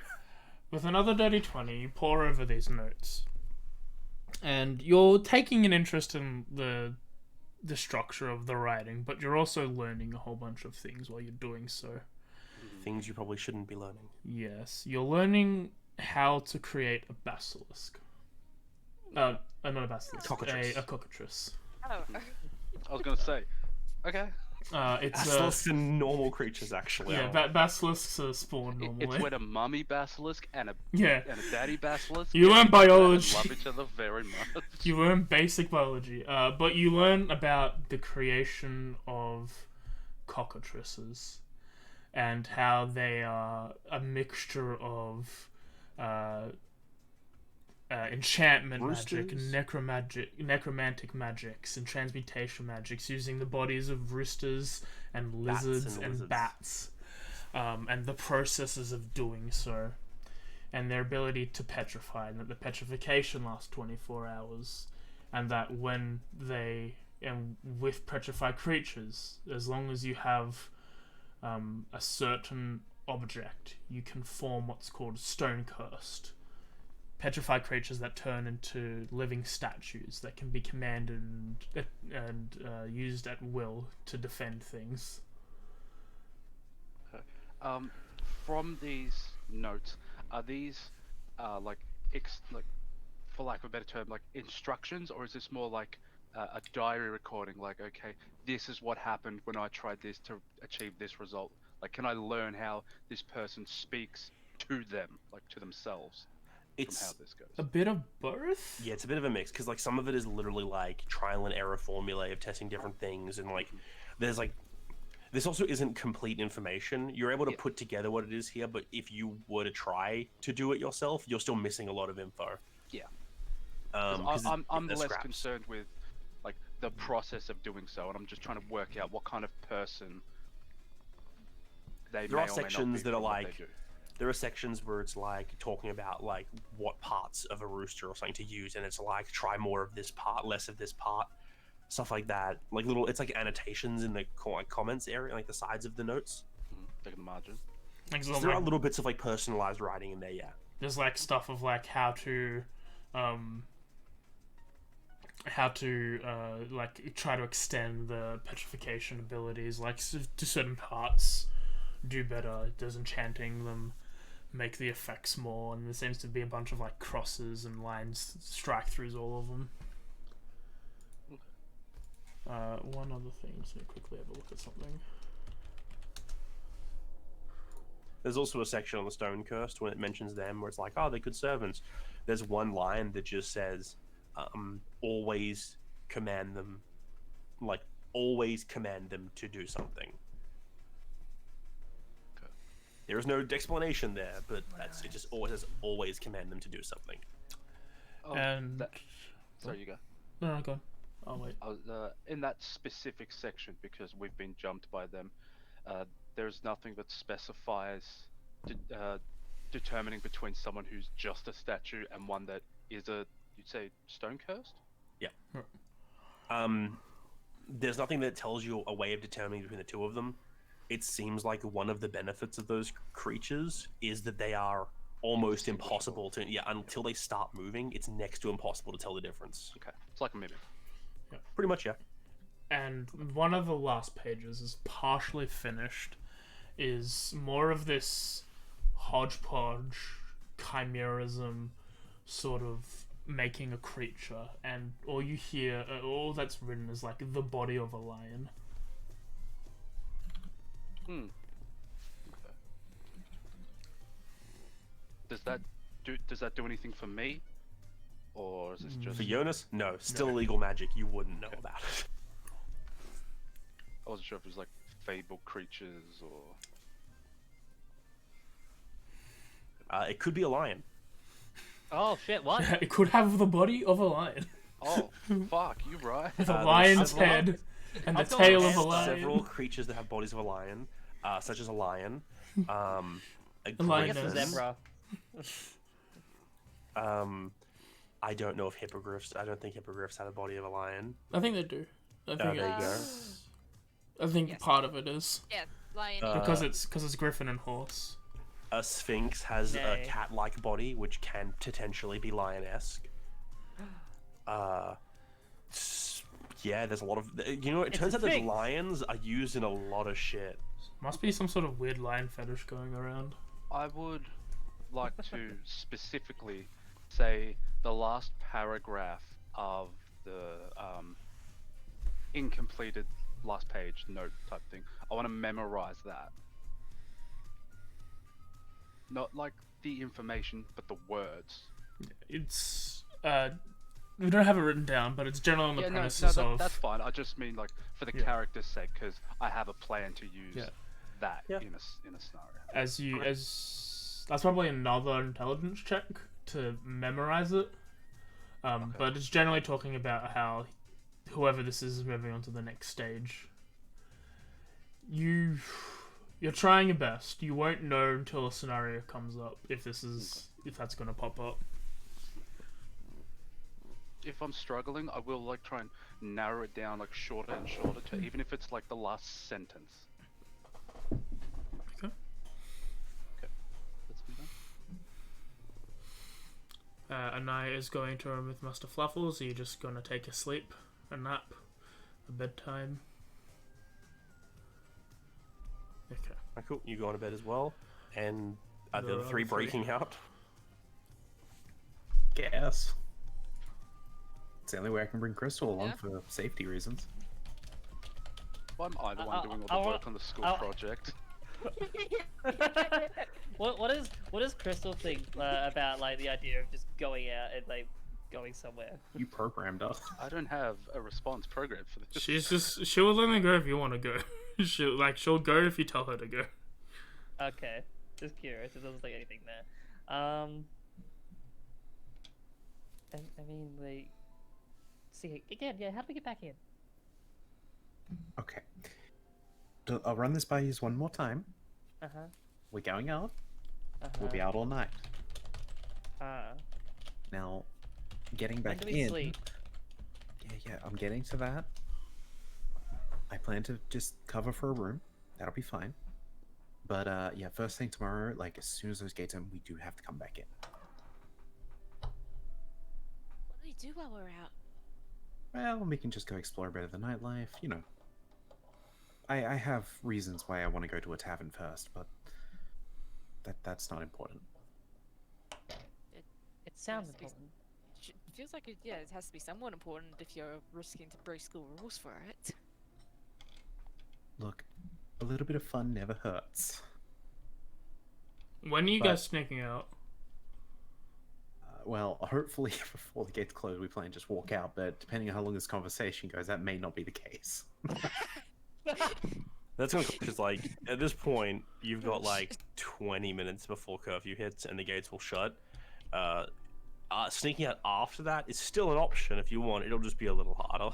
With another dirty 20, you pore over these notes. And you're taking an interest in the structure of the writing, but you're also learning a whole bunch of things while you're doing so. Things you probably shouldn't be learning. Yes, you're learning how to create a basilisk. Not a basilisk, Cockatrice. a cockatrice. Oh. I was gonna say, okay. It's Basilisks are normal creatures, actually. yeah, basilisks are spawned normally. It's when a mummy basilisk and a Yeah, daddy basilisk You learn get together and biology. love each other very much. you learn basic biology, but you learn about the creation of cockatrices and how they are a mixture of enchantment magic, Roosters? necromantic magics, and transmutation magics using the bodies of roosters and Bats lizards and and lizards. bats, and the processes of doing so, and their ability to petrify, and that the petrification lasts 24 hours, and that when they, and with petrified creatures, as long as you have a certain object, you can form what's called stone cursed. Petrified creatures that turn into living statues that can be commanded and used at will to defend things. From these notes, are these like for lack of a better term, like instructions, or is this more like a diary recording? Like, okay, this is what happened when I tried this to achieve this result. Like, can I learn how this person speaks to them, like to themselves, from how It's this goes? A bit of both. yeah, it's a bit of a mix because like some of it is literally like trial and error formulae of testing different things, and like there's like this also isn't complete information. You're able to Yeah. put together what it is here, but if you were to try to do it yourself, you're still missing a lot of info. Yeah. 'Cause I'm they're less scraps. concerned with like the process of doing so, and I'm just trying to work out what kind of person they There may are or may not sections be that are from what they like- do. There are sections where it's like talking about like what parts of a rooster or something to use, and it's like try more of this part, less of this part, stuff like that. Like little, it's like annotations in the like comments area, like the sides of the notes. Like the margin. Like, So there are little bits of like personalized writing in there, yeah. there's like stuff of like how to like try to extend the petrification abilities, like to certain parts do better. Does enchanting them make the effects more? And there seems to be a bunch of like crosses and lines, strike throughs, all of them. One other thing, just gonna quickly have a look at something. There's also a section on the Stone Cursed when it mentions them where it's like, oh, they're good servants. There's one line that just says, always command them, like, always command them to do something. Okay. There is no explanation there, but it just always says, always command them to do something. Oh, And sorry, you go. no, go on. Oh wait. I was, in that specific section, because we've been jumped by them, there's nothing that specifies determining between someone who's just a statue and one that is you'd say, stone cursed? There's nothing that tells you a way of determining between the two of them. It seems like one of the benefits of those creatures is that they are almost impossible to, until they start moving, it's next to impossible to tell the difference. Okay, it's like a mimic. Pretty much, yeah. And one of the last pages is partially finished, is more of this hodgepodge chimerism sort of making a creature, and all you hear, all that's written is like the body of a lion. Hmm. Okay. Does that do anything for me? Or is this just... For Jonas, no. Still illegal magic. You wouldn't know about it. I wasn't sure if it was like fable creatures or... It could be a lion. Oh shit! What? It could have the body of a lion. Oh, fuck, you're right. The There's lion's several- head and the I've got tail of a several lion. Several creatures that have bodies of a lion, such as a lion, a I guess a Lioness. zebra. I don't know if hippogriffs. I don't think hippogriffs have a body of a lion. I think they do. I think There you go. I think Yes. part of it is Yeah, lion. because it's griffin and horse. A sphinx has a Nay. cat-like body, which can potentially be lion-esque. Yeah, there's a lot of. You know, it It's turns a out that sphinx. lions are used in a lot of shit. Must be some sort of weird lion fetish going around. I would like to specifically say the last paragraph of the incompleted last page note type thing. I want to memorize that. Not like the information, but the words. It's we don't have it written down, but it's generally on the Yeah, no, premises of that's fine. I just mean like for the Yeah. character's sake, because I have a plan to use Yeah. that Yeah. in a scenario. as that's probably another intelligence check to memorize it. But it's generally talking about how whoever this is moving on to the next stage. You're trying your best. You won't know until a scenario comes up if that's gonna pop up. If I'm struggling, I will like try and narrow it down like shorter and shorter to even if it's like the last sentence. Okay. Let's move on. Anaya is going to room with Master Fluffles. Are you just gonna take a sleep, a nap, a bedtime? Okay. Cool. You go to bed as well, and are the The other three other three. breaking out? Guess. It's the only way I can bring Crystal along Yeah. for safety reasons. Well, I'm the one doing all I the wanna- work on the school I- project. what does Crystal think about like the idea of just going out and like going somewhere? You programmed us. I don't have a response program for this. She will only go if you want to go. She'll go if you tell her to go. Okay, just curious. It doesn't say anything there. I mean, like, see again. Yeah, how do we get back in? Okay. I'll run this by you one more time. Uh huh. We're going out. Uh-huh. We'll be out all night. Ah. Now, getting When back do we in. sleep? Yeah, I'm getting to that. I plan to just cover for a room. That'll be fine. But yeah, first thing tomorrow, like as soon as those gates open, we do have to come back in. What do we do while we're out? Well, we can just go explore a bit of the nightlife, you know. I have reasons why I want to go to a tavern first, but that's not important. It sounds Yes, important. It feels like it has to be somewhat important if you're risking to break school rules for it. Look, a little bit of fun never hurts. When are you But- guys sneaking out? Well, hopefully before the gates close, we plan to just walk out, but depending on how long this conversation goes, that may not be the case. That's gonna because like at this point you've got like 20 minutes before curfew hits and the gates will shut. Sneaking out after that is still an option if you want. It'll just be a little harder.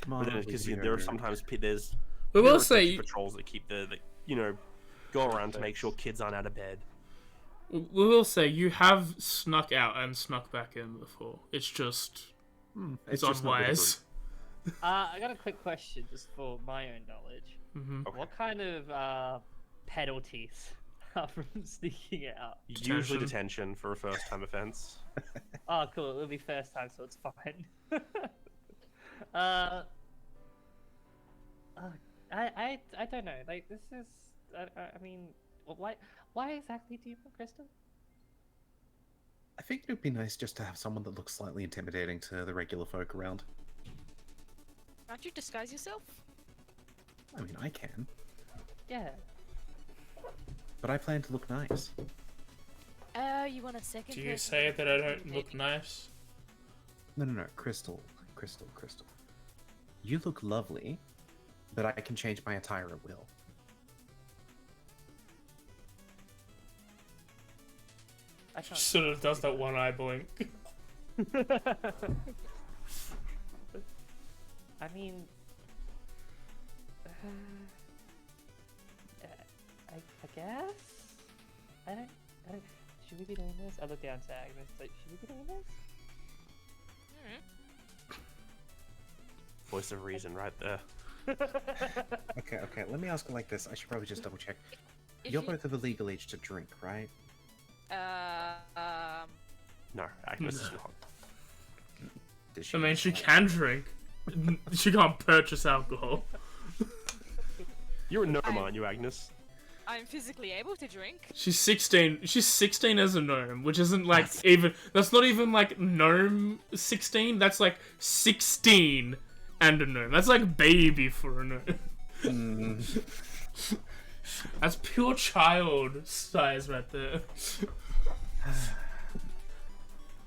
Come on, But then because there are sometimes there's We there will are say patrols that keep the go around to make sure kids aren't out of bed. you have snuck out and snuck back in before. It's just it's just not with a unwise. I got a quick question just for my own knowledge. Mm-hmm. Okay. What kind of penalties are from sneaking out? Usually Detention. detention for a first time offense. Oh, cool. It'll be first time, so it's fine. I don't know. Like, this is. I mean, why exactly do you want Crystal? I think it would be nice just to have someone that looks slightly intimidating to the regular folk around. Can't you disguise yourself? I mean, I can, Yeah. but I plan to look nice. You want a second? Do you person say that I don't maybe? look nice? No, Crystal. You look lovely, but I can change my attire at will. I She can't. sort of does that one eye blink. I mean, I guess. I don't. Should we be doing this? I look down to Agnes. Like, should we be doing this? Voice of reason, right there. Okay. Let me ask it like this. I should probably just double check. If You're you- both of a legal age to drink, right? No, Agnes is not. Does she? I mean, she can drink. She can't purchase alcohol. You're a gnome, aren't you, Agnes? I'm physically able to drink. She's 16. She's 16 as a gnome, which isn't like even. That's not even like gnome 16. That's like 16 and a gnome. That's like baby for a gnome. Mm, That's pure child size right there.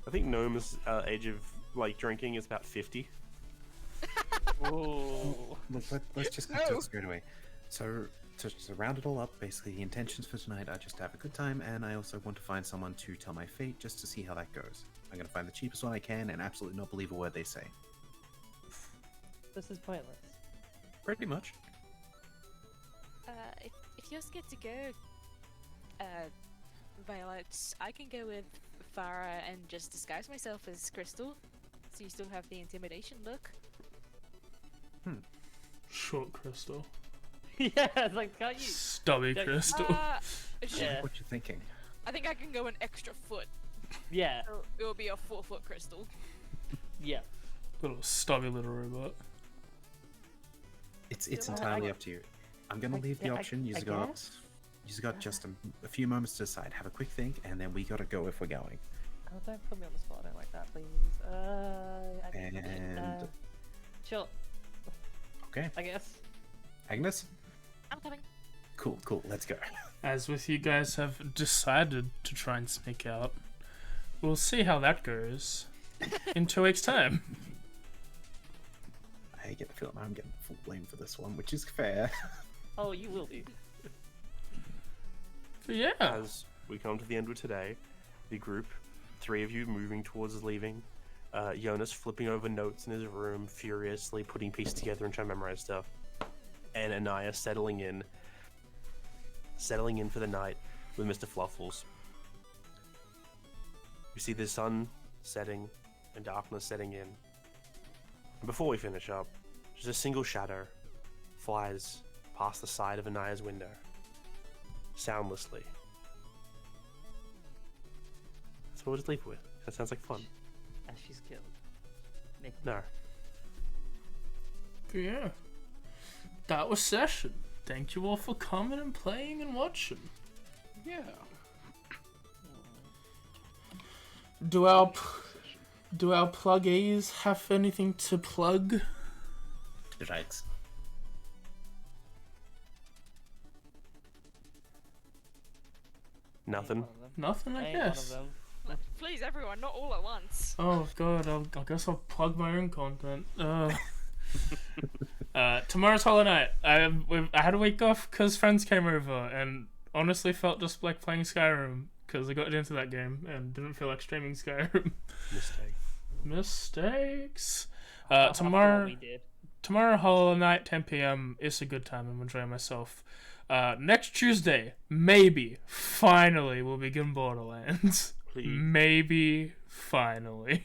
I think gnome's age of like drinking is about 50. Ooh. look, let's just get to it straight away. So, to round it all up, basically the intentions for tonight are just to have a good time, and I also want to find someone to tell my fate just to see how that goes. I'm going to find the cheapest one I can and absolutely not believe a word they say. This is pointless. Pretty much. If you're scared to go, Violet, I can go with Farah and just disguise myself as Crystal, so you still have the intimidation look. Short crystal. Yeah, it's like, can't you? Stubby Don't- crystal. Yeah. What you thinking? I think I can go an extra foot. Yeah. So it will be a 4-foot crystal. Yeah. Little stubby little robot. It's Yeah, entirely I- up to you. I'm going to leave the I option. You've got just a few moments to decide. Have a quick think, and then we got to go if we're going. Oh, don't put me on the spot. I don't like that, please. And Sure. okay, I guess. Agnes. I'm coming. Cool. Let's go. As with you guys have decided to try and sneak out, we'll see how that goes in 2 weeks' time. I get the feeling I'm getting full blame for this one, which is fair. Oh, you will be. But yeah. As we come to the end of today, the group, 3 of you moving towards for Jonas flipping over notes in his room, furiously putting pieces together and trying to memorize stuff, and Anaya settling in for the night with Mr. Fluffles. We see the sun setting and darkness setting in. And before we finish up, just a single shadow flies past the side of Anaya's window, soundlessly. So we'll just leave it with. That sounds like fun. As she's killed. Nick. No. But yeah. That was session. Thank you all for coming and playing and watching. Yeah. Do our pluggies have anything to plug? Yikes. Nothing. Nothing, I Ain't one of guess. them. Please, everyone, not all at once. Oh god, I guess I'll plug my own content. Tomorrow's Hollow Knight. I had a week off because friends came over, and honestly felt just like playing Skyrim because I got into that game and didn't feel like streaming Skyrim. Mistake. Mistakes. After what Tomorrow, we did. tomorrow Hollow Knight, 10 p.m. It's a good time. I'm enjoying myself. Next Tuesday, maybe, finally, we'll begin Borderlands. Please. Maybe, finally.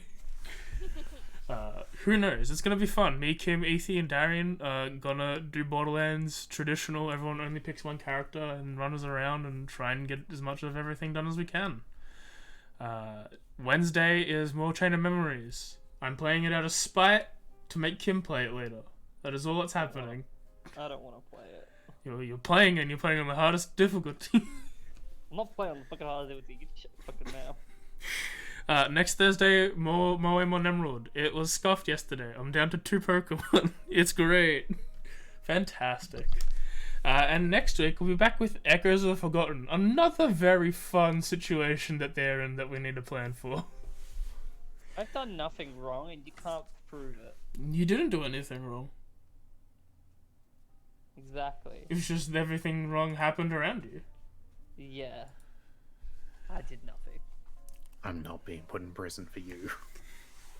Who knows? It's gonna be fun. Me, Kim, Ethy, and Darian gonna do Borderlands traditional. Everyone only picks one character and runs around and try and get as much of everything done as we can. Wednesday is more Chain of Memories. I'm playing it out of spite to make Kim play it later. That is all that's happening. I don't want to play it. You're playing and you're playing on the hardest difficulty. I'm not playing on the fucking hard with you. Shut the fucking mouth. Next Thursday, more Emerald. It was scuffed yesterday. I'm down to 2 Pokemon. It's great. Fantastic. And next week, we'll be back with Echoes of the Forgotten. Another very fun situation that they're in that we need to plan for. I've done nothing wrong and you can't prove it. You didn't do anything wrong. Exactly. It's just everything wrong happened around you. Yeah. I did nothing. I'm not being put in prison for you.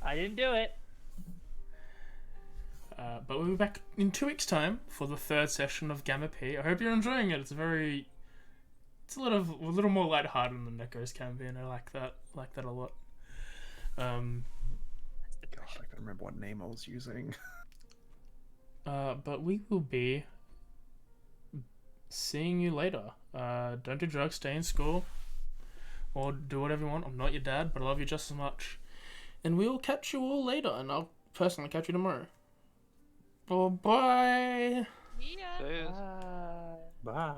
I didn't do it. But we'll be back in 2 weeks' time for the 3rd session of Gamma P. I hope you're enjoying it. It's a little more lighthearted than Neko's campaign. I like that a lot. Gosh, I can't remember what name I was using. But we will be seeing you later. Don't do drugs, stay in school, or do whatever you want. I'm not your dad, but I love you just as much. And we'll catch you all later, and I'll personally catch you tomorrow. Bye. Yeah. Cheers. Bye. Bye.